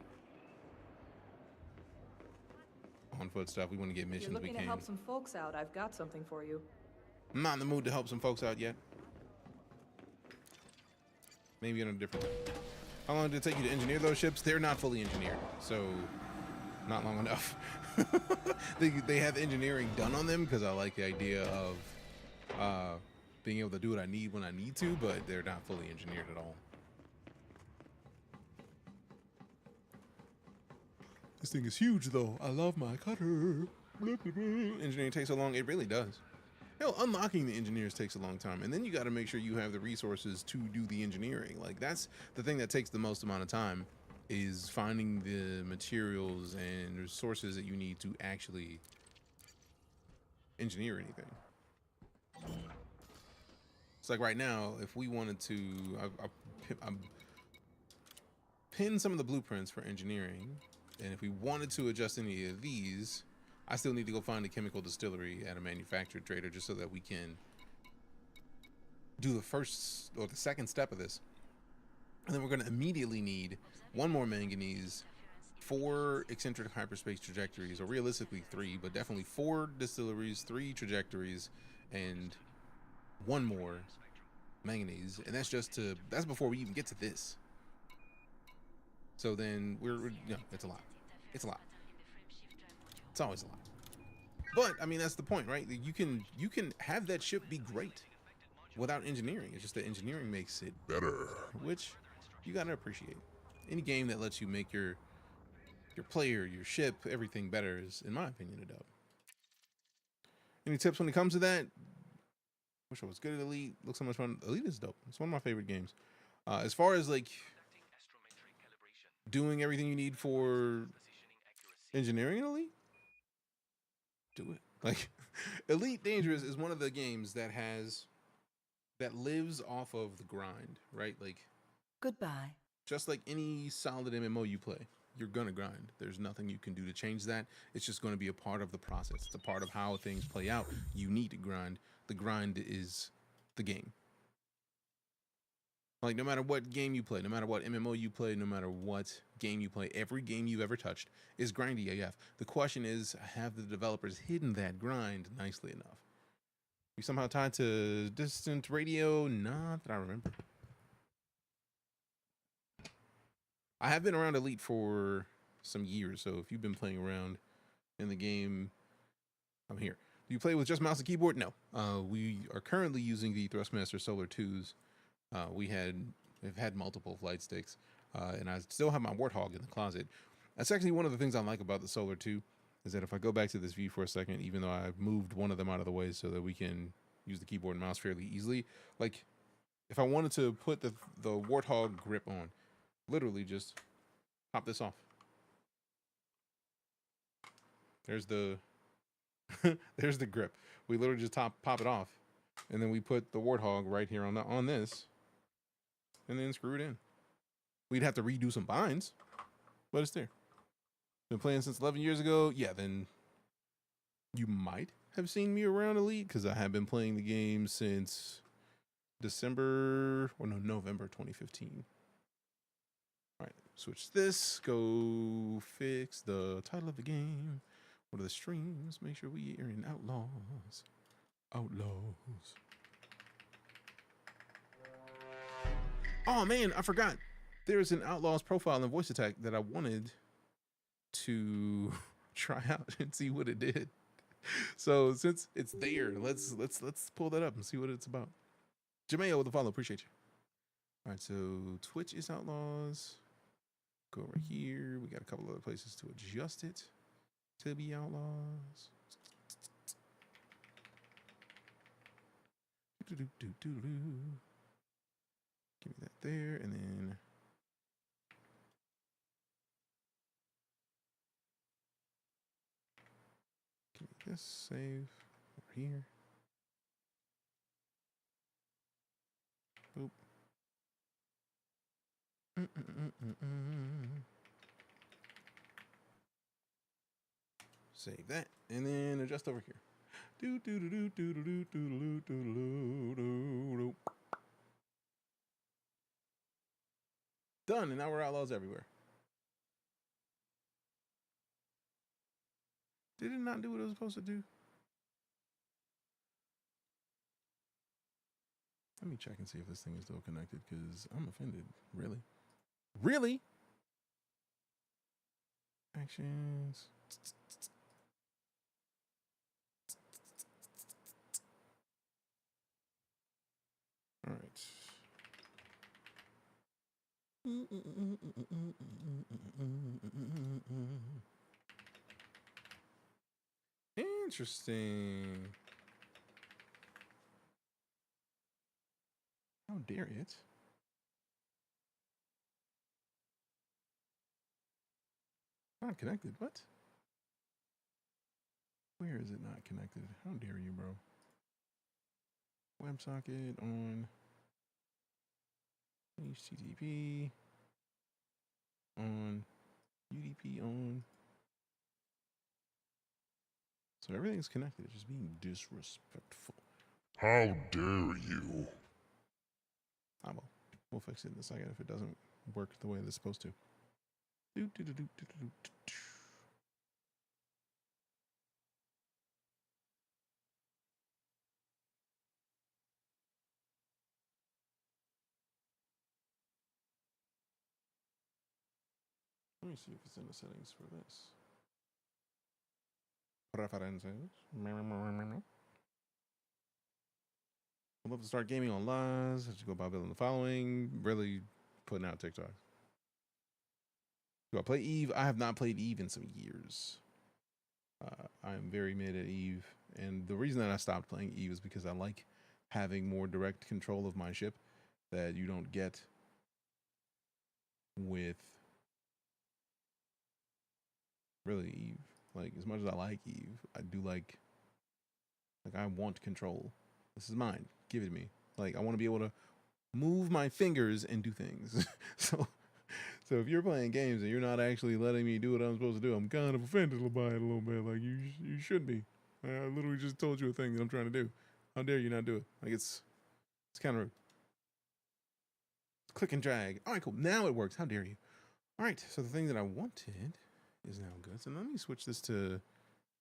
on foot stuff. We want to get missions. You're looking to help some folks out. I've got something for you. I'm not in the mood to help some folks out yet. Maybe on a different time. How long did it take you to engineer those ships? They're not fully engineered, so not long enough. they have engineering done on them because I like the idea of being able to do what I need when I need to, but they're not fully engineered at all. This thing is huge, though. I love my cutter. Engineering takes so long. It really does. Hell, unlocking the engineers takes a long time. And then you got to make sure you have the resources to do the engineering. Like, that's the thing that takes the most amount of time, is finding the materials and resources that you need to actually engineer anything. It's like right now, if we wanted to, I've pinned some of the blueprints for engineering. And if we wanted to adjust any of these, I still need to go find a chemical distillery at a manufacturer trader just so that we can do the first or the second step of this. And then we're going to immediately need 1 more manganese, 4 eccentric hyperspace trajectories, or realistically 3, but definitely 4 distilleries, 3 trajectories, and 1 more manganese. And that's before we even get to this. So then it's a lot. It's a lot. It's always a lot. But I mean, that's the point, right? You can have that ship be great without engineering. It's just that engineering makes it better, which you gotta appreciate. Any game that lets you make your player, your ship, everything better is, in my opinion, a dub. Any tips when it comes to that? Wish I was good at Elite. Looks so much fun. Elite is dope. It's one of my favorite games. As far as like doing everything you need for engineering in Elite, do it. Like, EliteDangerous is one of the games that lives off of the grind, right? Like, Goodbye. just like any solid MMO you play, you're gonna grind. There's nothing you can do to change that. It's just gonna be a part of the process. It's a part of how things play out. You need to grind. The grind is the game. Like, no matter what game you play, no matter what MMO you play, no matter what game you play, every game you've ever touched is grindy AF. The question is, have the developers hidden that grind nicely enough? We somehow tied to distant radio? Not that I remember. I have been around Elite for some years, so if you've been playing around in the game, I'm here. Do you play with just mouse and keyboard? No. We are currently using the Thrustmaster Solar 2s. We've had multiple flight sticks, and I still have my Warthog in the closet. That's actually one of the things I like about the Solar 2, is that if I go back to this view for a second, even though I've moved one of them out of the way so that we can use the keyboard and mouse fairly easily, like if I wanted to put the Warthog grip on, literally just pop this off. There's the there's the grip. We literally just pop it off, and then we put the Warthog right here on this, and then screw it in. We'd have to redo some binds, but it's there. Been playing since 11 years ago. Yeah, then you might have seen me around Elite, because I have been playing the game since November 2015. All right, switch this. Go fix the title of the game. What are the streams? Make sure we are in Outlaws. Outlaws. Oh man, I forgot. There's an Outlaws profile in Voice Attack that I wanted to try out and see what it did. So since it's there, let's pull that up and see what it's about. Jameo with the follow, appreciate you. All right, so Twitch is Outlaws. Go over here. We got a couple other places to adjust it to be Outlaws. Give me that there, and then give me this, save over here. Boop. Save that, and then adjust over here. Done, and now we're Outlaws everywhere. Did it not do what it was supposed to do? Let me check and see if this thing is still connected, because I'm offended. Really? Really? Actions. All right. Interesting. How dare it? Not connected. What? Where is it not connected? How dare you, bro? WebSocket on HTTP on UDP on. So everything's connected. It's just being disrespectful. How dare you? I will. We'll fix it in a second if it doesn't work the way it's supposed to. Let me see if it's in the settings for this. Preferences. I'd love to start gaming on lives. Have to go about building the following. Really putting out TikTok. Do I play Eve? I have not played Eve in some years. I am very mid at Eve. And the reason that I stopped playing Eve is because I like having more direct control of my ship that you don't get with really Eve. Like, as much as I like Eve, I do like I want control. This is mine. Give it to me. Like, I want to be able to move my fingers and do things. So if you're playing games and you're not actually letting me do what I'm supposed to do, I'm kind of offended by it a little bit. Like, you should be. I literally just told you a thing that I'm trying to do. How dare you not do it? Like, it's kind of rude. Click and drag. All right, cool. Now it works. How dare you? All right, so the thing that I wanted is now good. So let me switch this to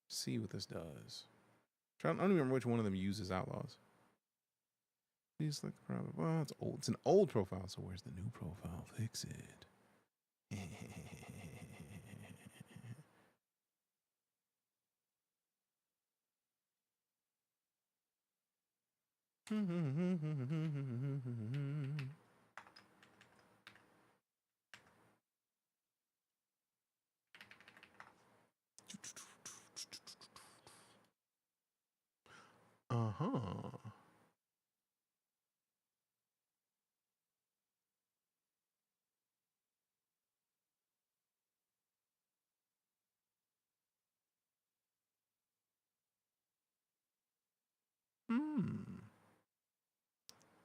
see what this does. I don't remember which one of them uses Outlaws. Please select the profile. Well, it's old. It's an old profile, so where's the new profile? Fix it. Uh-huh.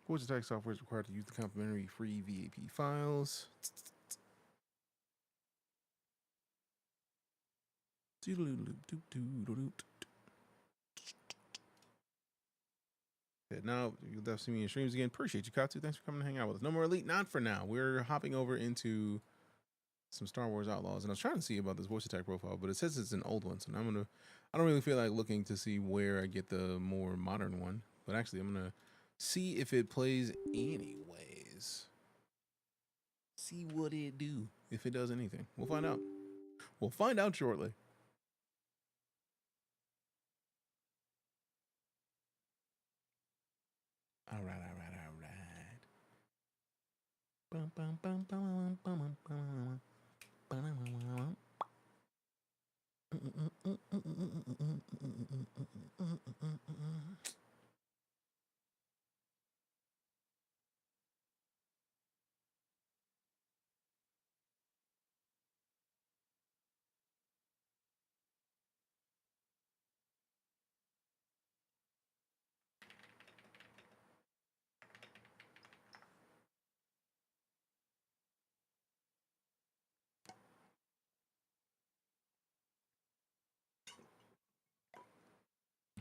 Voice attack software is required to use the complimentary free VAP files. Yeah, now you'll definitely see me in streams again. Appreciate you, Katsu. Thanks for coming to hang out with us. No more Elite, not for now. We're hopping over into some Star Wars Outlaws, and I was trying to see about this voice attack profile, but it says it's an old one, so I don't really feel like looking to see where I get the more modern one. But actually, I'm gonna see if it plays anyways. See what it do, if it does anything. We'll find out. We'll find out shortly. All right. Bum, bum, bum, bum, bum, bum, bum.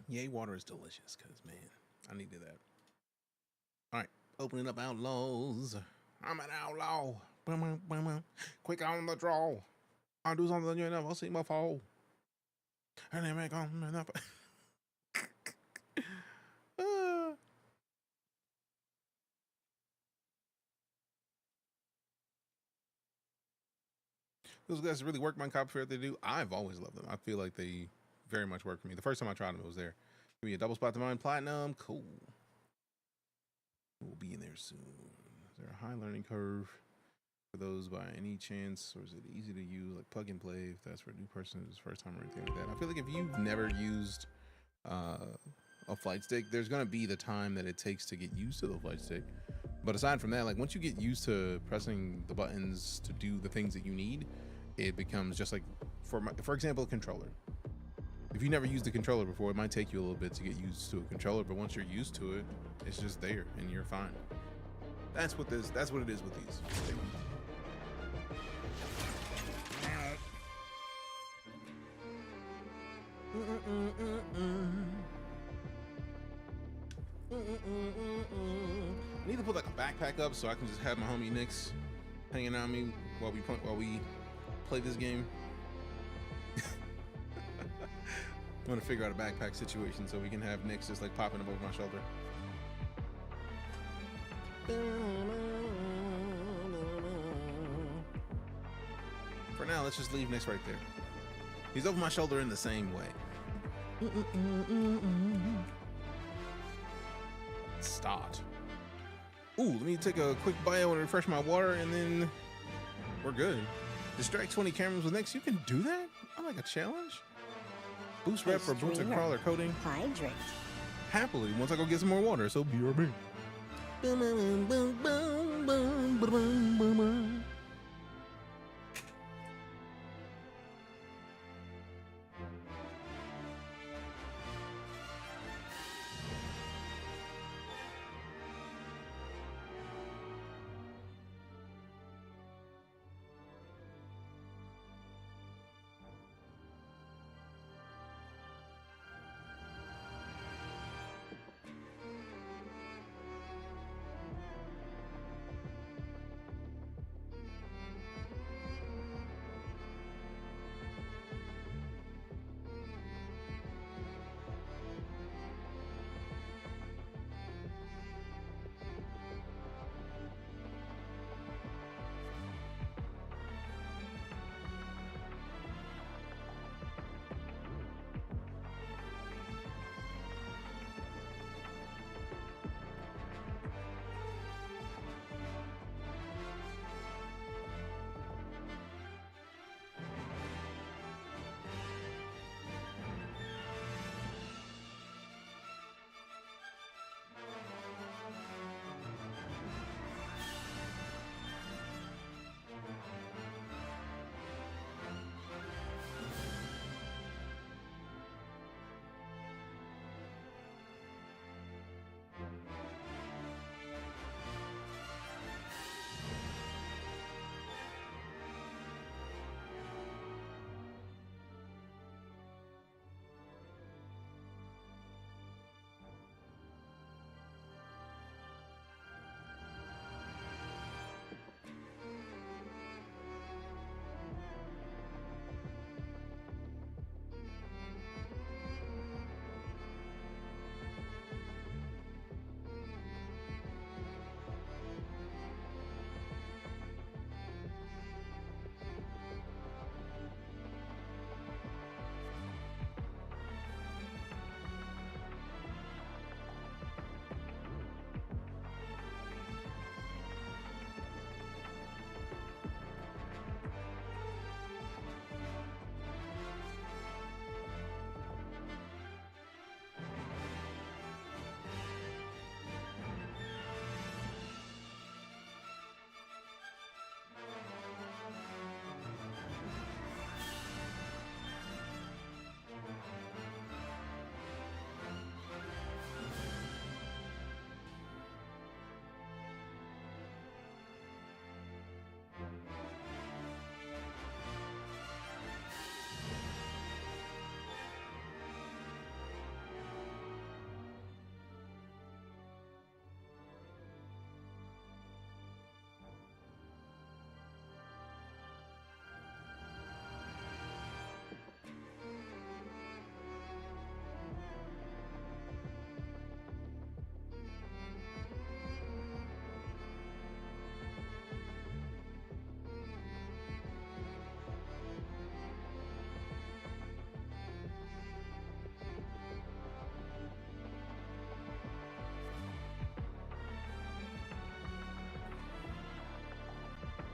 Yay, water is delicious, because, man, I needed that. All right, opening up Outlaws. I'm an outlaw. Quick on the draw. I'll do something you never see my fall. And then make on enough. Those guys really work my copy fair they do. I've always loved them. I feel like they very much work for me. The first time I tried them, it was there. Give me a double spot to mine platinum. Cool. We'll be in there soon. Is there a high learning curve for those by any chance, or is it easy to use, like plug and play, if that's for a new person who's first time or anything like that? I feel like if you've never used a flight stick, there's gonna be the time that it takes to get used to the flight stick. But aside from that, like once you get used to pressing the buttons to do the things that you need, it becomes just like, for example, a controller. If you never used the controller before, it might take you a little bit to get used to a controller, but once you're used to it, it's just there and you're fine. That's what it is with these. I need to put like a backpack up so I can just have my homie Nix hanging on me while we play this game. I'm gonna figure out a backpack situation so we can have Nix just like popping above my shoulder. For now, let's just leave Nix right there. He's over my shoulder in the same way. Start. Ooh, let me take a quick bio and refresh my water, and then we're good. Distract 20 cameras with Nix. You can do that? I like a challenge. Boost rep for boots and crawler coating. Hydrate. Happily, once I go get some more water, so BRB.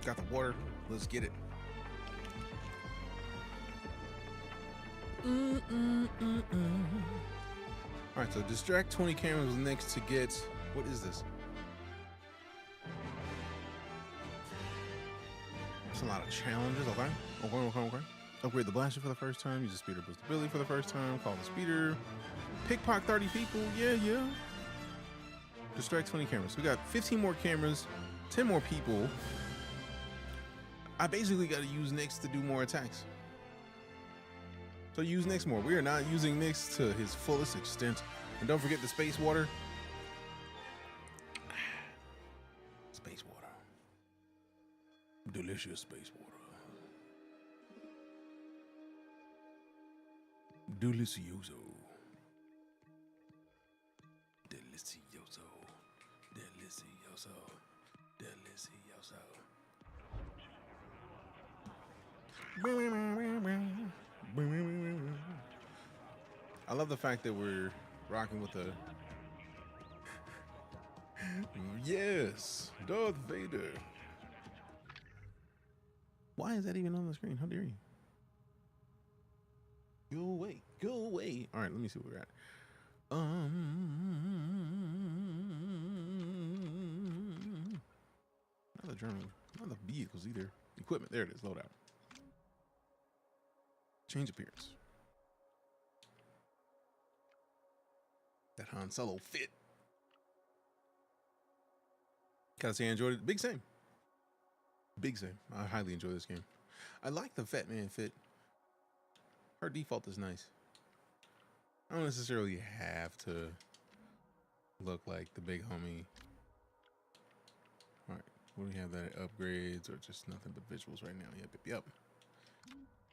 Got the water. Let's get it. All right, so distract 20 cameras next to get. What is this? That's a lot of challenges. Okay. Upgrade the blaster for the first time. Use the speeder boost ability for the first time. Call the speeder. Pickpocket 30 people. Yeah. Distract 20 cameras. We got 15 more cameras, 10 more people. I basically got to use Nyx to do more attacks. So use Nyx more. We are not using Nyx to his fullest extent. And don't forget the space water. Space water. Delicious space water. Delicioso. Delicioso. Delicioso. Delicioso. I love the fact that we're rocking with the yes, Darth Vader. Why is that even on the screen? How dare you? Go away. Go away. All right, let me see where we're at. Not the journal. Not the vehicles either. Equipment. There it is. Loadout. Change appearance. That Han Solo fit. Gotta say I enjoyed it. Big same. Big same. I highly enjoy this game. I like the Fat Man fit. Her default is nice. I don't necessarily have to look like the big homie. All right, what do we have that upgrades or just nothing but visuals right now? Yep.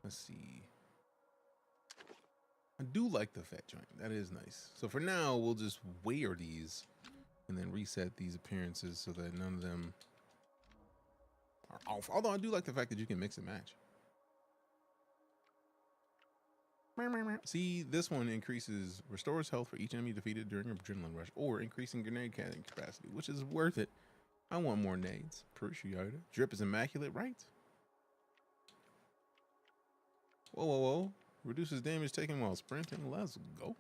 Let's see. I do like the fat joint. That is nice. So for now, we'll just wear these and then reset these appearances so that none of them are off. Although I do like the fact that you can mix and match. See, this one restores health for each enemy defeated during an adrenaline rush, or increasing grenade cannon capacity, which is worth it. I want more nades. Appreciate it. Drip is immaculate, right? Whoa. Reduces damage taken while sprinting. Let's go.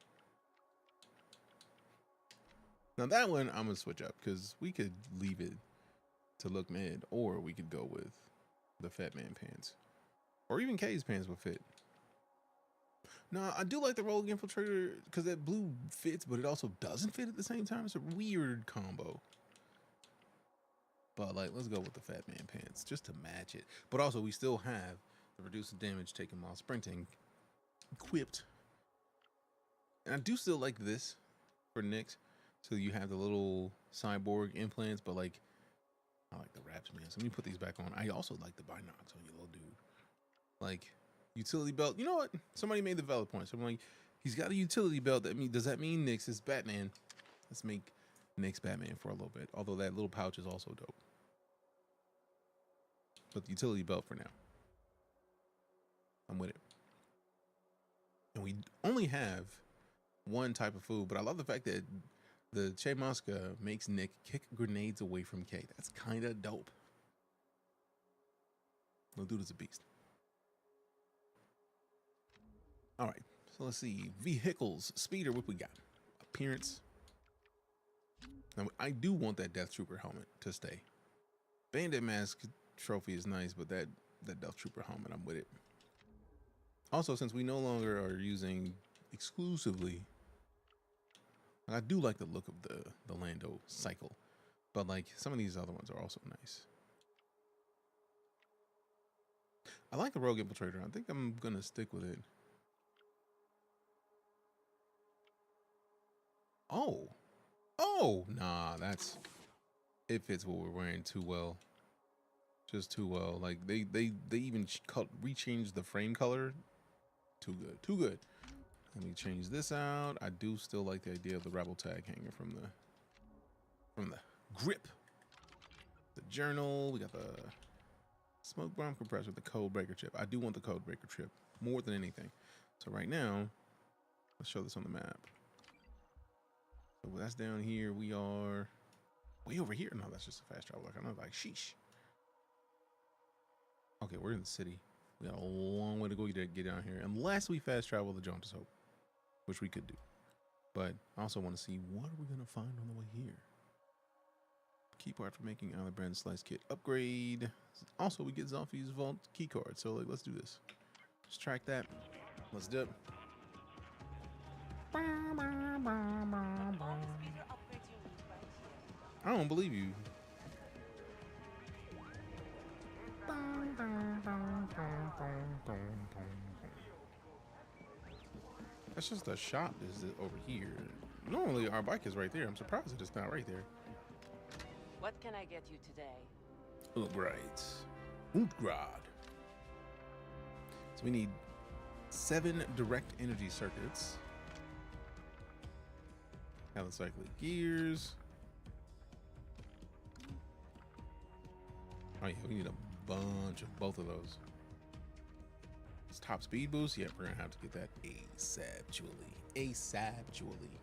Now that one I'm gonna switch up because we could leave it to look mid, or we could go with the Fat Man pants, or even K's pants would fit. No, I do like the Rogue Infiltrator because that blue fits, but it also doesn't fit at the same time. It's a weird combo. But like, let's go with the Fat Man pants just to match it. But also, we still have the reduced damage taken while sprinting equipped. And I do still like this for Nyx. So you have the little cyborg implants, but like, I like the wraps, man. So let me put these back on. I also like the binocs on your little dude. Like, utility belt. You know what? Somebody made the valid point. So I'm like, he's got a utility belt. Does that mean Nyx is Batman? Let's make Nyx Batman for a little bit. Although that little pouch is also dope. But the utility belt for now. I'm with it. And we only have one type of food, but I love the fact that the Che Mosca makes Nick kick grenades away from K. That's kind of dope. Little dude is a beast. All right, so let's see. Vehicles, speeder, what we got? Appearance. Now, I do want that Death Trooper helmet to stay. Bandit mask trophy is nice, but that Death Trooper helmet, I'm with it. Also, since we no longer are using exclusively, I do like the look of the Lando cycle, but like some of these other ones are also nice. I like the Rogue Infiltrator. I think I'm gonna stick with it. Oh, nah, it fits what we're wearing too well. Just too well. Like they even rechanged the frame color. Too good. Let me change this out. I do still like the idea of the Rebel tag hanger from the grip. The journal. We got the smoke bomb compressor, the code breaker chip. I do want the code breaker chip more than anything. So right now, let's show this on the map. So that's down here. We are way over here. No, that's just a fast travel. Like, I know, like, sheesh. Okay, we're in the city. We got a long way to go to get down here, unless we fast travel the Jauntus Hope, which we could do. But I also want to see what are we gonna find on the way here. Key part for making Brand Slice Kit upgrade. Also, we get Zolfi's Vault key card. So like, let's do this. Let's track that. Let's do it. I don't believe you. That's just a shop is over here. Normally our bike is right there. I'm surprised that it's not right there. What can I get you today? Right. Utgrad. So we need 7 direct energy circuits. Helicyclic gears. Oh yeah, we need a bunch of both of those. It's top speed boost. Yeah, we're gonna have to get that ASAP-tually. ASAP-tually.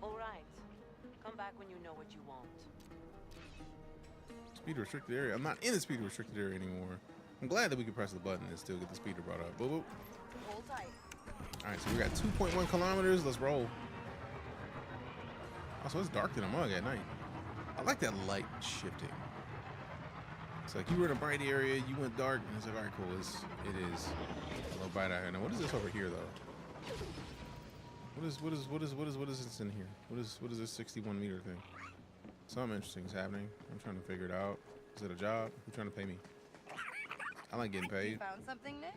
All right. Come back when you know what you want. Speed restricted area. I'm not in the speed restricted area anymore. I'm glad that we can press the button and still get the speeder brought up. Boop, boop. Hold tight. All right, so we got 2.1 kilometers. Let's roll. Also, it's dark in a mug at night. I like that light shifting. It's like you were in a bright area, you went dark, and it's like, all right, cool. It is a little bright out here. Now, what is this over here, though? What is this in here? What is this 61 meter thing? Something interesting is happening. I'm trying to figure it out. Is it a job? Who's trying to pay me? I like getting paid. You found something, Nix?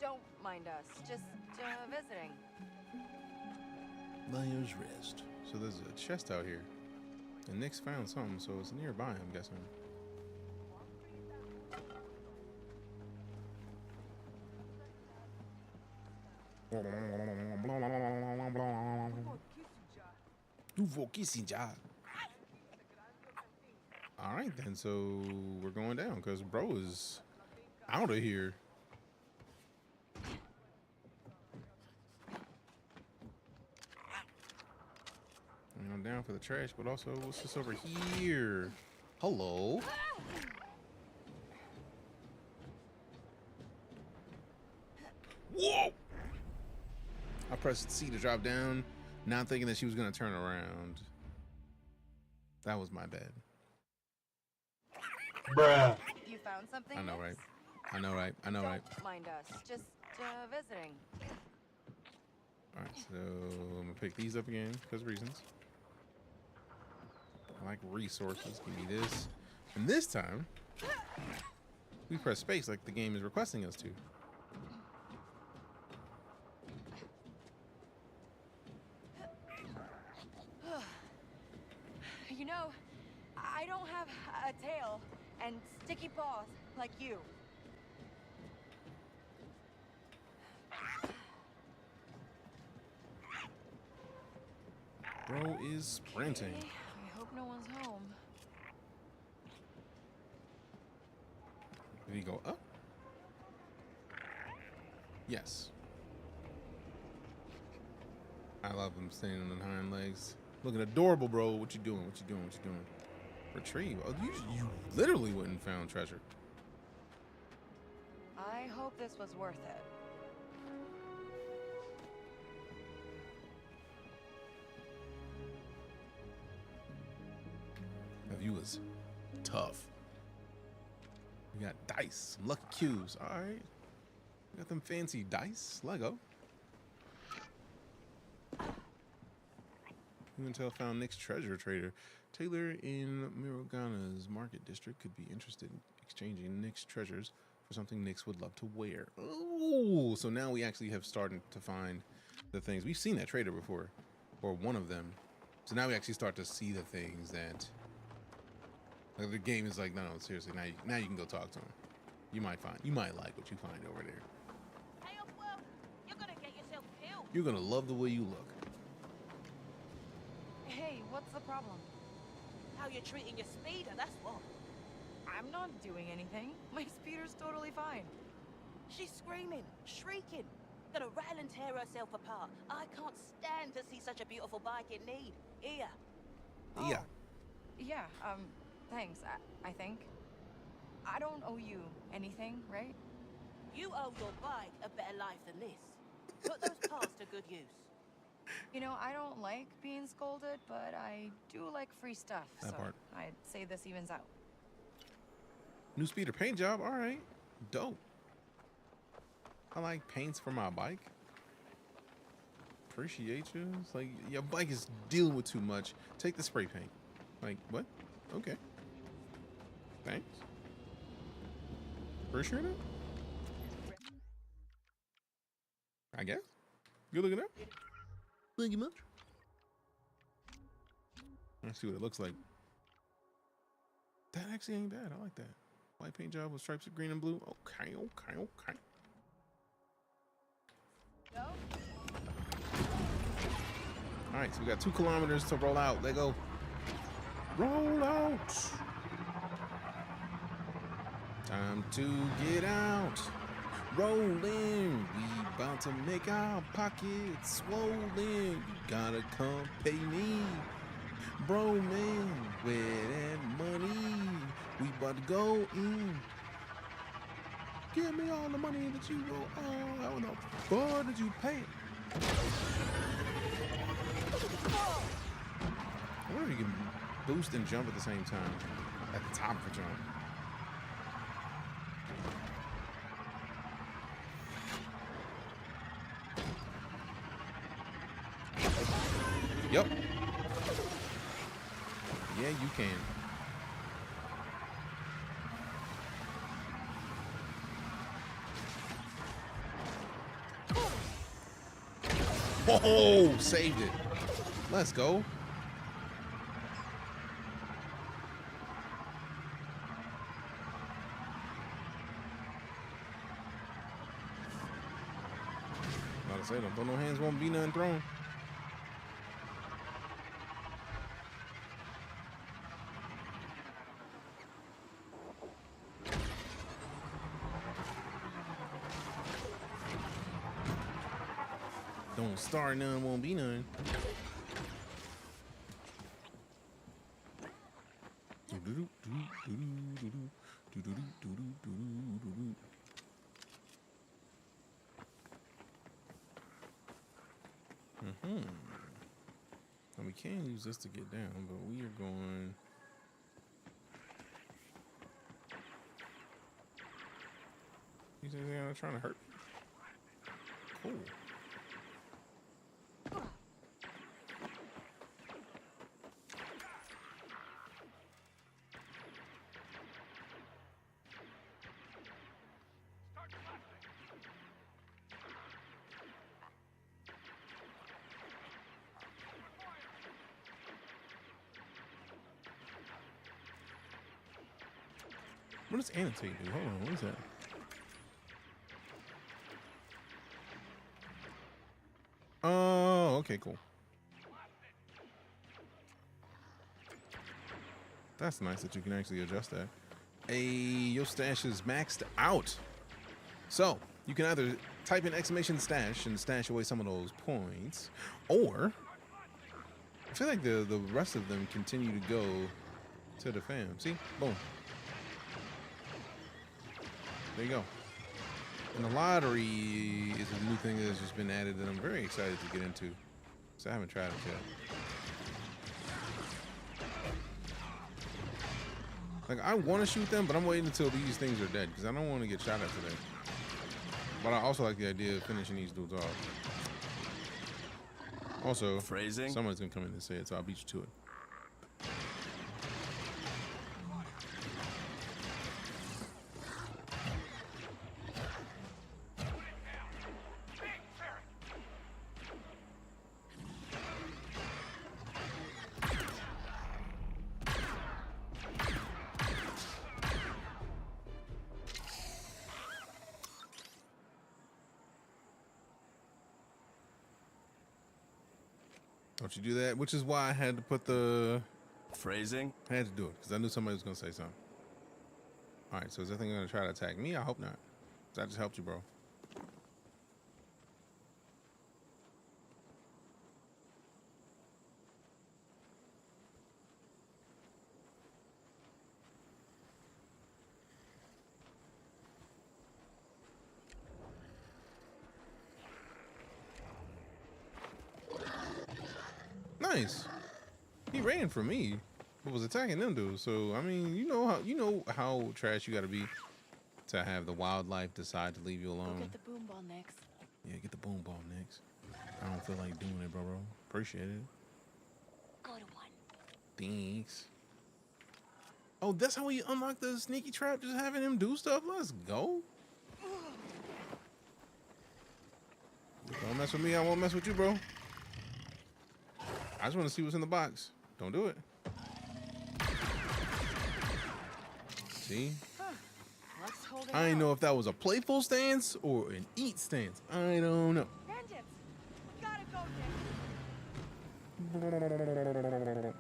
Don't mind us. Just visiting. Layers rest. So there's a chest out here. And Nick's found something, so it's nearby, I'm guessing. Alright then, so we're going down because bro is out of here. And I'm down for the trash, but also what's this over here? Hello. Whoa! I pressed C to drop down, not thinking that she was gonna turn around. That was my bad. Bruh. You found something? I know, Nix? right? I know, right? I know, right? Don't mind us. Just visiting. All right, so I'm gonna pick these up again because reasons. I like resources. Give me this, and this time we press space like the game is requesting us to. You know, I don't have a tail and sticky paws like you. Bro is sprinting. Okay, I hope no one's home. Did he go up? Yes. I love him standing on the hind legs. Looking adorable, bro. What you doing? What you doing? What you doing? Retrieve. Oh, you literally went and found treasure. I hope this was worth it. That view is tough. We got dice, some lucky cubes. All right. We got them fancy dice. Lego. Intel found Nick's treasure trader. Taylor in Mirogana's market district could be interested in exchanging Nick's treasures for something Nick's would love to wear. Oh, so now we actually have started to find the things. We've seen that trader before, or one of them. So now we actually start to see the things that like the game is like, no, seriously, now you can go talk to him. You might like what you find over there. Hey, well, you're gonna get yourself killed. You're gonna love the way you look. Hey, what's the problem? How you're treating your speeder, that's what. I'm not doing anything. My speeder's totally fine. She's screaming, shrieking. Gonna rattle and tear herself apart. I can't stand to see such a beautiful bike in need. Here. Yeah. Yeah, thanks, I think. I don't owe you anything, right? You owe your bike a better life than this. Put those parts to good use. You know, I don't like being scolded, but I do like free stuff, That so part. I'd say this evens out. New speeder paint job. All right. Dope. I like paints for my bike. Appreciate you. It's like your bike is dealing with too much. Take the spray paint. Like what? Okay. Thanks. Appreciate it. I guess. Good looking up. Thank you much. Let's see what it looks like. That actually ain't bad. I like that. White paint job with stripes of green and blue. Okay, okay, okay. All right, so we got 2 kilometers to roll out. Let go. Roll out. Time to get out. Rolling. We about to make our pockets swollen. You gotta come pay me. Bro, man, where that money? We about to go in. Give me all the money that you go on. How the fuck did you pay? I wonder if you can boost and jump at the same time. At the top of a jump. Yep. Yeah, you can. Oh, saved it. Let's go. About to say, don't throw no hands, won't be none thrown. Don't start none, won't be none. And we can use this to get down, but we are going. You think they're trying to hurt me? Cool. What does annotate do? Hold on, what is that? Oh, okay, cool. That's nice that you can actually adjust that. Your stash is maxed out. So, you can either type in exclamation stash and stash away some of those points, or I feel like the rest of them continue to go to the fam. See? Boom. There you go. And the lottery is a new thing that's just been added that I'm very excited to get into. So I haven't tried it yet. Like, I want to shoot them, but I'm waiting until these things are dead because I don't want to get shot at today. But I also like the idea of finishing these dudes off. Also, someone's going to come in and say it, so I'll beat you to it. Don't you do that? Which is why I had to put the phrasing. I had to do it because I knew somebody was going to say something. All right, so is that thing going to try to attack me? I hope not. I just helped you, bro. nice. He ran from me, but was attacking them dudes. So I mean, you know how trash you gotta be to have the wildlife decide to leave you alone. Get the boom ball next. Yeah, get the boom ball next. I don't feel like doing it, bro. Appreciate it. Good one. Thanks. Oh, that's how we unlock the sneaky trap, just having him do stuff? Let's go. Don't mess with me, I won't mess with you, bro. I just want to see what's in the box. Don't do it. See? I didn't know if that was a playful stance or an eat stance. I don't know. Vengeance! We gotta go, Nick.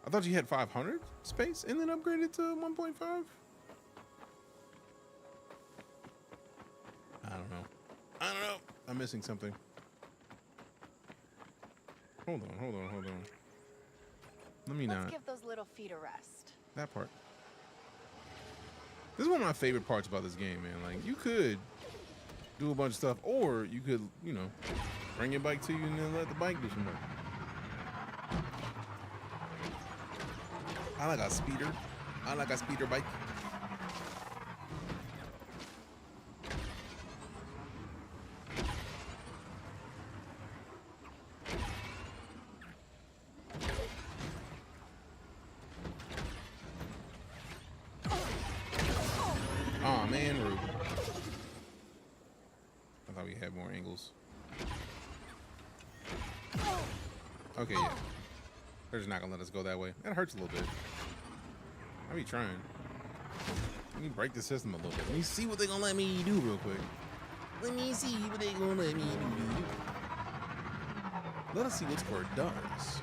I thought you had 500 space and then upgraded to 1.5. I don't know. I'm missing something. Hold on. Let me Let's not. give those little feet a rest. That part. This is one of my favorite parts about this game, man. Like, you could do a bunch of stuff, or you could, you know, bring your bike to you and then let the bike do some work. I like a speeder. I like a speeder bike. Oh man, rude. I thought we had more angles. Okay, yeah. They're just not gonna let us go that way. That hurts a little bit. I be trying. Let me break the system a little bit. Let me see what they're gonna let me do real quick. Let me see what they're gonna let me do. Let us see what score does.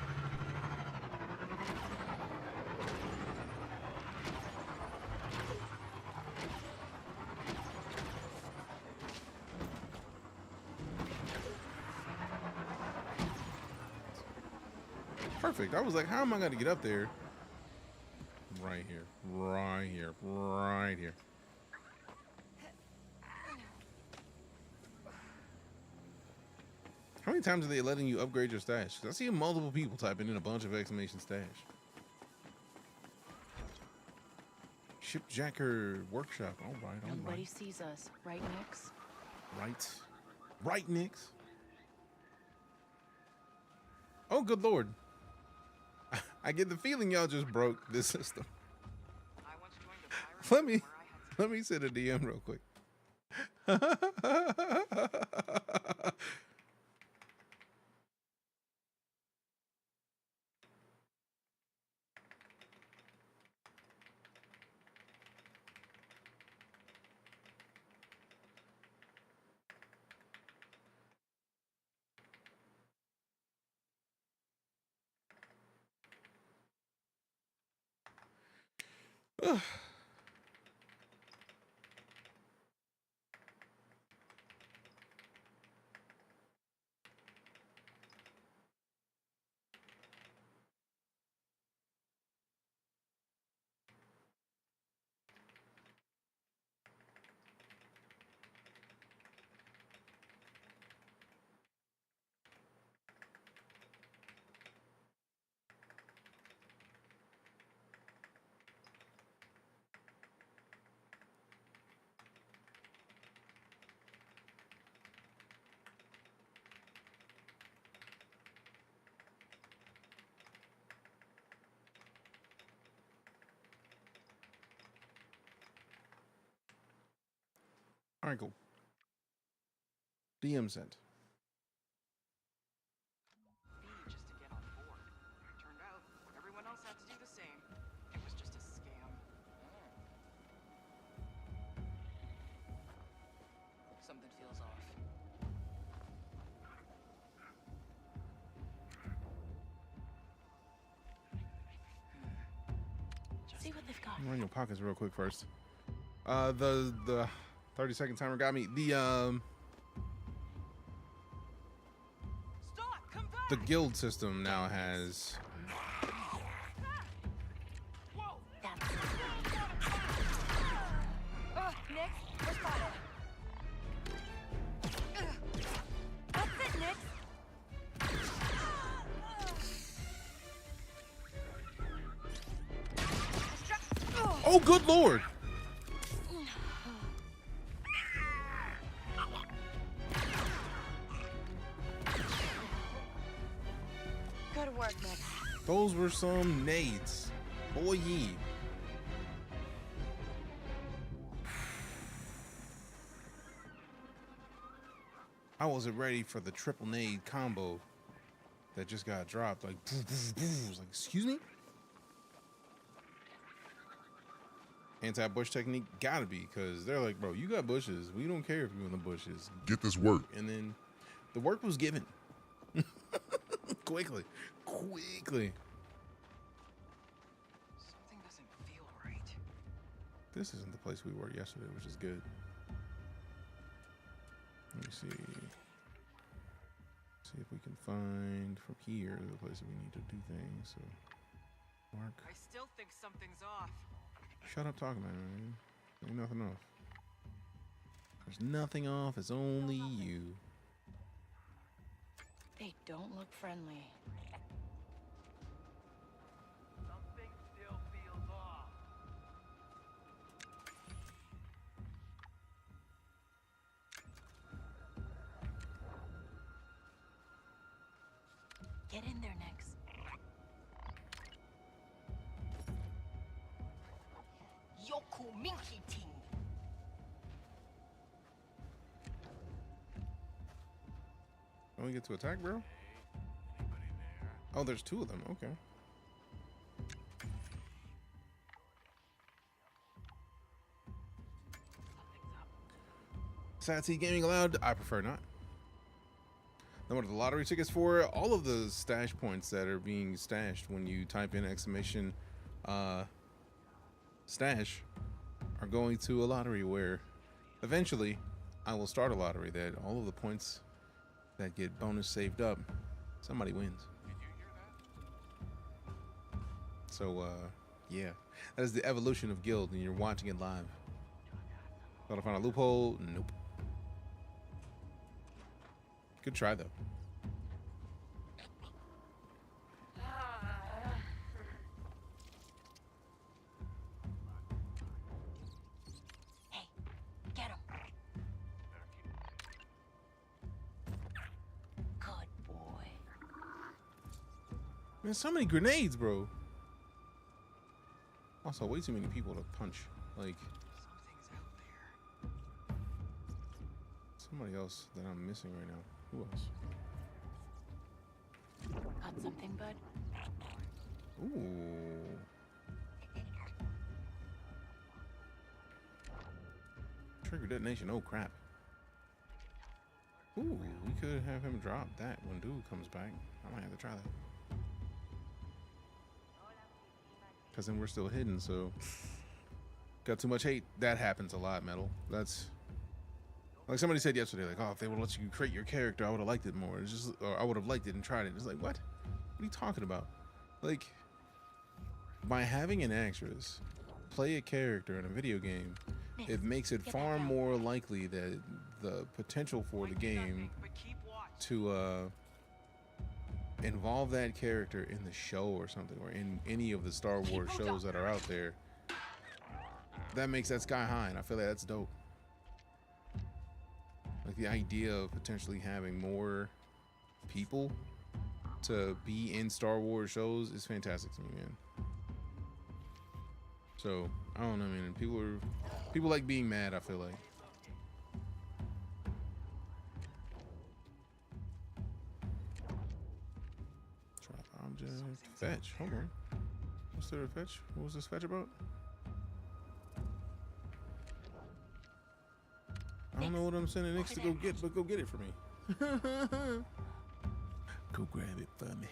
Perfect. I was like, how am I going to get up there? Right here. Right here. Right here. How many times are they letting you upgrade your stash? 'Cause I see multiple people typing in a bunch of exclamation stash. Shipjacker workshop. All right. All Nobody right. sees us, right, Nix? Right. Right, Nix. Oh, good Lord. I get the feeling y'all just broke this system. Let me send a DM real quick. All right, cool. DM sent. Just to get on board. Turned out everyone else had to do the same. It was just a scam. Something feels off. See what they've got. I'm running your pockets real quick first. The 30-second timer got me. The guild system now has Nick, we're spotted. That's it, Nick. Oh, good lord! Good work, Nick. Those were some nades. Boy, ye. I wasn't ready for the triple nade combo that just got dropped. Like, I was like, excuse me? Anti-bush technique? Gotta be, because they're like, bro, you got bushes. We don't care if you're in the bushes. Get this work. And then the work was given. Quickly. Something doesn't feel right. This isn't the place we were yesterday, which is good. Let me see. See if we can find from here the place that we need to do things. So, Mark. I still think something's off. Shut up talking, man. Ain't nothing off. There's nothing off. It's only you. They don't look friendly. Something still feels off. Get in there, Nix. Yoku Minky Ting. Don't we get to attack, bro? Oh, there's two of them. Okay. Satsy Gaming allowed? I prefer not. Then what are the lottery tickets for? All of the stash points that are being stashed when you type in exclamation stash are going to a lottery where eventually I will start a lottery that all of the points that get bonus saved up, somebody wins. So yeah, that is the evolution of Guild, and you're watching it live. Thought I found a loophole? Nope. Good try though. Hey, get him. Good boy. Man, so many grenades, bro. Also, way too many people to punch. Like, somebody else that I'm missing right now. Who else? Got something, bud? Ooh. Trigger detonation. Oh, crap. Ooh, we could have him drop that when dude comes back. I might have to try that. Because then we're still hidden, so... Got too much hate. That happens a lot, Metal. That's... Like somebody said yesterday, like, oh, if they would let you create your character, I would have liked it more. It's just, or I would have liked it and tried it. It's like, what? What are you talking about? Like, by having an actress play a character in a video game, it makes it far more likely that the potential for the game to involve that character in the show or something, or in any of the Star Wars shows that are out there, that makes that sky high, and I feel like that's dope. Like the idea of potentially having more people to be in Star Wars shows is fantastic to me, man. So I don't know, man. People like being mad, I feel like. Drop object. Fetch. Hold on. What's there to fetch? What was this fetch about? I don't know what I'm sending Nix to go get, but go get it for me. Go grab it for me.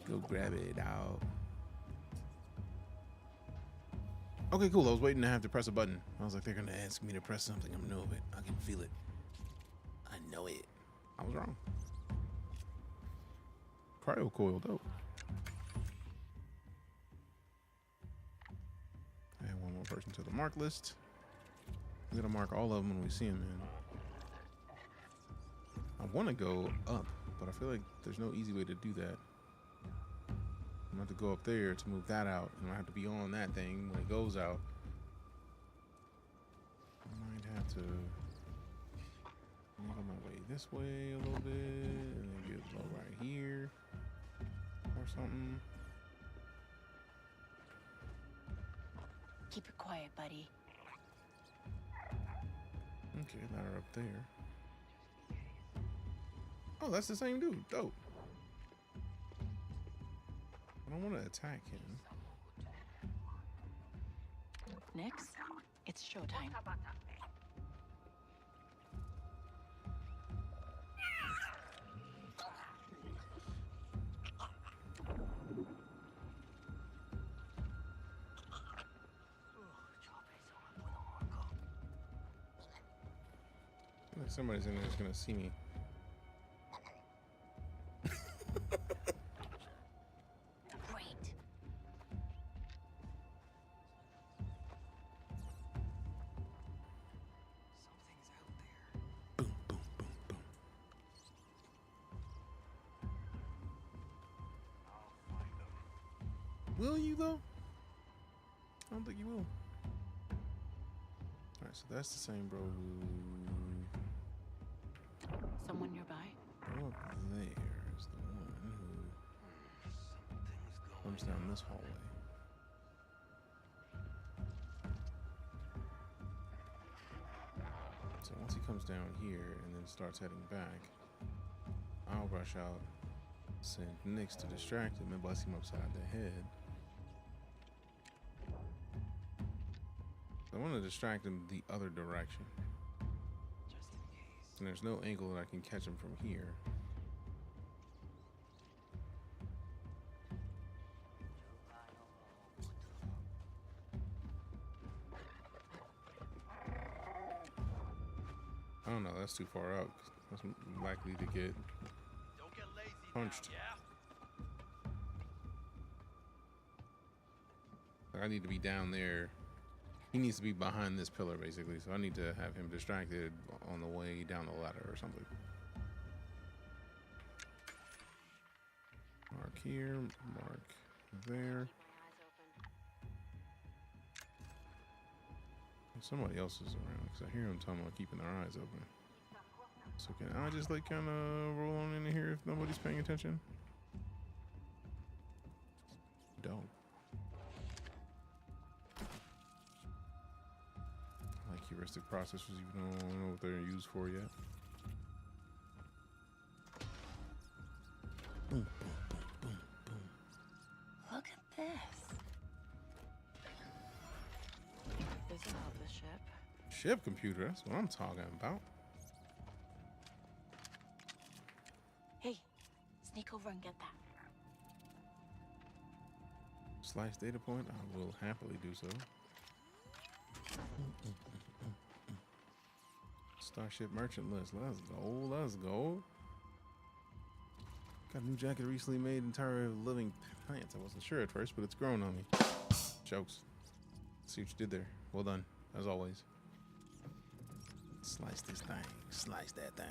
Go grab it out. Okay, cool. I was waiting to have to press a button. I was like, they're gonna ask me to press something. I know it. I can feel it. I know it. I was wrong. Cryo coil, dope. Add one more person to the mark list. We're gonna mark all of them when we see them, man. I want to go up, but I feel like there's no easy way to do that. I'm gonna have to go up there to move that out, and I have to be on that thing when it goes out have to angle my way this way a little bit and then get low right here or something. Keep it quiet, buddy. Okay, ladder up there. Oh, that's the same dude. Dope. I don't want to attack him. Next, it's showtime. Like somebody's in there is gonna see me. Great. Will you though? I don't think you will. Alright, so that's the same bro who... Someone nearby? Bro up there is the one who comes down this hallway. So once he comes down here and then starts heading back, I'll rush out, send Nyx to distract him and bless him upside the head. I want to distract him the other direction. And there's no angle that I can catch him from here. I don't know, that's too far out. That's likely to get punched. I need to be down there. He needs to be behind this pillar, basically. So I need to have him distracted on the way down the ladder or something. Mark here, mark there. Somebody else is around because I hear them talking about keeping their eyes open. So can I just like kind of roll on into here if nobody's paying attention? Don't. I like heuristic processors, even though I don't know what they're used for yet. Boom, boom, boom, boom, boom. Look at this. This is not the ship. Ship computer, that's what I'm talking about. Hey, sneak over and get that. Slice data point, I will happily do so. Starship merchant list, let's go, let's go. Got a new jacket recently made entirely of living plants. I wasn't sure at first, but it's grown on me. Jokes. See what you did there. Well done, as always. Slice this thing, slice that thing.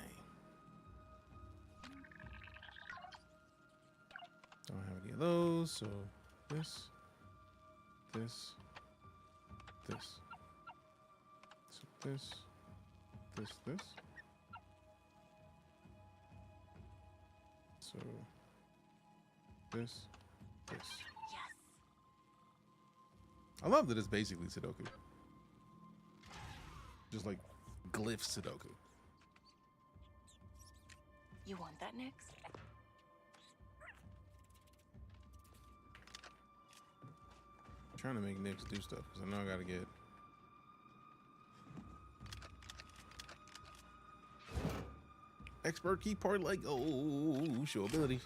Don't have any of those, so this, this, this. So this, this. So this. Yes. I love that it's basically Sudoku. Just like glyph Sudoku. You want that next? I'm trying to make Nyx do stuff because I know I gotta get expert key part like show ability.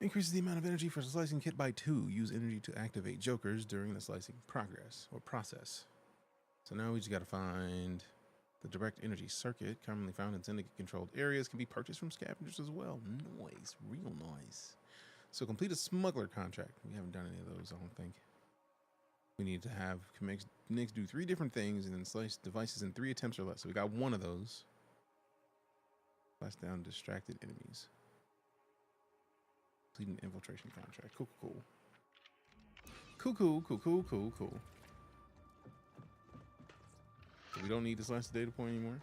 Increases the amount of energy for the slicing kit by 2. Use energy to activate jokers during the slicing progress or process. So now we just gotta find the direct energy circuit commonly found in syndicate controlled areas can be purchased from scavengers as well. Noise, real noise. So complete a smuggler contract. We haven't done any of those, I don't think. We need to have Nyx do 3 different things and then slice devices in 3 attempts or less. So we got 1 of those. Slice down distracted enemies. Complete an infiltration contract. Cool. We don't need to slice the data point anymore.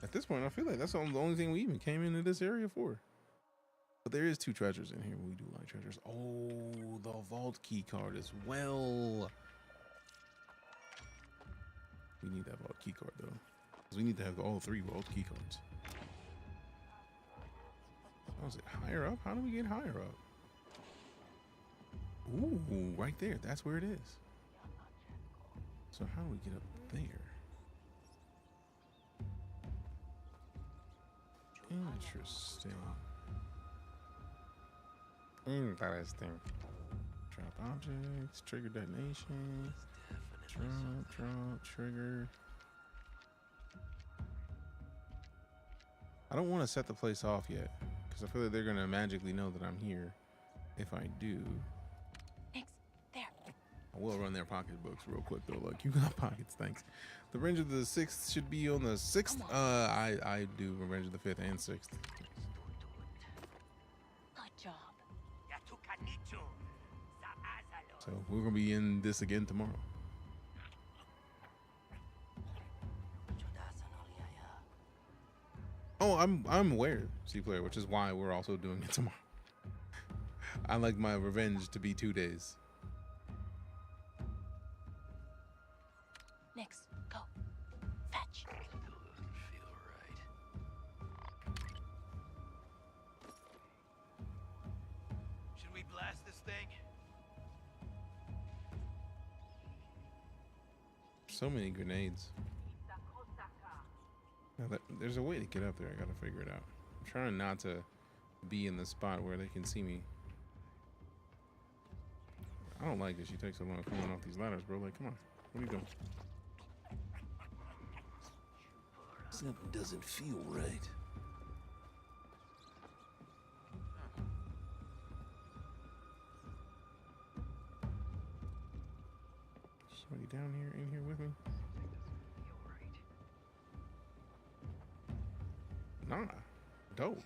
At this point, I feel like that's the only thing we even came into this area for. But there is 2 treasures in here. We do like treasures. Oh, the vault key card as well. We need that vault key card though, because we need to have all 3 vault key cards. Oh, is it higher up? How do we get higher up? Ooh, right there. That's where it is. So how do we get up there? Interesting. Interesting. Drop objects, trigger detonation. Drop, trigger. I don't want to set the place off yet, because I feel like they're going to magically know that I'm here. If I do. Thanks. There. I will run their pocketbooks real quick though. Like, you got pockets, thanks. The Revenge of the 6th should be on the 6th. I do Revenge of the 5th and 6th. Good job. So we're gonna be in this again tomorrow. Oh, I'm aware, C-Player, which is why we're also doing it tomorrow. I like my revenge to be 2 days. Next, go. Fetch. Should we blast this thing? So many grenades. Now there's a way to get up there. I gotta figure it out. I'm trying not to be in the spot where they can see me. I don't like that she takes so long coming off these ladders, bro. Like, come on. What are you doing? Something doesn't feel right. Somebody down here, in here with me? Nah. Dope.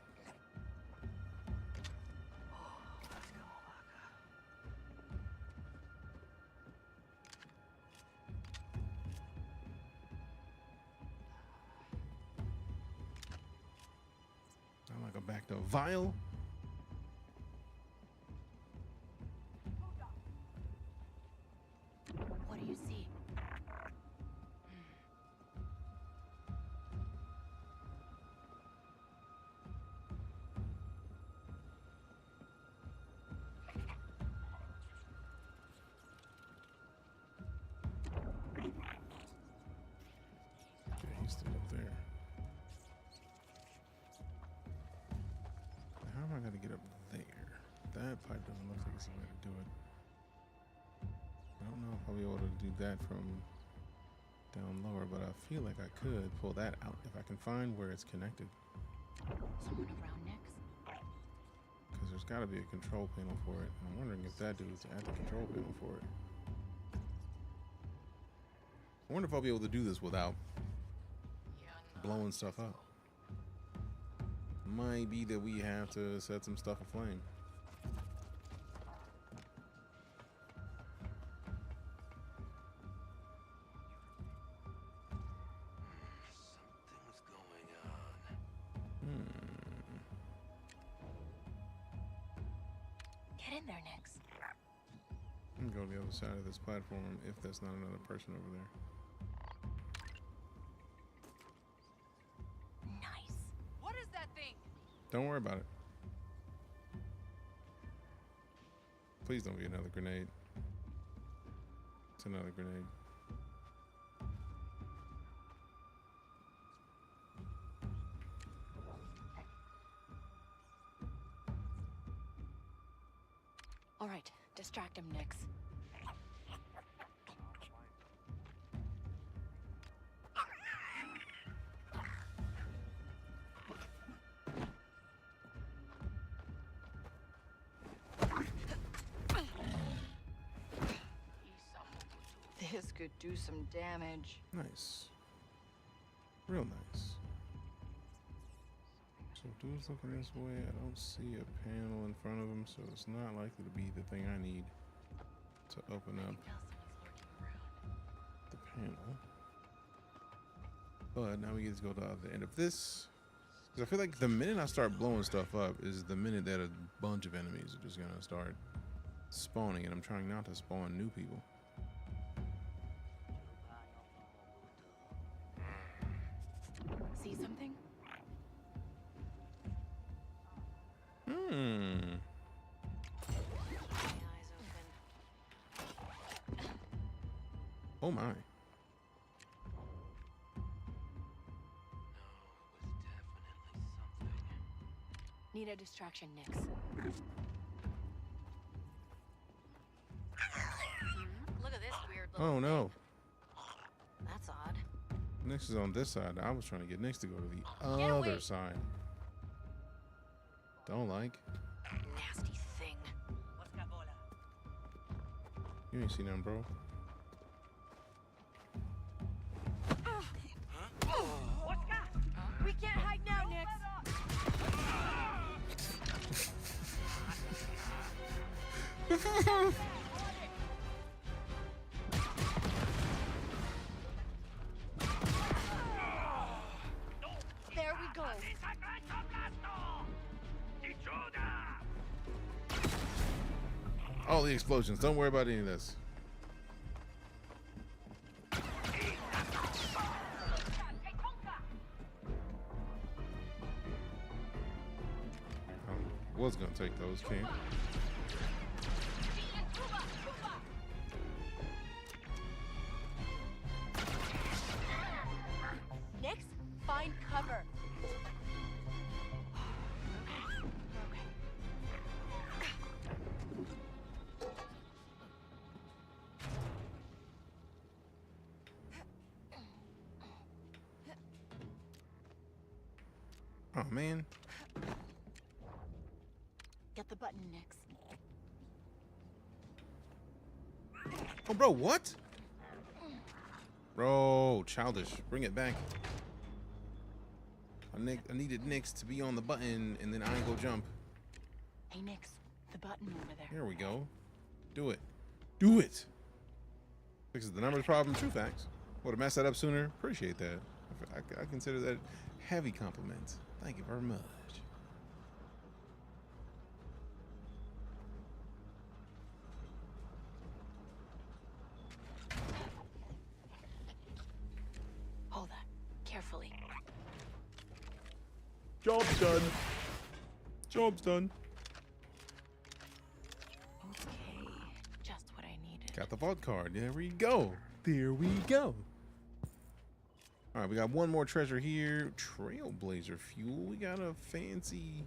I like a back to vial. What do you see? Okay, he's still up there. How am I gonna get up there? That pipe doesn't look like it's the way to do it. I don't know if I'll be able to do that from down lower, but I feel like I could pull that out if I can find where it's connected. Someone around next? Because there's got to be a control panel for it. I'm wondering if that dude is at the control panel for it. I wonder if I'll be able to do this without blowing stuff up. Might be that we have to set some stuff aflame. Get in there next. I'm gonna go to the other side of this platform if there's not another person over there. Nice. What is that thing? Don't worry about it. Please don't be another grenade. It's another grenade. All right, distract him, Nix. This could do some damage. Nice. Real nice. So dude's looking this way. I don't see a panel in front of him, so it's not likely to be the thing I need to open up the panel. But now we get to go to the other end of this. Because I feel like the minute I start blowing stuff up is the minute that a bunch of enemies are just gonna start spawning, and I'm trying not to spawn new people. See something? Oh my. Need a distraction, Nix. Look at this weird little Oh no. That's odd. Nyx is on this side. I was trying to get Nyx to go to the Get other away. side. Don't like. Nasty thing. You ain't seen nothing, bro. We can't hide now, Nix. There we go. All the explosions. Don't worry about any of this. Was gonna take those, King. Nix, find cover. Oh man. Get the button, Nix. Oh, bro, what? Bro, childish. Bring it back. I needed Nyx to be on the button, and then I go jump. Hey, Nix, the button over there. Here we go. Do it. Do it. Fixes the numbers problem. True facts. Would have messed that up sooner. Appreciate that. I consider that heavy compliment. Thank you very much. Hold that carefully. Job's done. Job's done. Okay, just what I needed. Got the vault card. There we go. There we go. All right, we got one more treasure here. Trailblazer fuel. We got a fancy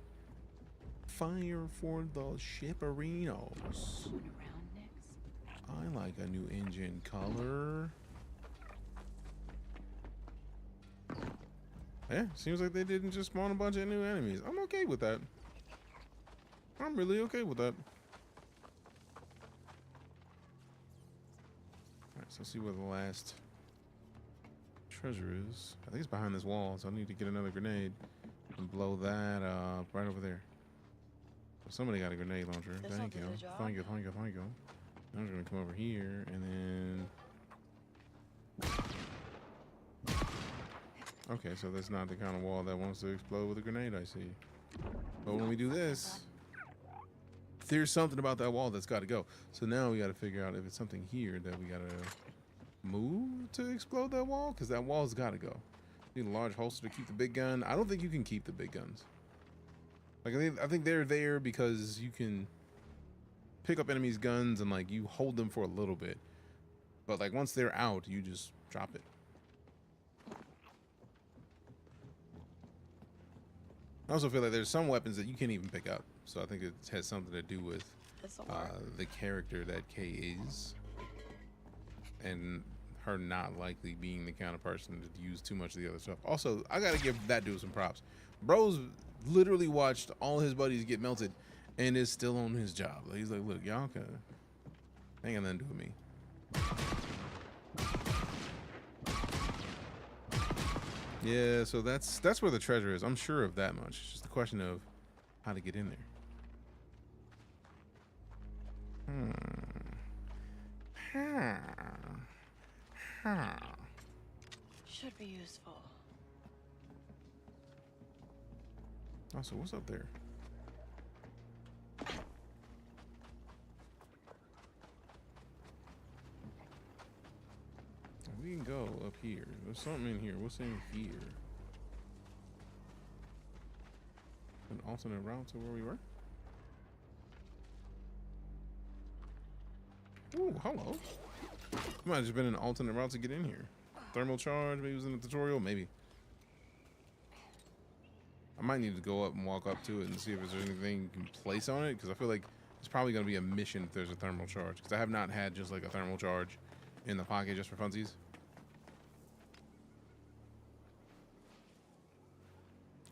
fire for the shipperinos. I like a new engine color. Yeah, seems like they didn't just spawn a bunch of new enemies. I'm okay with that. I'm really okay with that. Alright, so let's see where the last treasure is. I think it's behind this wall, so I need to get another grenade and blow that up right over there. So somebody got a grenade launcher. Thank you. Thank you, thank you, thank you. I'm just gonna come over here and then. Okay, so that's not the kind of wall that wants to explode with a grenade, I see. But when we do this, there's something about that wall that's got to go. So now we got to figure out if it's something here that we got to move to explode that wall, because that wall's got to go. Need a large holster to keep the big gun. I don't think you can keep the big guns. Like I think they're there because you can pick up enemies' guns and like you hold them for a little bit. But like once they're out, you just drop it. I also feel like there's some weapons that you can't even pick up. So I think it has something to do with the character that Kay is. And her not likely being the kind of person to use too much of the other stuff. Also, I gotta give that dude some props. Bro's literally watched all his buddies get melted and is still on his job. He's like, look, y'all can ain't got nothing to do with me. Yeah, so that's where the treasure is. I'm sure of that much. It's just a question of how to get in there. Should be useful. Oh, so what's up there? We can go up here. There's something in here. What's in here? An alternate route to where we were? Ooh, hello. Might have just been an alternate route to get in here. Thermal charge, maybe it was in the tutorial, maybe. I might need to go up and walk up to it and see if there's anything you can place on it, because I feel like it's probably going to be a mission if there's a thermal charge, because I have not had just like a thermal charge in the pocket just for funsies.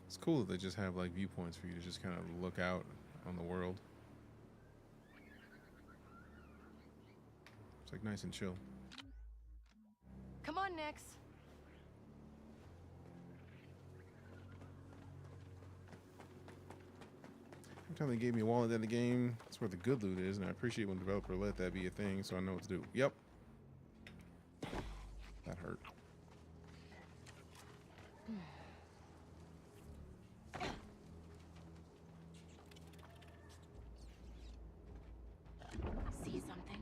It's cool that they just have like viewpoints for you to just kind of look out on the world. It's like nice and chill. Come on, Nix. Every time they gave me a wallet in the game, that's where the good loot is, and I appreciate when developer let that be a thing, so I know what to do. Yep. That hurt. See something?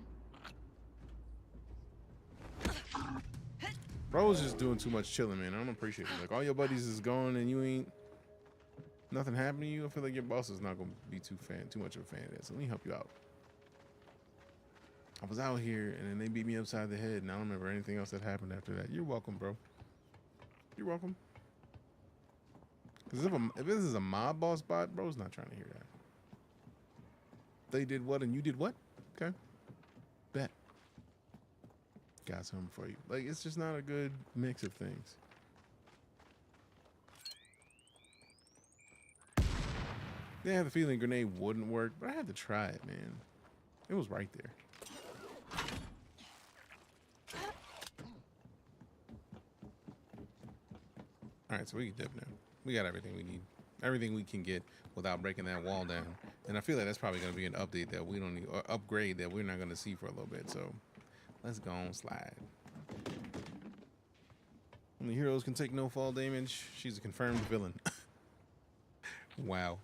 Bro was just doing too much chilling, man. I don't appreciate it. Like, all your buddies is gone and you ain't nothing happened to you. I feel like your boss is not gonna be too much of a fan of that. So let me help you out. I was out here and then they beat me upside the head and I don't remember anything else that happened after that. You're welcome, bro. You're welcome. Because if this is a mob boss bot, bro's not trying to hear that. They did what and you did what? Okay. Bet. Got something for you. Like, it's just not a good mix of things. Yeah, I have the feeling grenade wouldn't work, but I had to try it, man. It was right there. All right, so we can dip now. We got everything we need. Everything we can get without breaking that wall down. And I feel like that's probably going to be an update that we don't need, or upgrade that we're not going to see for a little bit. So let's go on slide. Only heroes can take no fall damage. She's a confirmed villain. Wow.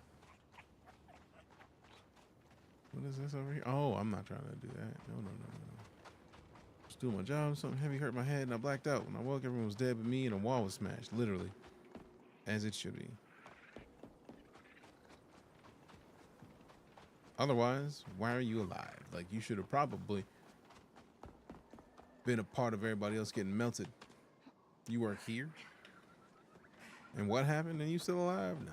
What is this over here? Oh, I'm not trying to do that. No. Just doing my job. Something heavy hurt my head and I blacked out. When I woke, everyone was dead but me and a wall was smashed. Literally. As it should be. Otherwise, why are you alive? Like, you should have probably been a part of everybody else getting melted. You were here? And what happened and you still alive? Nah.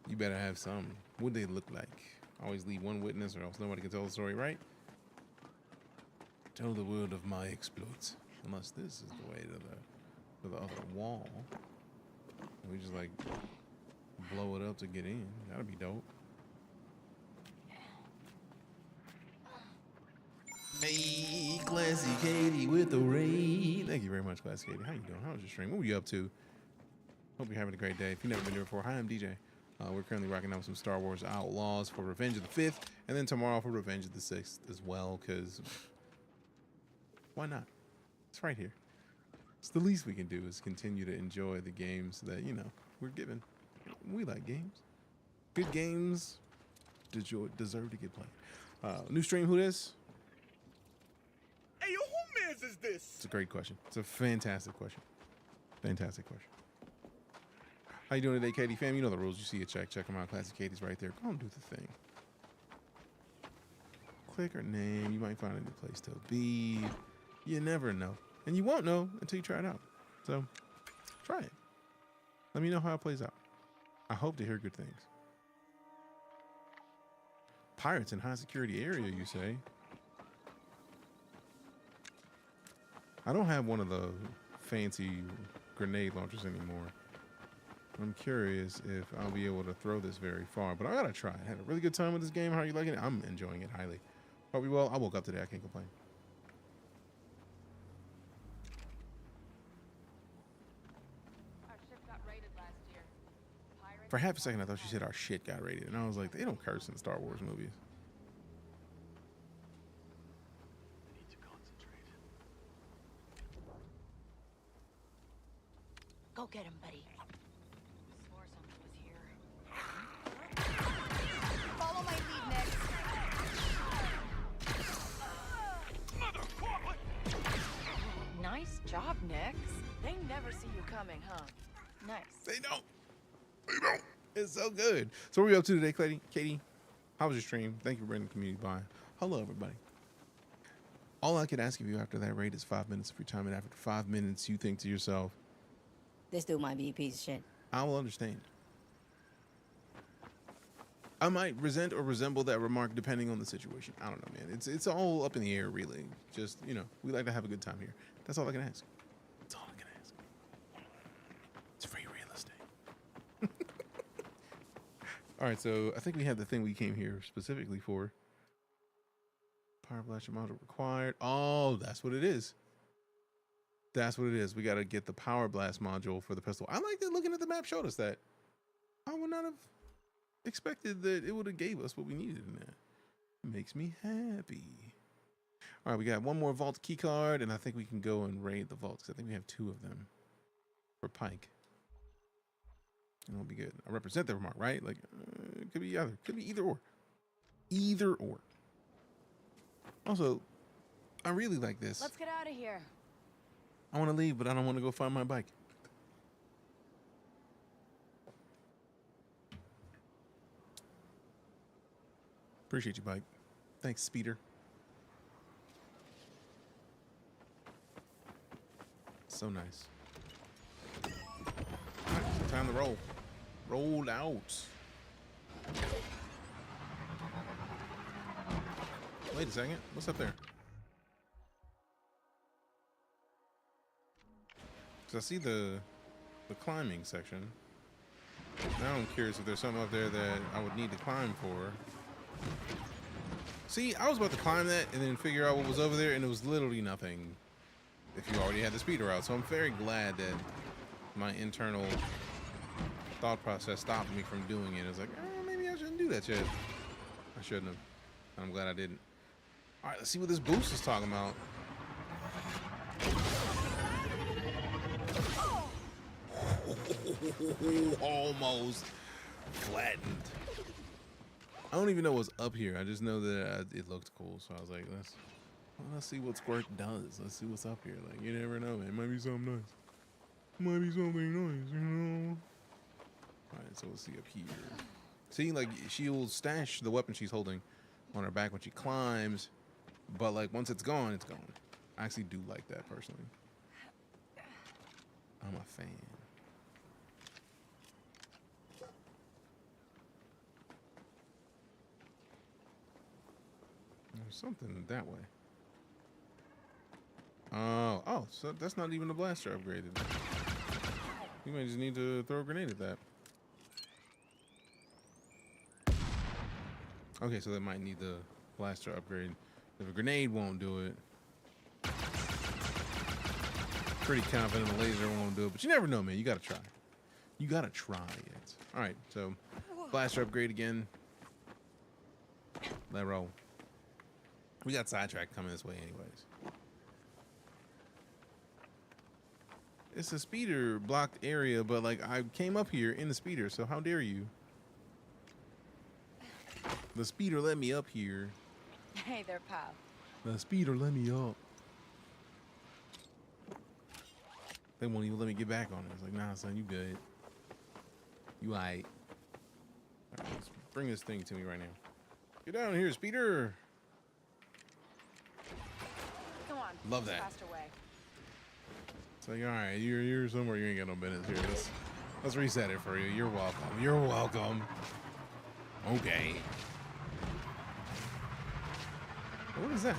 You better have some. What'd they look like? Always leave one witness or else nobody can tell the story, right? Tell the world of my exploits. Unless this is the way to the other wall. We just like blow it up to get in. That'd be dope. Hey, Classy Katie with the raid. Thank you very much, Classy Katie. How you doing? How was your stream? What were you up to? Hope you're having a great day. If you've never been here before, hi, I'm Deejay. We're currently rocking out with some Star Wars Outlaws for Revenge of the 5th, and then tomorrow for Revenge of the 6th as well, because why not? It's right here. It's the least we can do is continue to enjoy the games that, you know, we're given. We like games. Good games deserve to get played. New stream, who this? Hey, yo, who mans is this? It's a great question. It's a fantastic question. Fantastic question. How you doing today, Katie fam? You know the rules. You see a check them out. Classic Katie's right there. Go and do the thing. Click her name. You might find a new place to be. You never know. And you won't know until you try it out. So, try it. Let me know how it plays out. I hope to hear good things. Pirates in high security area, you say? I don't have one of the fancy grenade launchers anymore. I'm curious if I'll be able to throw this very far, but I gotta try. I had a really good time with this game. How are you liking it? I'm enjoying it highly. Hope you well. I woke up today. I can't complain. Our ship got raided last year. For half a second, I thought she said our shit got raided, and I was like, they don't curse in Star Wars movies. I need to concentrate. Go get him, buddy. Swore something was here. Follow my lead, Nix. Nice job, Nix. They never see you coming, huh? Nice. They don't. They don't. It's so good. So what are we up to today, Katie? How was your stream? Thank you for bringing the community by. Hello, everybody. All I could ask of you after that raid is 5 minutes of your time, and after 5 minutes, you think to yourself, This dude might be a piece of shit. I will understand. I might resent or resemble that remark depending on the situation. I don't know, man. It's all up in the air, really. Just, you know, we like to have a good time here. That's all I can ask. That's all I can ask. It's free real estate. All right, so I think we had the thing we came here specifically for. Power blaster module required. Oh, that's what it is. That's what it is. We got to get the power blast module for the pistol. I like that looking at the map showed us that. I would not have expected that it would have gave us what we needed in that. It makes me happy. All right, we got one more vault key card, and I think we can go and raid the vaults. I think we have 2 of them for Pike. And it'll be good. I represent the remark, right? Like, it could be either. Could be either or. Either or. Also, I really like this. Let's get out of here. I want to leave, but I don't want to go find my bike. Appreciate you, bike. Thanks, Speeder. So nice. All right, time to roll. Roll out. Wait a second. What's up there? Because I see the climbing section. Now I'm curious if there's something up there that I would need to climb for. See, I was about to climb that and then figure out what was over there, and it was literally nothing if you already had the speeder out. So I'm very glad that my internal thought process stopped me from doing it. It was like, oh, maybe I shouldn't do that yet. I shouldn't have. I'm glad I didn't. All right, let's see what this boost is talking about. Almost flattened. I don't even know what's up here. I just know that it looked cool, so I was like, let's see what Squirt does. Let's see what's up here. Like, you never know, man. It might be something nice. It might be something nice, you know. All right, so let's see up here. See, like, she'll stash the weapon she's holding on her back when she climbs, but like once it's gone, it's gone. I actually do like that personally. I'm a fan. There's something that way. Oh, so that's not even a blaster upgraded. We might just need to throw a grenade at that. Okay, so that might need the blaster upgrade. If a grenade won't do it, pretty confident the laser won't do it, but you never know, man. You gotta try. You gotta try it. All right, so blaster upgrade again. Let roll. We got sidetracked coming this way anyways. It's a speeder blocked area, but like I came up here in the speeder, so how dare you? The speeder let me up here. Hey there, pal. The speeder let me up. They won't even let me get back on it. It's like, nah, son, you good. You aight. All right, let's bring this thing to me right now. Get down here, speeder. Come on. Love that. Faster way. It's like, all right, you're somewhere you ain't got no business here. Let's reset it for you. You're welcome. You're welcome. Okay. What is that?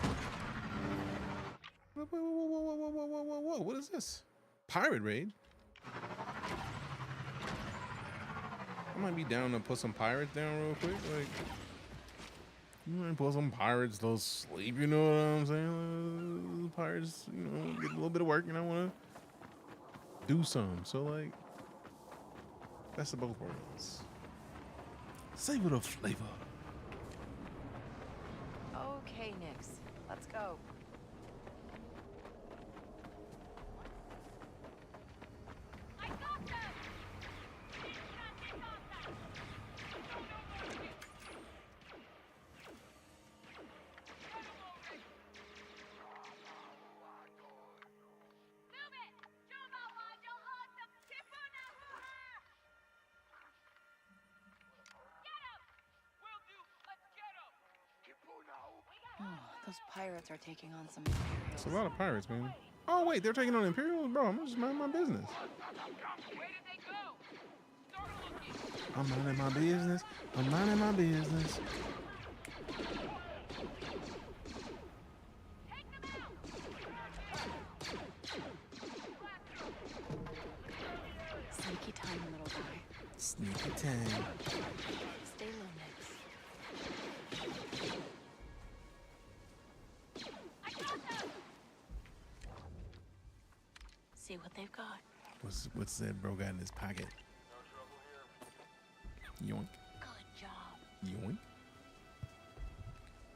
Whoa. What is this? Pirate raid? I might be down to put some pirates down real quick. Like, you might put some pirates, they'll sleep, you know what I'm saying? Pirates, you know, get a little bit of work and I want to do some. So, like, best of both worlds. Savor the flavor. Okay, Nix. Let's go. I got pirates are taking on some Imperials. It's a lot of pirates, man. Oh wait, they're taking on Imperials, bro. I'm just minding my business. I'm minding my business. I'm minding my business. Sneaky time, little guy. Sneaky time. Stay low, Nix. See what they've got. What's that bro got in his pocket? Yoink. Good job. Yoink.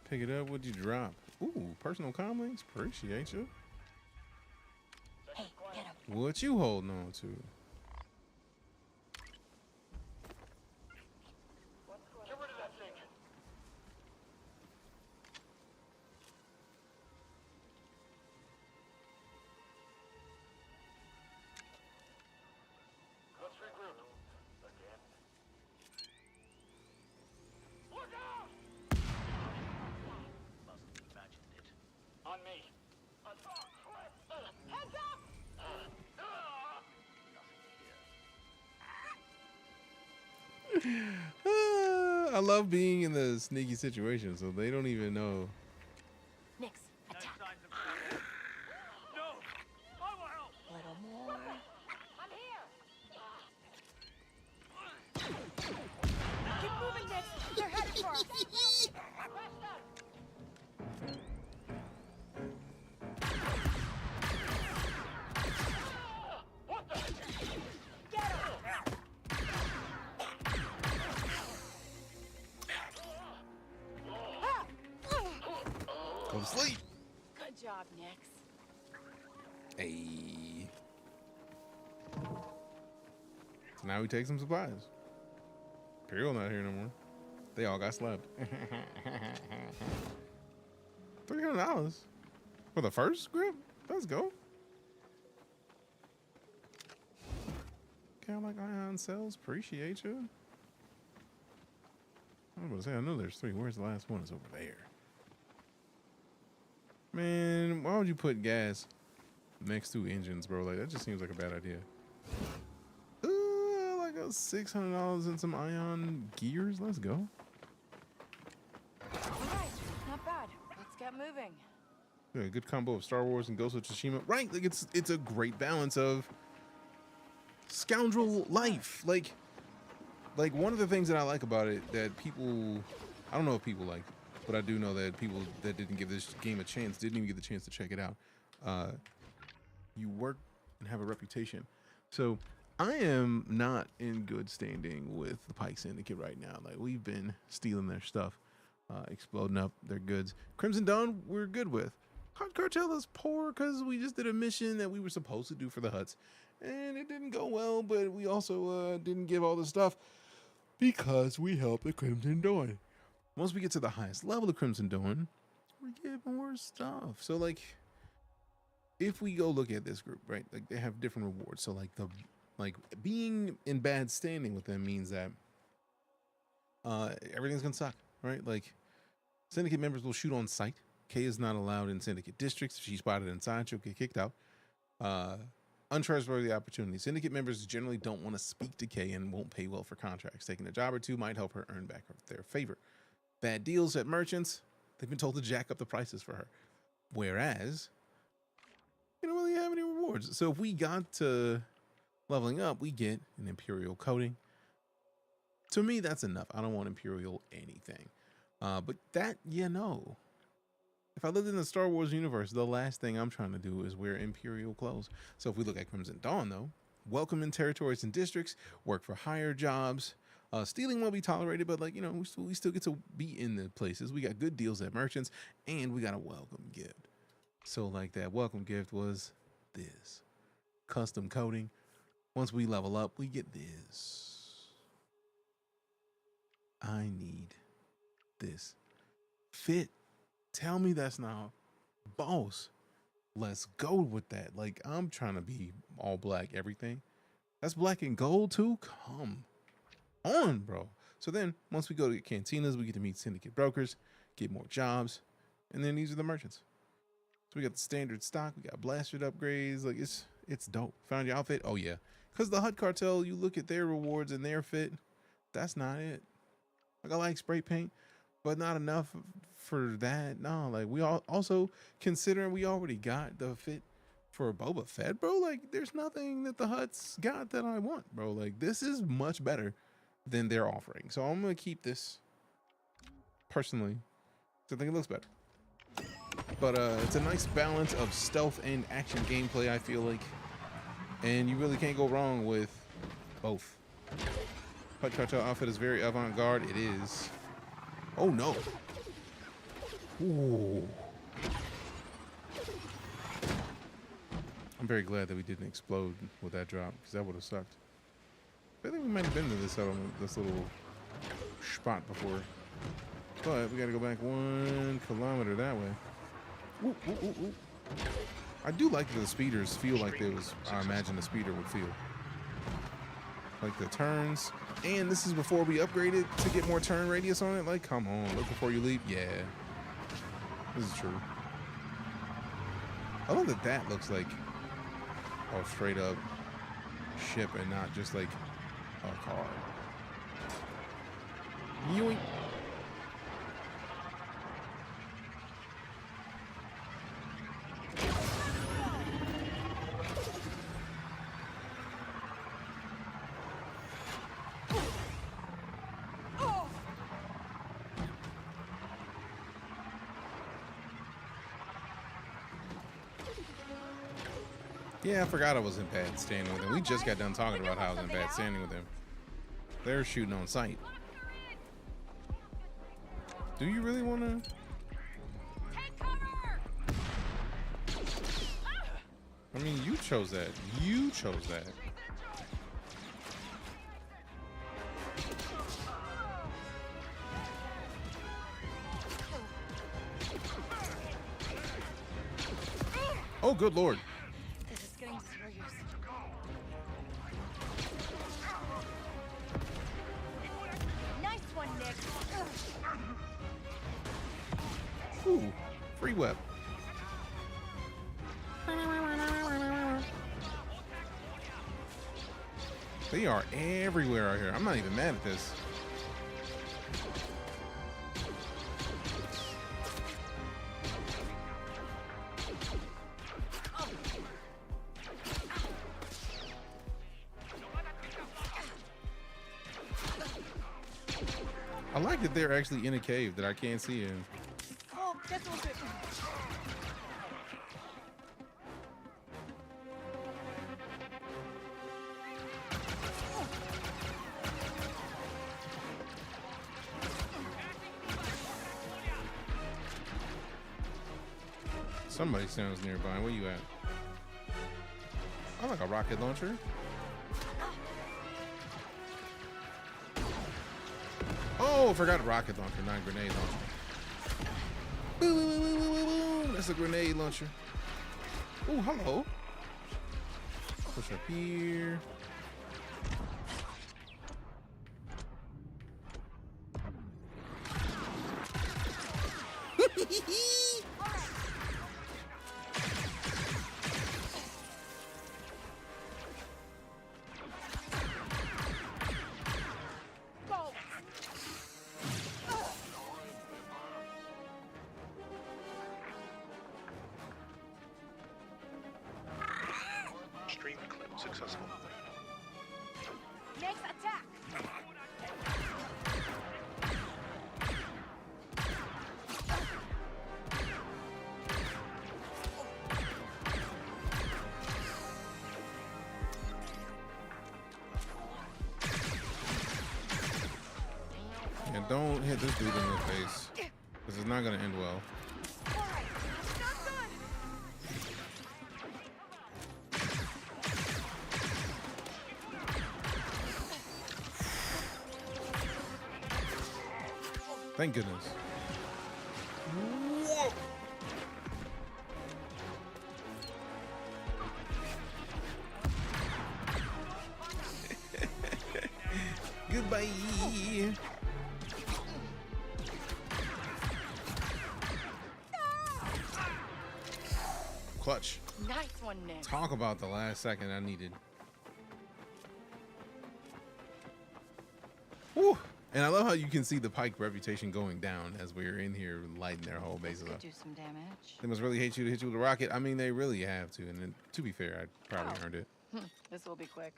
Pick it up. What'd you drop? Ooh, personal comments. Appreciate you. Hey, get him. What you holding on to? Get rid of that thing. Let's regroup. Again. Look out! Must have imagined it. On me. Heads up! I love being in the sneaky situation, so they don't even know. Nix, attack. No! I will help! Little more. I'm here! Keep moving, Nix. They're headed for us. What the? Get him! Go to sleep. Good job, Nix. Hey. So now we take some supplies. Imperial not here no more. They all got slapped. $300 for the first grip. Let's go. Kind of like ion cells. Appreciate you. I was going to say, I know there's 3. Where's the last one? It's over there. Man, why would you put gas next to engines, bro? Like, that just seems like a bad idea. Like a $600 and some ion gears. Let's go. All right, not bad. Let's get moving. Yeah, a good combo of Star Wars and Ghost of Tsushima. Right, like it's a great balance of scoundrel life. Like one of the things that I like about it that people, I don't know if people like, but I do know that people that didn't give this game a chance didn't even get the chance to check it out. You work and have a reputation. So I am not in good standing with the Pike Syndicate right now. Like, we've been stealing their stuff, exploding up their goods. Crimson Dawn, we're good with. Hot Cartel is poor because we just did a mission that we were supposed to do for the Hutts, and it didn't go well, but we also didn't give all the stuff because we helped the Crimson Dawn. Once we get to the highest level of Crimson Dawn, we get more stuff. So, like, if we go look at this group, right, like, they have different rewards. So, like, being in bad standing with them means that everything's gonna suck, right? Like, Syndicate members will shoot on sight. Kay is not allowed in Syndicate districts. If she's spotted inside, she'll get kicked out. Untrustworthy opportunity. Syndicate members generally don't want to speak to Kay and won't pay well for contracts. Taking a job or two might help her earn back their favor. Bad deals at merchants. They've been told to jack up the prices for her. Whereas, you don't really have any rewards. So if we got to leveling up, we get an Imperial coating. To me, that's enough. I don't want Imperial anything. But that, you know, if I lived in the Star Wars universe, the last thing I'm trying to do is wear Imperial clothes. So if we look at Crimson Dawn, though, welcome in territories and districts, work for hire jobs. Stealing won't be tolerated, but, like, you know, we still get to be in the places. We got good deals at merchants, and we got a welcome gift. So, like, that welcome gift was this. Custom coating. Once we level up, we get this. I need this. Fit. Tell me that's not boss. Let's go with that. Like, I'm trying to be all black everything. That's black and gold too? Come on, bro. So then once we go to cantinas, we get to meet Syndicate brokers, get more jobs, And then these are the merchants. So we got the standard stock. We got blasted upgrades. Like it's dope. Found your outfit. Oh yeah. Because the HUD cartel, you look at their rewards and their fit. That's not it. Like I like spray paint, but not enough for that. No, like we all also considering we already got the fit for Boba Fett, bro. Like there's nothing that the HUD's got that I want, bro. Like this is much better than they're offering. So I'm gonna keep this personally. I think it looks better. But it's a nice balance of stealth and action gameplay, I feel like. And you really can't go wrong with both. HUD cartel outfit is very avant-garde. It is. Oh no. Ooh. I'm very glad that we didn't explode with that drop, because that would have sucked. I think we might have been to this settlement, this little spot before. But we gotta go back 1 kilometer that way. Ooh, ooh, ooh, ooh. I do like that the speeders feel like they was, I imagine the speeder would feel. Like the turns. And this is before we upgraded to get more turn radius on it. Like, come on, look before you leap. Yeah, this is true. I love that that looks like a straight up ship and not just like a car. Yoink. Yeah, I forgot I was in bad standing with him. We just got done talking about how I was in bad standing with him. They're shooting on sight. Do you really want to? I mean, you chose that. You chose that. Oh, good Lord. Ooh, free web. They are everywhere out here. I'm not even mad at this. I like that they're actually in a cave that I can't see in. Oh, that's all good. Somebody sounds nearby. Where you at? I like a rocket launcher. Oh, I forgot rocket launcher, not grenade launcher. Boo, boo, boo, boo, boo, boo. That's a grenade launcher. Oh, hello. Push up here. Stream clip successful. Next attack. And don't hit this dude in the face, because it's not going to end well. Thank goodness. Whoa. Goodbye. clutch. Nice one, Nick. Talk about the last second I needed. Woo! And I love how you can see the Pike reputation going down as we're in here lighting their whole base up. Do some damage. They must really hate you to hit you with a rocket. I mean, they really have to. And then, to be fair, I probably earned it. This will be quick.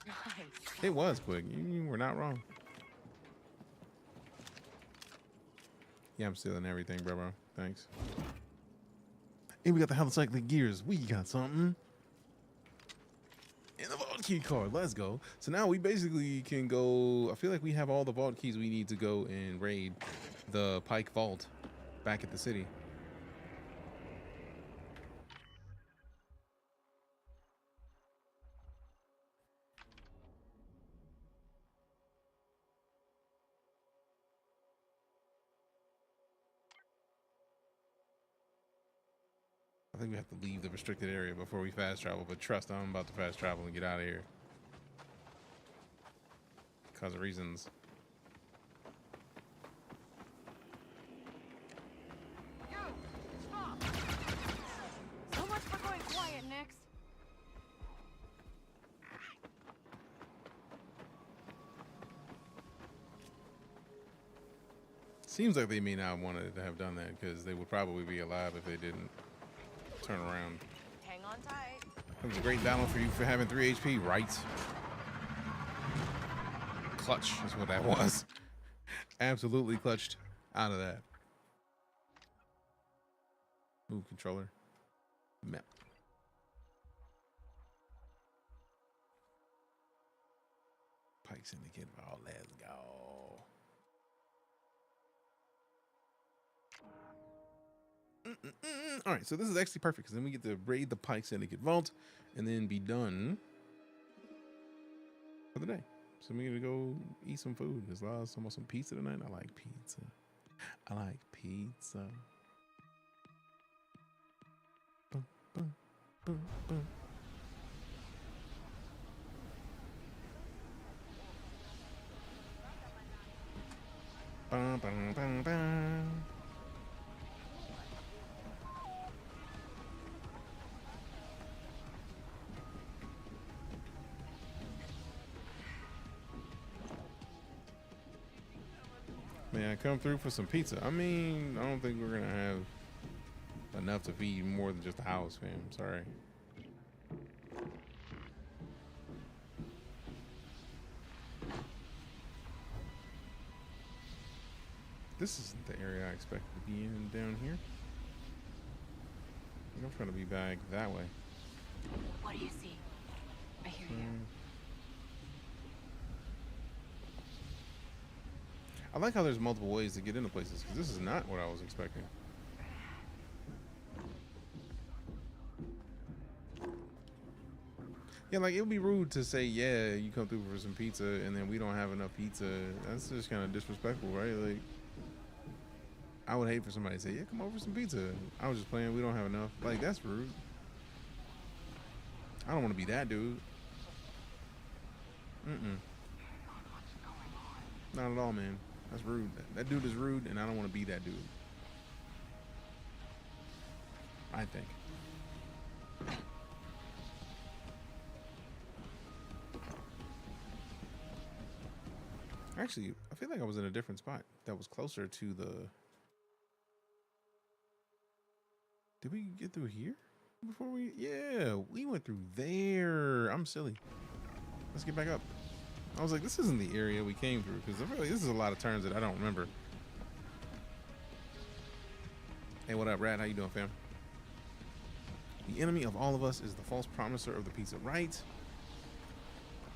Nice. It was quick. You were not wrong. Yeah, I'm stealing everything, bro. Thanks. And we got the helicyclic gears. We got something. And the vault key card. Let's go. So now we basically can go. I feel like we have all the vault keys we need to go and raid the Pike Vault back at the city. I think we have to leave the restricted area before we fast travel, but trust, I'm about to fast travel and get out of here. Because of reasons. Yo, stop! So much for going quiet, Nix. Seems like they may not wanted to have done that because they would probably be alive if they didn't turn around. Hang on tight. It was a great battle for you for having 3 HP, right? Clutch is what that was. Absolutely clutched out of that. Ooh, controller. Map. Pike Syndicate. Oh, let's go. All right, so this is actually perfect because then we get to raid the Pike Syndicate Vault and then be done for the day. So we're gonna go eat some food. There's almost some pizza tonight. I like pizza. I like pizza. Boom, boom, boom, boom. Bum, bum, bum, bum. Man, come through for some pizza. I mean, I don't think we're gonna have enough to feed more than just a house, fam. Sorry. This isn't the area I expected to be in down here. I'm trying to be back that way. What do you see? I hear you. I like how there's multiple ways to get into places because this is not what I was expecting. Yeah, like it would be rude to say, yeah, you come through for some pizza and then we don't have enough pizza. That's just kind of disrespectful, right? Like, I would hate for somebody to say, yeah, come over for some pizza. I was just playing, we don't have enough. Like, that's rude. I don't want to be that dude. Not at all, man. That's rude. That dude is rude, and I don't want to be that dude. I think. Actually, I feel like I was in a different spot that was closer to the... Did we get through here before we... Yeah, we went through there. I'm silly. Let's get back up. I was like, this isn't the area we came through because I feel like this is a lot of turns that I don't remember. Hey, what up, Rat? How you doing, fam? The enemy of all of us is the false promiser of the pizza, right?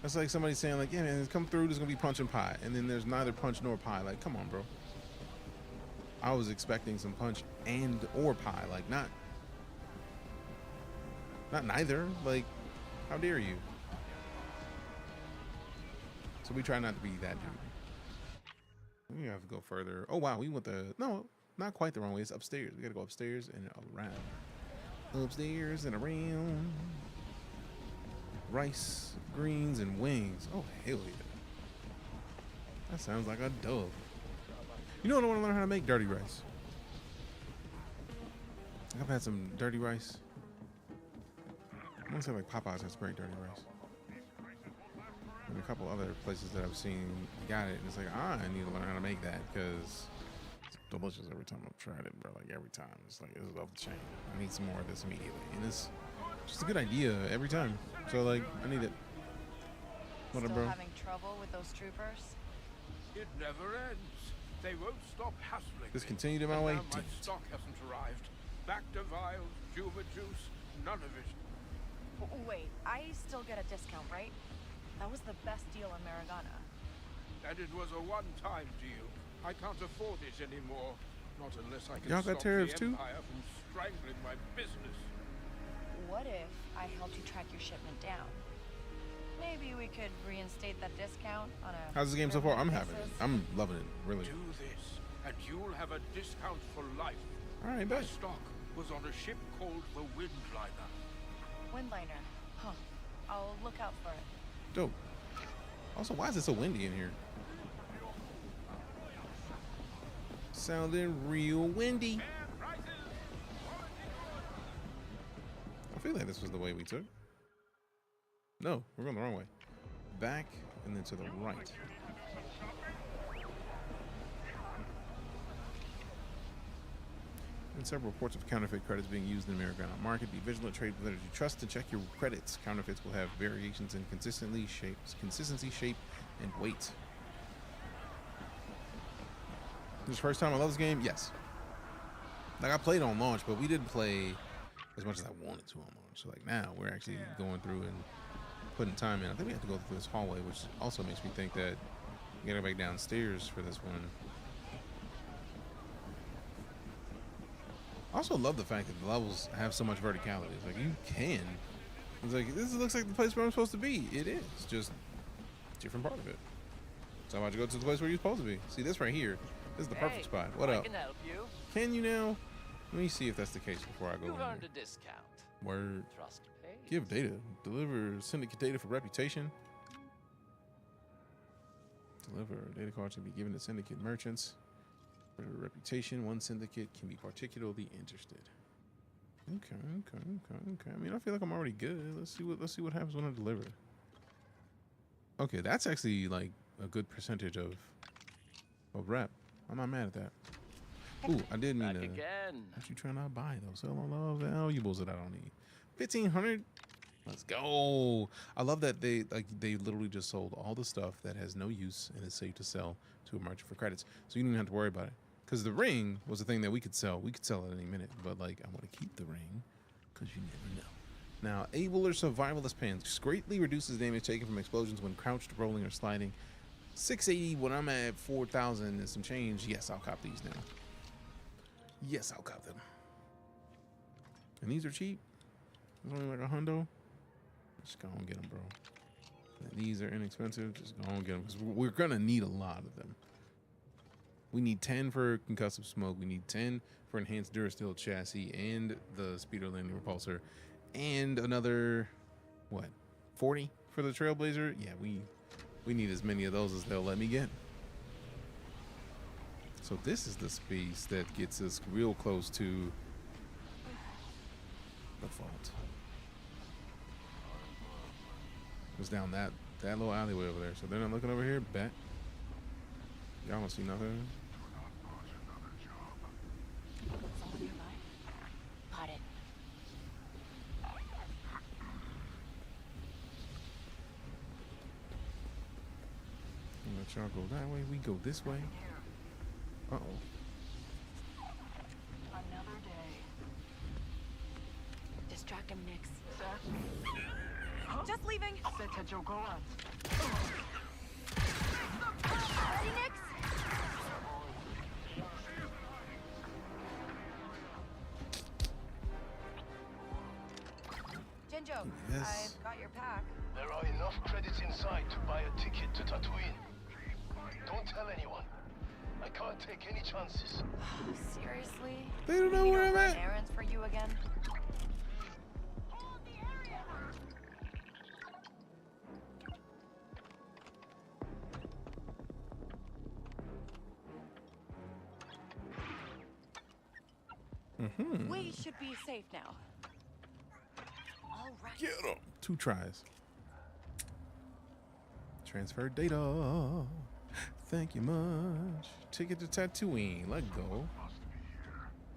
That's like somebody saying, like, yeah, man, come through, there's gonna be punch and pie, and then there's neither punch nor pie. Like, come on, bro. I was expecting some punch and or pie, like not neither. Like, how dare you? So we try not to be that dude. We have to go further. Oh wow, we went no, not quite the wrong way. It's upstairs. We gotta go upstairs and around. Upstairs and around. Rice, greens, and wings. Oh hell yeah. That sounds like a dove. You know what I want to learn how to make? Dirty rice. I've had some dirty rice. I want to say like Popeyes has great dirty rice. And a couple other places that I've seen got it, and it's like, I need to learn how to make that because it's delicious every time I've tried it, bro. Like every time, it's like it's off the chain. I need some more of this immediately, and it's just a good idea every time. So like, I need it. What up, bro? Having trouble with those troopers? It never ends. They won't stop hassling. Discontinued in my way. My stock hasn't arrived. Bacta vials, Juba juice, none of it. Wait, I still get a discount, right? That was the best deal in Maragana. And it was a one-time deal. I can't afford it anymore. Not unless I can Y'all got stop tariffs the too? Empire from strangling my business. What if I helped you track your shipment down? Maybe we could reinstate that discount on a... How's this game so far? I'm permanent having it. basis. I'm loving it, really. Do this, and you'll have a discount for life. All right, My bet. stock was on a ship called the Windliner. Windliner. Huh. I'll look out for it. Dope. Also, why is it so windy in here? Sounding real windy. I feel like this was the way we took. No, we're going the wrong way. Back and then to the right. And several reports of counterfeit credits being used in the Americana market. Be vigilant, trade with vendors you trust, and check your credits. Counterfeits will have variations in consistency, shape, and weight. This is the first time I love this game? Yes. Like, I played on launch, but we didn't play as much as I wanted to on launch. So, like, now we're actually going through and putting time in. I think we have to go through this hallway, which also makes me think that we gotta go back downstairs for this one. I also love the fact that the levels have so much verticality. It's like, you can. It's like, this looks like the place where I'm supposed to be. It is, just a different part of it. So I'm about to go to the place where you're supposed to be. See, this right here, this is the perfect spot. What up? I can help you. Can you now? Let me see if that's the case before I go You've in earned here. a discount. Word. Trust pays. Give data. Deliver syndicate data for reputation. Deliver data cards to be given to syndicate merchants. For reputation, one syndicate can be particularly interested. Okay. I mean, I feel like I'm already good. Let's see what happens when I deliver. Okay, that's actually like a good percentage of rep. I'm not mad at that. Ooh, I did mean Back to. again. What you trying to buy though? Sell all of the valuables that I don't need. 1,500. Let's go. I love that they literally just sold all the stuff that has no use and is safe to sell to a merchant for credits. So you don't even have to worry about it. Because the ring was the thing that we could sell. We could sell it any minute. But like, I want to keep the ring because you never know. Now, able or survivalist pants greatly reduces damage taken from explosions when crouched, rolling, or sliding. 680 when I'm at 4,000 and some change. Yes, I'll cop these now. Yes, I'll cop them. And these are cheap. It's only like $100. Just go and get them, bro. And these are inexpensive. Just go and get them because we're gonna need a lot of them. We need 10 for concussive smoke. We need 10 for enhanced Durasteel chassis and the speeder landing repulsor, and another what? 40 for the Trailblazer. Yeah, we need as many of those as they'll let me get. So this is the space that gets us real close to the vault. It was down that little alleyway over there. So they're not looking over here. Bet. Y'all don't see nothing. Someone nearby? Got it. Let y'all go that way. We go this way. Uh-oh. Another day. Distract him, Nix. Just leaving. Ready, Nix? Jinjo, Yes. I've got your pack. There are enough credits inside to buy a ticket to Tatooine. Don't tell anyone. I can't take any chances. Seriously? They don't know where I'm run at. errands for you again? We should be safe now. All right. Get him. 2 tries. Transfer data. Thank you much. Ticket to Tatooine. Let go.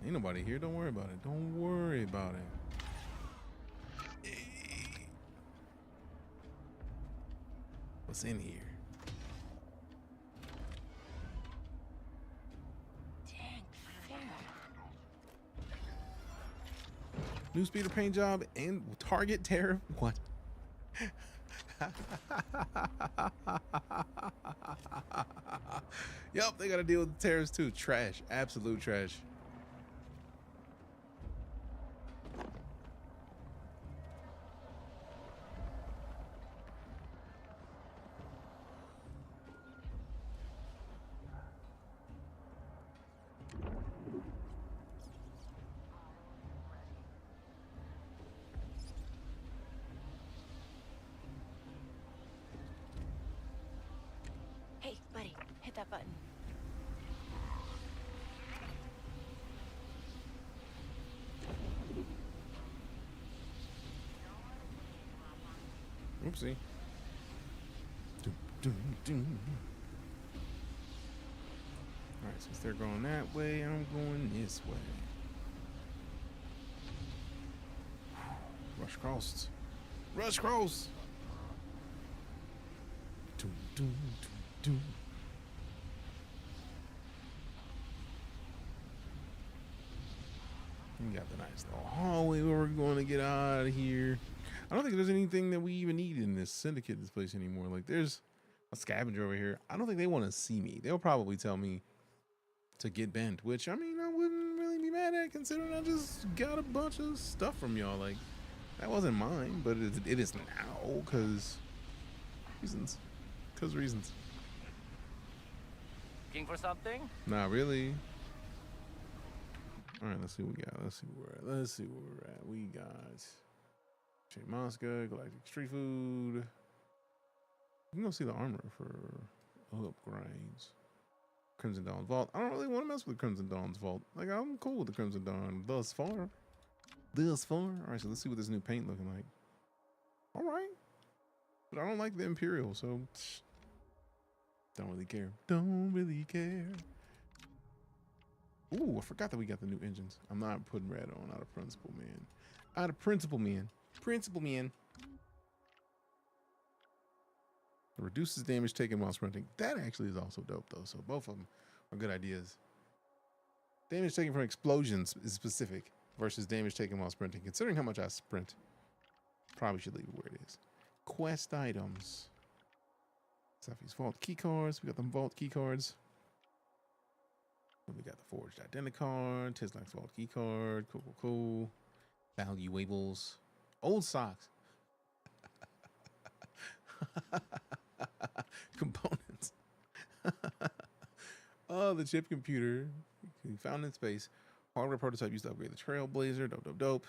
Ain't nobody here. Don't worry about it. Don't worry about it. What's in here? New speeder paint job and target tariff. What? Yep, they gotta deal with the tariffs too. Trash. Absolute trash. Hey, buddy, hit that button. Oopsie. Alright, since they're going that way, I'm going this way. Rush crossed. Rush cross! Doom, doom, doom, doom. We got the nice little hallway where we're going to get out of here. I don't think there's anything that we even need in this syndicate, this place anymore. Like, there's a scavenger over here. I don't think they want to see me. They'll probably tell me to get bent, which, I mean, I wouldn't really be mad at considering I just got a bunch of stuff from y'all. Like, that wasn't mine, but it is now, because reasons. Because reasons. Looking for something? Not really. All right, let's see what we got. Let's see where we're at. Let's see where we're at. We got Chain Mosca, Galactic Street Food. You can go see the armor for upgrades. Crimson Dawn's Vault. I don't really want to mess with Crimson Dawn's Vault. Like, I'm cool with the Crimson Dawn thus far. Thus far. All right, so let's see what this new paint looking like. All right. But I don't like the Imperial, so don't really care. Don't really care. Ooh, I forgot that we got the new engines. I'm not putting red on out of principle, man. Out of principle, man. Principle, man. It reduces damage taken while sprinting. That actually is also dope, though. So both of them are good ideas. Damage taken from explosions is specific versus damage taken while sprinting. Considering how much I sprint, probably should leave it where it is. Quest items. Seffi's Vault key cards. We got them Vault key cards. We got the Forged Identicard, Tislak's Vault key card, cool. Valuables, old socks, components. Oh, the chip computer, found in space. Hardware prototype used to upgrade the Trailblazer. Dope.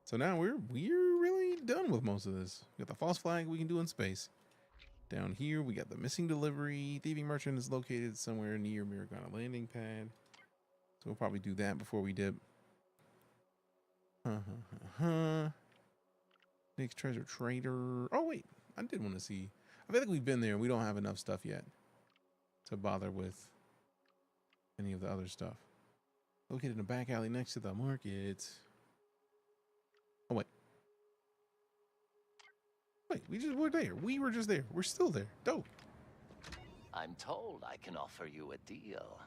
So now we're really done with most of this. We got the false flag we can do in space. Down here, we got the missing delivery. Thieving merchant is located somewhere near Miragana landing pad. So we'll probably do that before we dip. Nick's treasure trader. Oh, wait. I did want to see. I feel like we've been there. We don't have enough stuff yet to bother with any of the other stuff. Located in a back alley next to the market. Oh, wait. Wait, we're there. We were just there. We're still there. Dope. I'm told I can offer you a deal.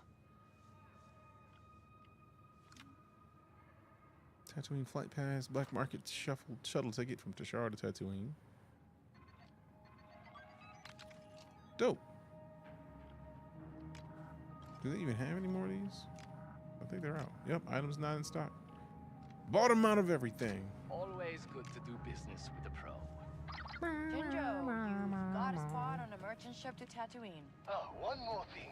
Tatooine flight pass, black market shuttle ticket from Tashar to Tatooine. Dope. Do they even have any more of these? I think they're out. Yep, items not in stock. Bought them out of everything. Always good to do business with a pro. Jinjo, you've got a spot on a merchant ship to Tatooine. Ah, one more thing.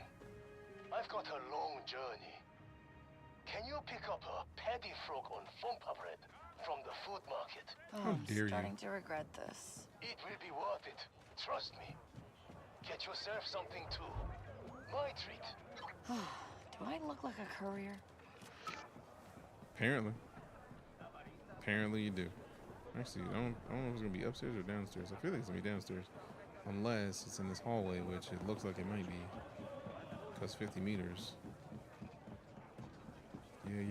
I've got a long journey. Can you pick up a paddy frog on Fompa bread from the food market? How dare you? Starting to regret this. It will be worth it. Trust me. Get yourself something too. My treat. Do I look like a courier? Apparently. Apparently you do. Actually, I don't know if it's gonna be upstairs or downstairs. I feel like it's gonna be downstairs. Unless it's in this hallway, which it looks like it might be. Because 50 meters. Yeah.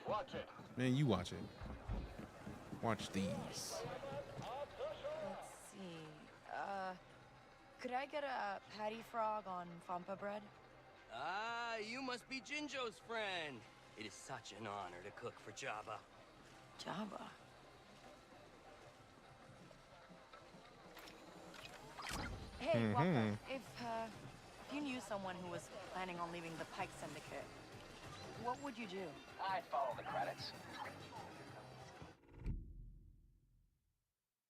Watch it. Man, you watch it. Watch these. Let's see. Could I get a patty frog on Fampa bread? Ah, you must be Jinjo's friend. It is such an honor to cook for Jabba. Jabba? Hey, Waka, if you knew someone who was planning on leaving the Pike Syndicate, what would you do? I'd follow the credits.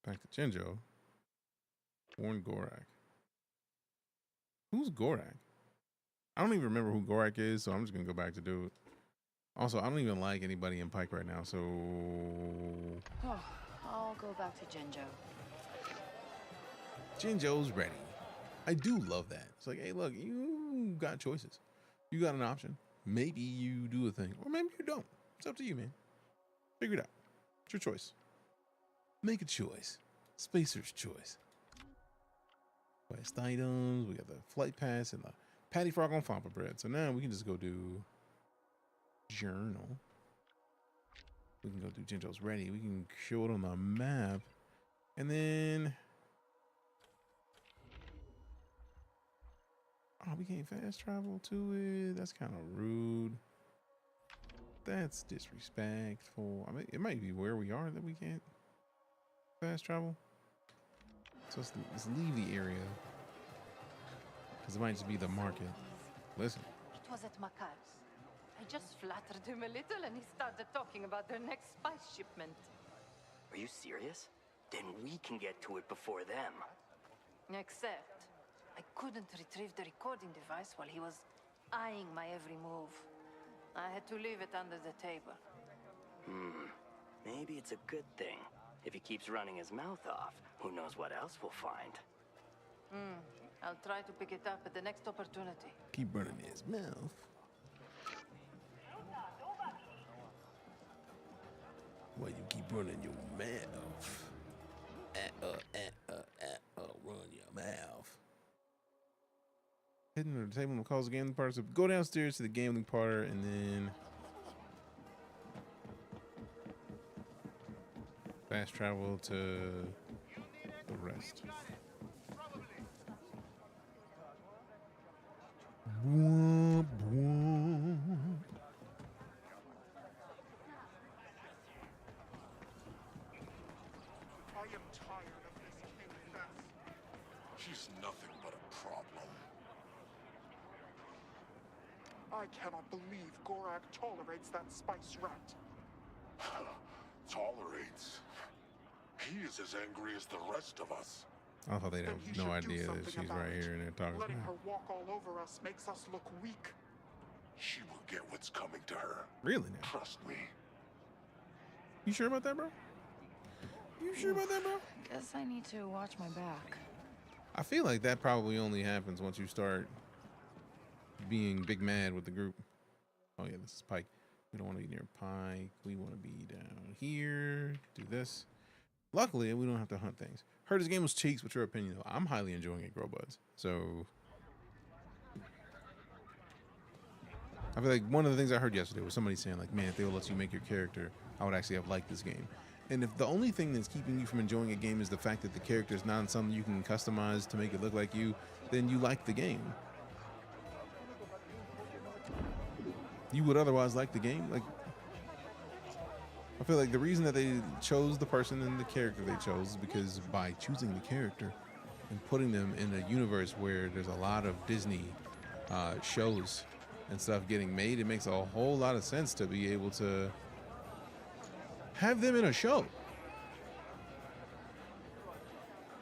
Back to Jinjo. Warn Gorak. Who's Gorak? I don't even remember who Gorak is, so I'm just gonna go back to do it. Also, I don't even like anybody in Pike right now, so Oh, I'll go back to Jinjo. Jinjo's ready. I do love that. It's like, hey, look, you got choices. You got an option. Maybe you do a thing, or maybe you don't. It's up to you, man. Figure it out. It's your choice. Make a choice. Spacer's choice. Quest items. We got the flight pass and the patty frog on Fampa bread. So now we can just go do journal. We can go do Jinjo's ready. We can show it on the map. And then oh, we can't fast travel to it. That's kind of rude. That's disrespectful. I mean, it might be where we are that we can't fast travel. So let's leave the area. Because it might just be the market. Listen. It was at Makar's. I just flattered him a little and he started talking about their next spice shipment. Are you serious? Then we can get to it before them. Except, I couldn't retrieve the recording device while he was eyeing my every move. I had to leave it under the table. Maybe it's a good thing. If he keeps running his mouth off, who knows what else we'll find. I'll try to pick it up at the next opportunity. Keep running his mouth. Why you keep running your mouth? Run your mouth. Hidden under the table and calls the gambling partner. So go downstairs to the gambling partner and then fast travel to the rest. Womp, womp. I am tired of this king mess. She's nothing but a problem. I cannot believe Gorak tolerates that spice rat. Tolerates? He is as angry as the rest of us. I thought they'd have no idea that she's right here and they're talking Letting about her walk all over us makes us look weak. She will get what's coming to her. Really now? Trust me. You sure about that, bro? You sure about that, bro? Guess I need to watch my back. I feel like that probably only happens once you start being big mad with the group. Oh yeah, this is Pike. We don't want to be near Pike. We want to be down here. Do this. Luckily, we don't have to hunt things. Heard this game was cheeks. What's your opinion, though? I'm highly enjoying it, Grow Buds. So I feel like one of the things I heard yesterday was somebody saying, like, man, if they would let you make your character, I would actually have liked this game. And if the only thing that's keeping you from enjoying a game is the fact that the character is not something you can customize to make it look like you, then you like the game. You would otherwise like the game. Like, I feel like the reason that they chose the person and the character they chose is because by choosing the character and putting them in a universe where there's a lot of Disney shows and stuff getting made, it makes a whole lot of sense to be able to have them in a show.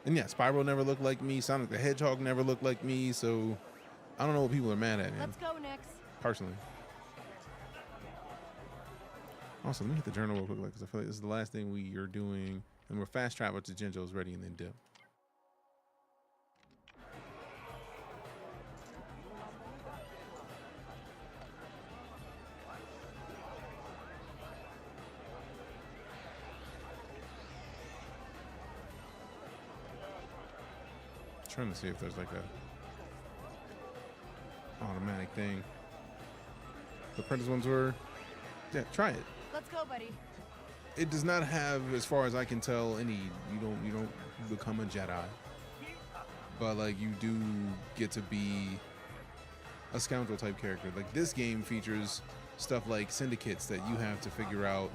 And yeah, Spyro never looked like me. Sonic the Hedgehog never looked like me. So I don't know what people are mad at, man. Let's go, Nix. Personally. Also, let me hit the journal real quick because I feel like this is the last thing we are doing. And we're fast travel to Jinjo's ready and then dip. trying to see if there's like a automatic thing. The Apprentice ones were. Yeah, try it. Let's go, buddy. It does not have, as far as I can tell, any. You don't become a Jedi, but like you do get to be a scoundrel type character. Like this game features stuff like syndicates that you have to figure out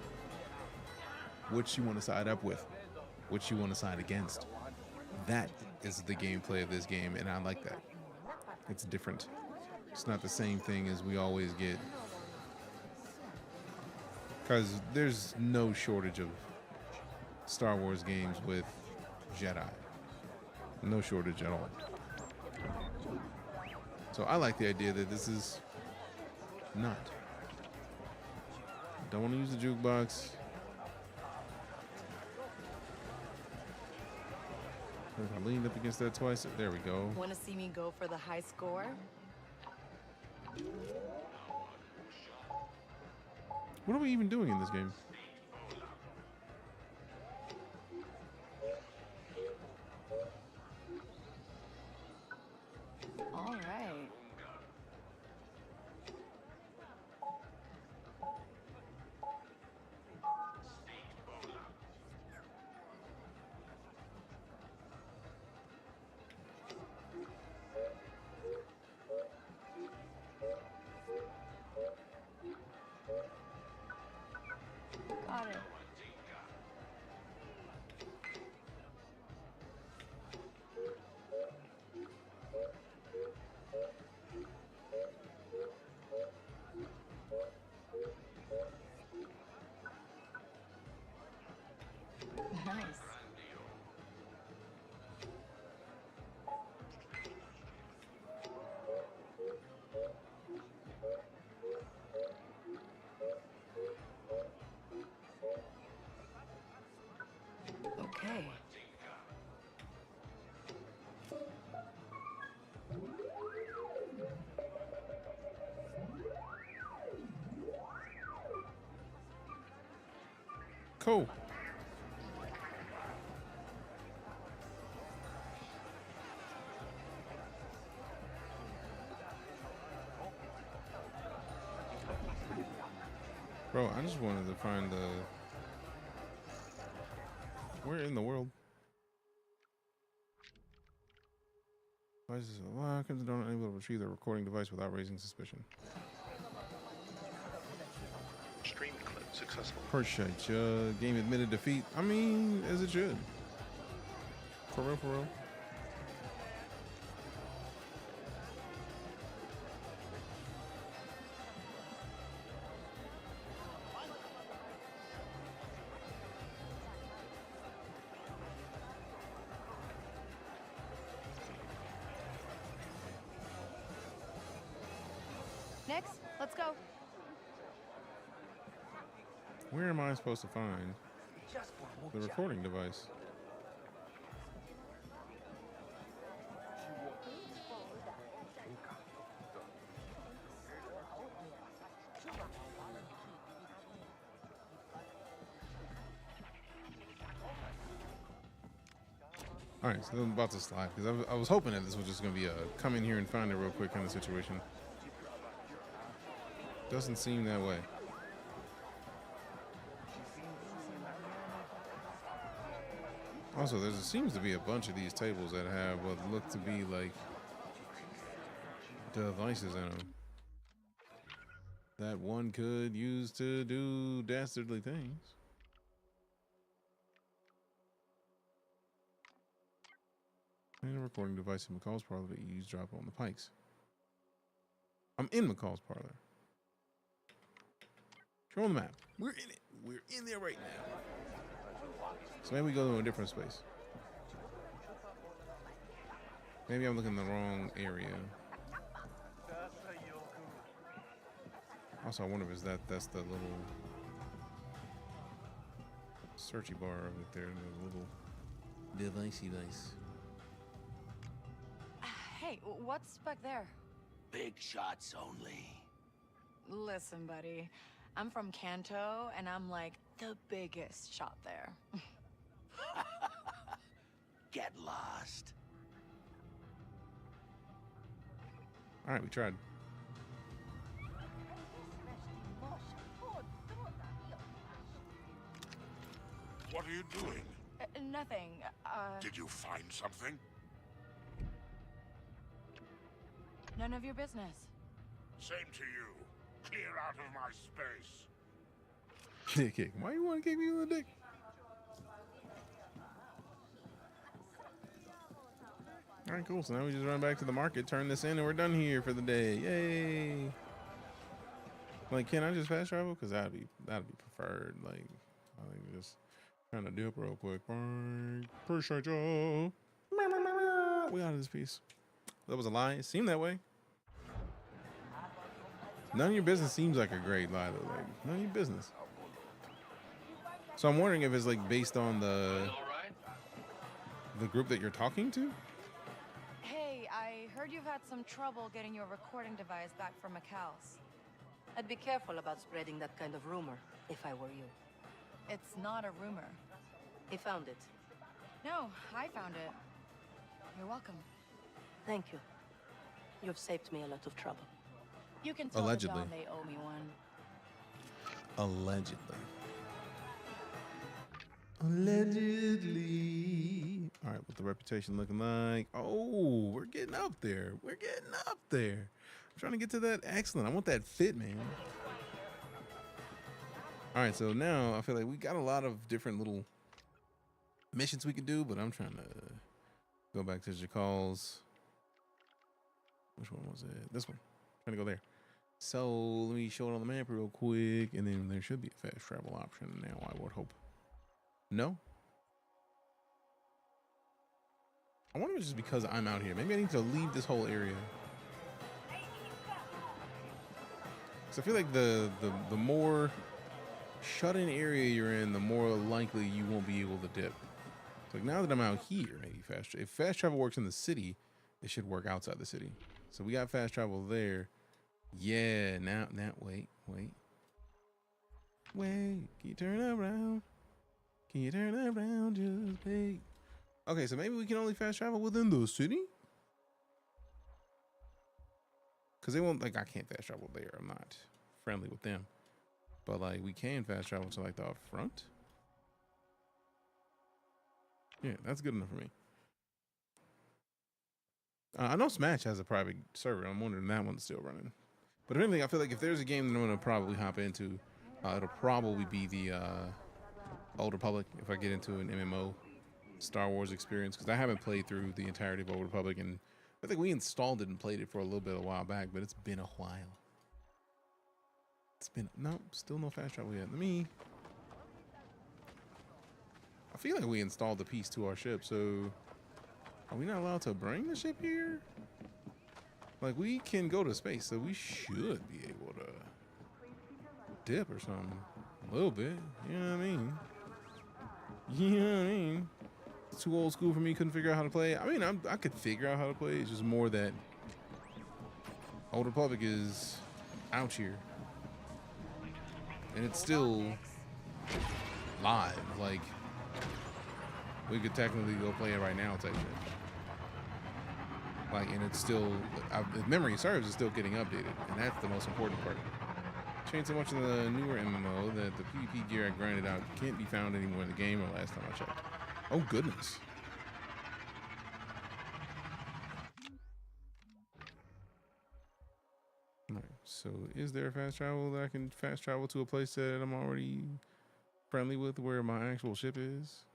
which you want to side up with, which you want to side against. That is the gameplay of this game, and I like that. It's different. It's not the same thing as we always get. Because there's no shortage of Star Wars games with Jedi. No shortage at all. So I like the idea that this is not. Don't want to use the jukebox. I leaned up against that twice. There we go. Want to see me go for the high score? What are we even doing in this game? All right. Got it. Nice. Okay. Cool. Bro, I just wanted to find the... Where in the world? Devices unlocked. Don't enable to retrieve the recording device without raising suspicion. Stream clip successful. Appreciate ya. Game admitted defeat. I mean, as it should. For real, for real. Next, let's go. Where am I supposed to find the recording device? All right, so I'm about to slide because I was hoping that this was just going to be a come in here and find it real quick kind of situation. Doesn't seem that way. Also, there seems to be a bunch of these tables that have what look to be like devices in them that one could use to do dastardly things. And a recording device in McCall's parlor to eavesdrop on the pikes. I'm in McCall's parlor. Show on the map. We're in it. We're in there right now. So maybe we go to a different space. Maybe I'm looking in the wrong area. Also, I wonder if that's the little searchy bar over there, the little devicey dice. Hey, what's back there? Big shots only. Listen, buddy. I'm from Kanto, and I'm like the biggest shot there. Get lost. All right, we tried. What are you doing? Nothing. Did you find something? None of your business. Same to you. Clear out of my space. Dick kick. Why you want to kick me in the dick? All right, cool. So now we just run back to the market, turn this in, and we're done here for the day. Yay! Like, can I just fast travel? Because that'd be preferred. Like, I think just trying to dip real quick. Appreciate you. We out of this piece. That was a lie. It seemed that way. None of your business seems like a great lie, though. Like, none of your business. So I'm wondering if it's like based on the group that you're talking to. Hey, I heard you've had some trouble getting your recording device back from Macal's. I'd be careful about spreading that kind of rumor, if I were you. It's not a rumor. He found it. No, I found it. You're welcome. Thank you. You've saved me a lot of trouble. You can tell Allegedly. the Don they owe me one. Allegedly. Allegedly. All right, what's the reputation looking like? Oh, we're getting up there. We're getting up there. I'm trying to get to that excellent. I want that fit, man. All right, so now I feel like we got a lot of different little missions we can do, but I'm trying to go back to Jakal's. Which one was it? This one. I'm trying to go there. So let me show it on the map real quick, and then there should be a fast travel option now, I would hope. No? I wonder if it's just because I'm out here. Maybe I need to leave this whole area. Because I feel like the more shut-in area you're in, the more likely you won't be able to dip. So like now that I'm out here, maybe if fast travel works in the city, it should work outside the city. So we got fast travel there. Yeah, now, wait. Can you turn around? Can you turn around? Just wait. Okay, so maybe we can only fast travel within the city? Because they won't, like, I can't fast travel there. I'm not friendly with them. But, like, we can fast travel to, like, the front. Yeah, that's good enough for me. I know Smash has a private server. I'm wondering if that one's still running. But if anything, I feel like if there's a game that I'm going to probably hop into, it'll probably be the Old Republic if I get into an MMO Star Wars experience. Because I haven't played through the entirety of Old Republic. And I think we installed it and played it for a little bit a while back. But it's been a while. It's been... No, still no fast travel yet. I feel like we installed the piece to our ship. So are we not allowed to bring the ship here? Like, we can go to space, so we should be able to dip or something. A little bit. You know what I mean? You know what I mean? It's too old school for me. Couldn't figure out how to play. I mean, I could figure out how to play. It's just more that Old Republic is out here. And it's still live. Like, we could technically go play it right now, technically. Like, and it's still, if memory serves, it's still getting updated, and that's the most important part. Changed so much in the newer MMO that the PvP gear I grinded out can't be found anymore in the game, or last time I checked. Oh goodness. Alright, so is there fast travel that I can fast travel to a place that I'm already friendly with, where my actual ship is?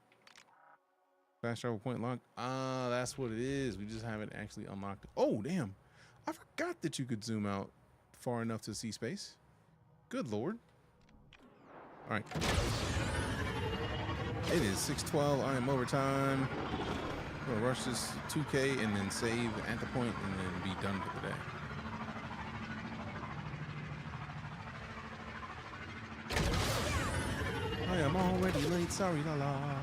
Fast travel point locked. Ah, that's what it is. We just haven't actually unlocked it. Oh, damn. I forgot that you could zoom out far enough to see space. Good Lord. All right. It is 6:12. I am overtime. I'm going to rush this 2K and then save at the point and then be done for the day. I am already late. Sorry, la la.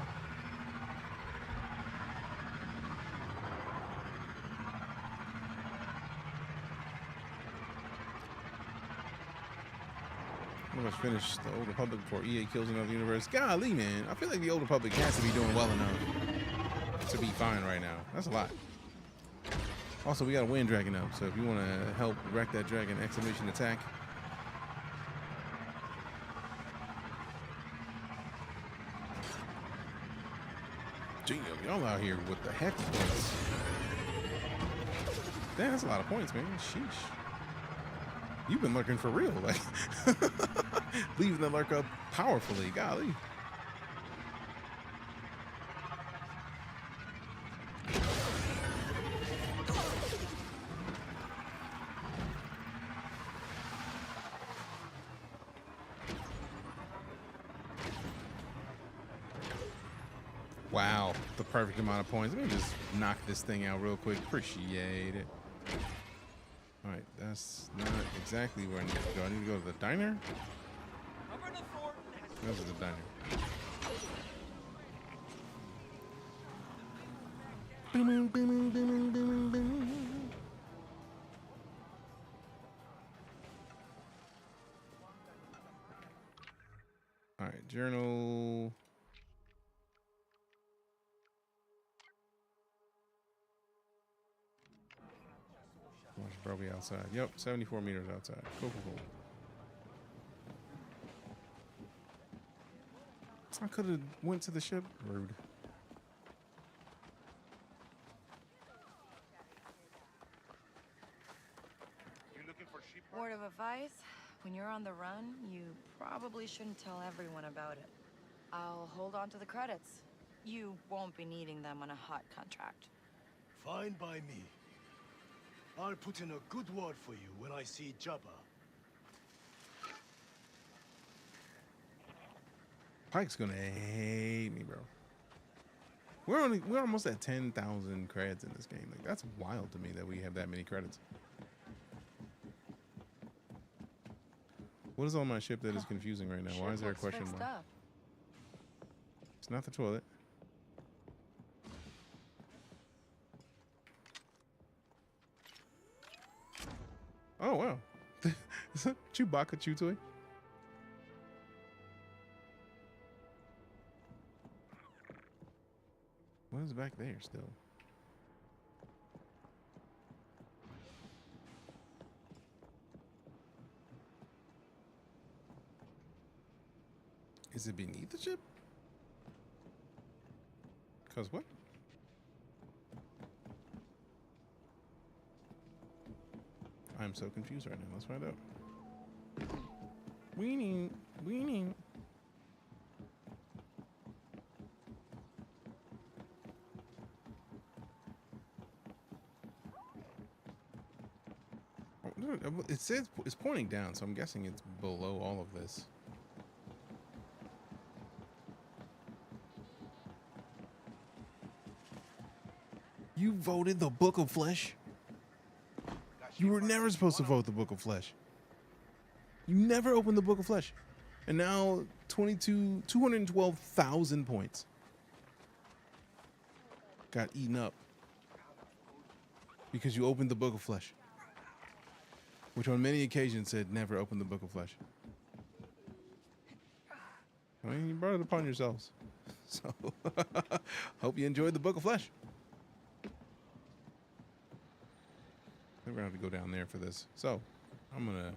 Let's finish the Old Republic before EA kills another universe. Golly, man. I feel like the Old Republic has to be doing well enough to be fine right now. That's a lot. Also, we got a wind dragon up, so if you want to help wreck that dragon, exclamation attack. Damn, y'all out here with the heck points. Damn, that's a lot of points, man. Sheesh. You've been lurking for real, like leaving the lurk up powerfully. Golly. Wow, the perfect amount of points. Let me just knock this thing out real quick. Appreciate it. All right, that's not exactly where I need to go. I need to go to the diner. This is the diner. Boom, boom, boom, boom, boom, boom. All right, journal. Probably outside. Yep, 74 meters outside. Cool, cool, cool. I could have went to the ship. Rude. Word of advice, when you're on the run, you probably shouldn't tell everyone about it. I'll hold on to the credits. You won't be needing them on a hot contract. Fine by me. I'll put in a good word for you when I see Jabba. Pike's gonna hate me, bro. We're almost at 10,000 credits in this game. Like, that's wild to me that we have that many credits. What is on my ship that is confusing right now? Why is there a question mark? It's not the toilet. Oh, wow. Is that Chewbacca chew toy? What is back there still? Is it beneath the ship? Cause what? I'm so confused right now. Let's find out. Weenie, weenie. It says it's pointing down, so I'm guessing it's below all of this. You voted the Book of Flesh? You were never supposed to vote the Book of Flesh. You never opened the Book of Flesh. And now 212,000 points got eaten up because you opened the Book of Flesh, which on many occasions said never open the Book of Flesh. I mean, you brought it upon yourselves. So, hope you enjoyed the Book of Flesh. We're gonna have to go down there for this. So, I'm gonna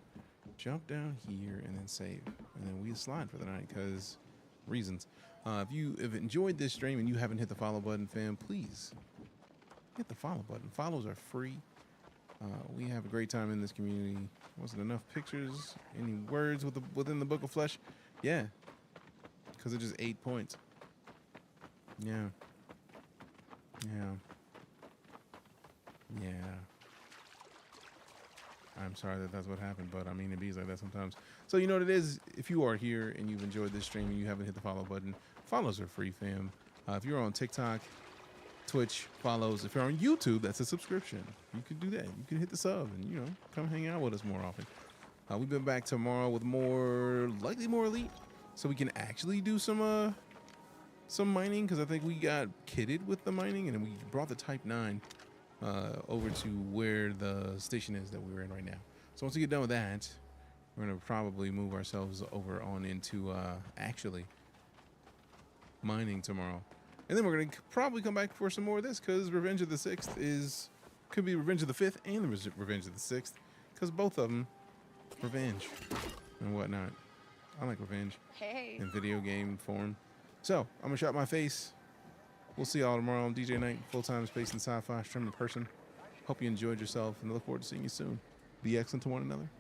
jump down here and then save, and then we slide for the night because reasons. If you have enjoyed this stream and you haven't hit the follow button, fam, please hit the follow button. Follows are free. We have a great time in this community. Wasn't enough pictures, any words within the Book of Flesh? Yeah, because it's just 8 points. Yeah. I'm sorry that that's what happened, but I mean, it be like that sometimes. So you know what it is. If you are here and you've enjoyed this stream and you haven't hit the follow button, follows are free, fam. If you're on TikTok, Twitch, follows. If you're on YouTube, that's a subscription. You can do that. You can hit the sub and, you know, come hang out with us more often. We've been back tomorrow with likely more Elite, so we can actually do some mining, because I think we got kitted with the mining and then we brought the Type 9 over to where the station is that we're in right now. So once we get done with that, we're gonna probably move ourselves over on into actually mining tomorrow, and then we're gonna probably come back for some more of this, because Revenge of the Sixth is Could be Revenge of the 5th and the Revenge of the 6th, because both of them, revenge and whatnot. I like revenge in video game form. So, I'm going to shut my face. We'll see y'all tomorrow on DJ Night, full-time space and sci-fi, stream in person. Hope you enjoyed yourself, and I look forward to seeing you soon. Be excellent to one another.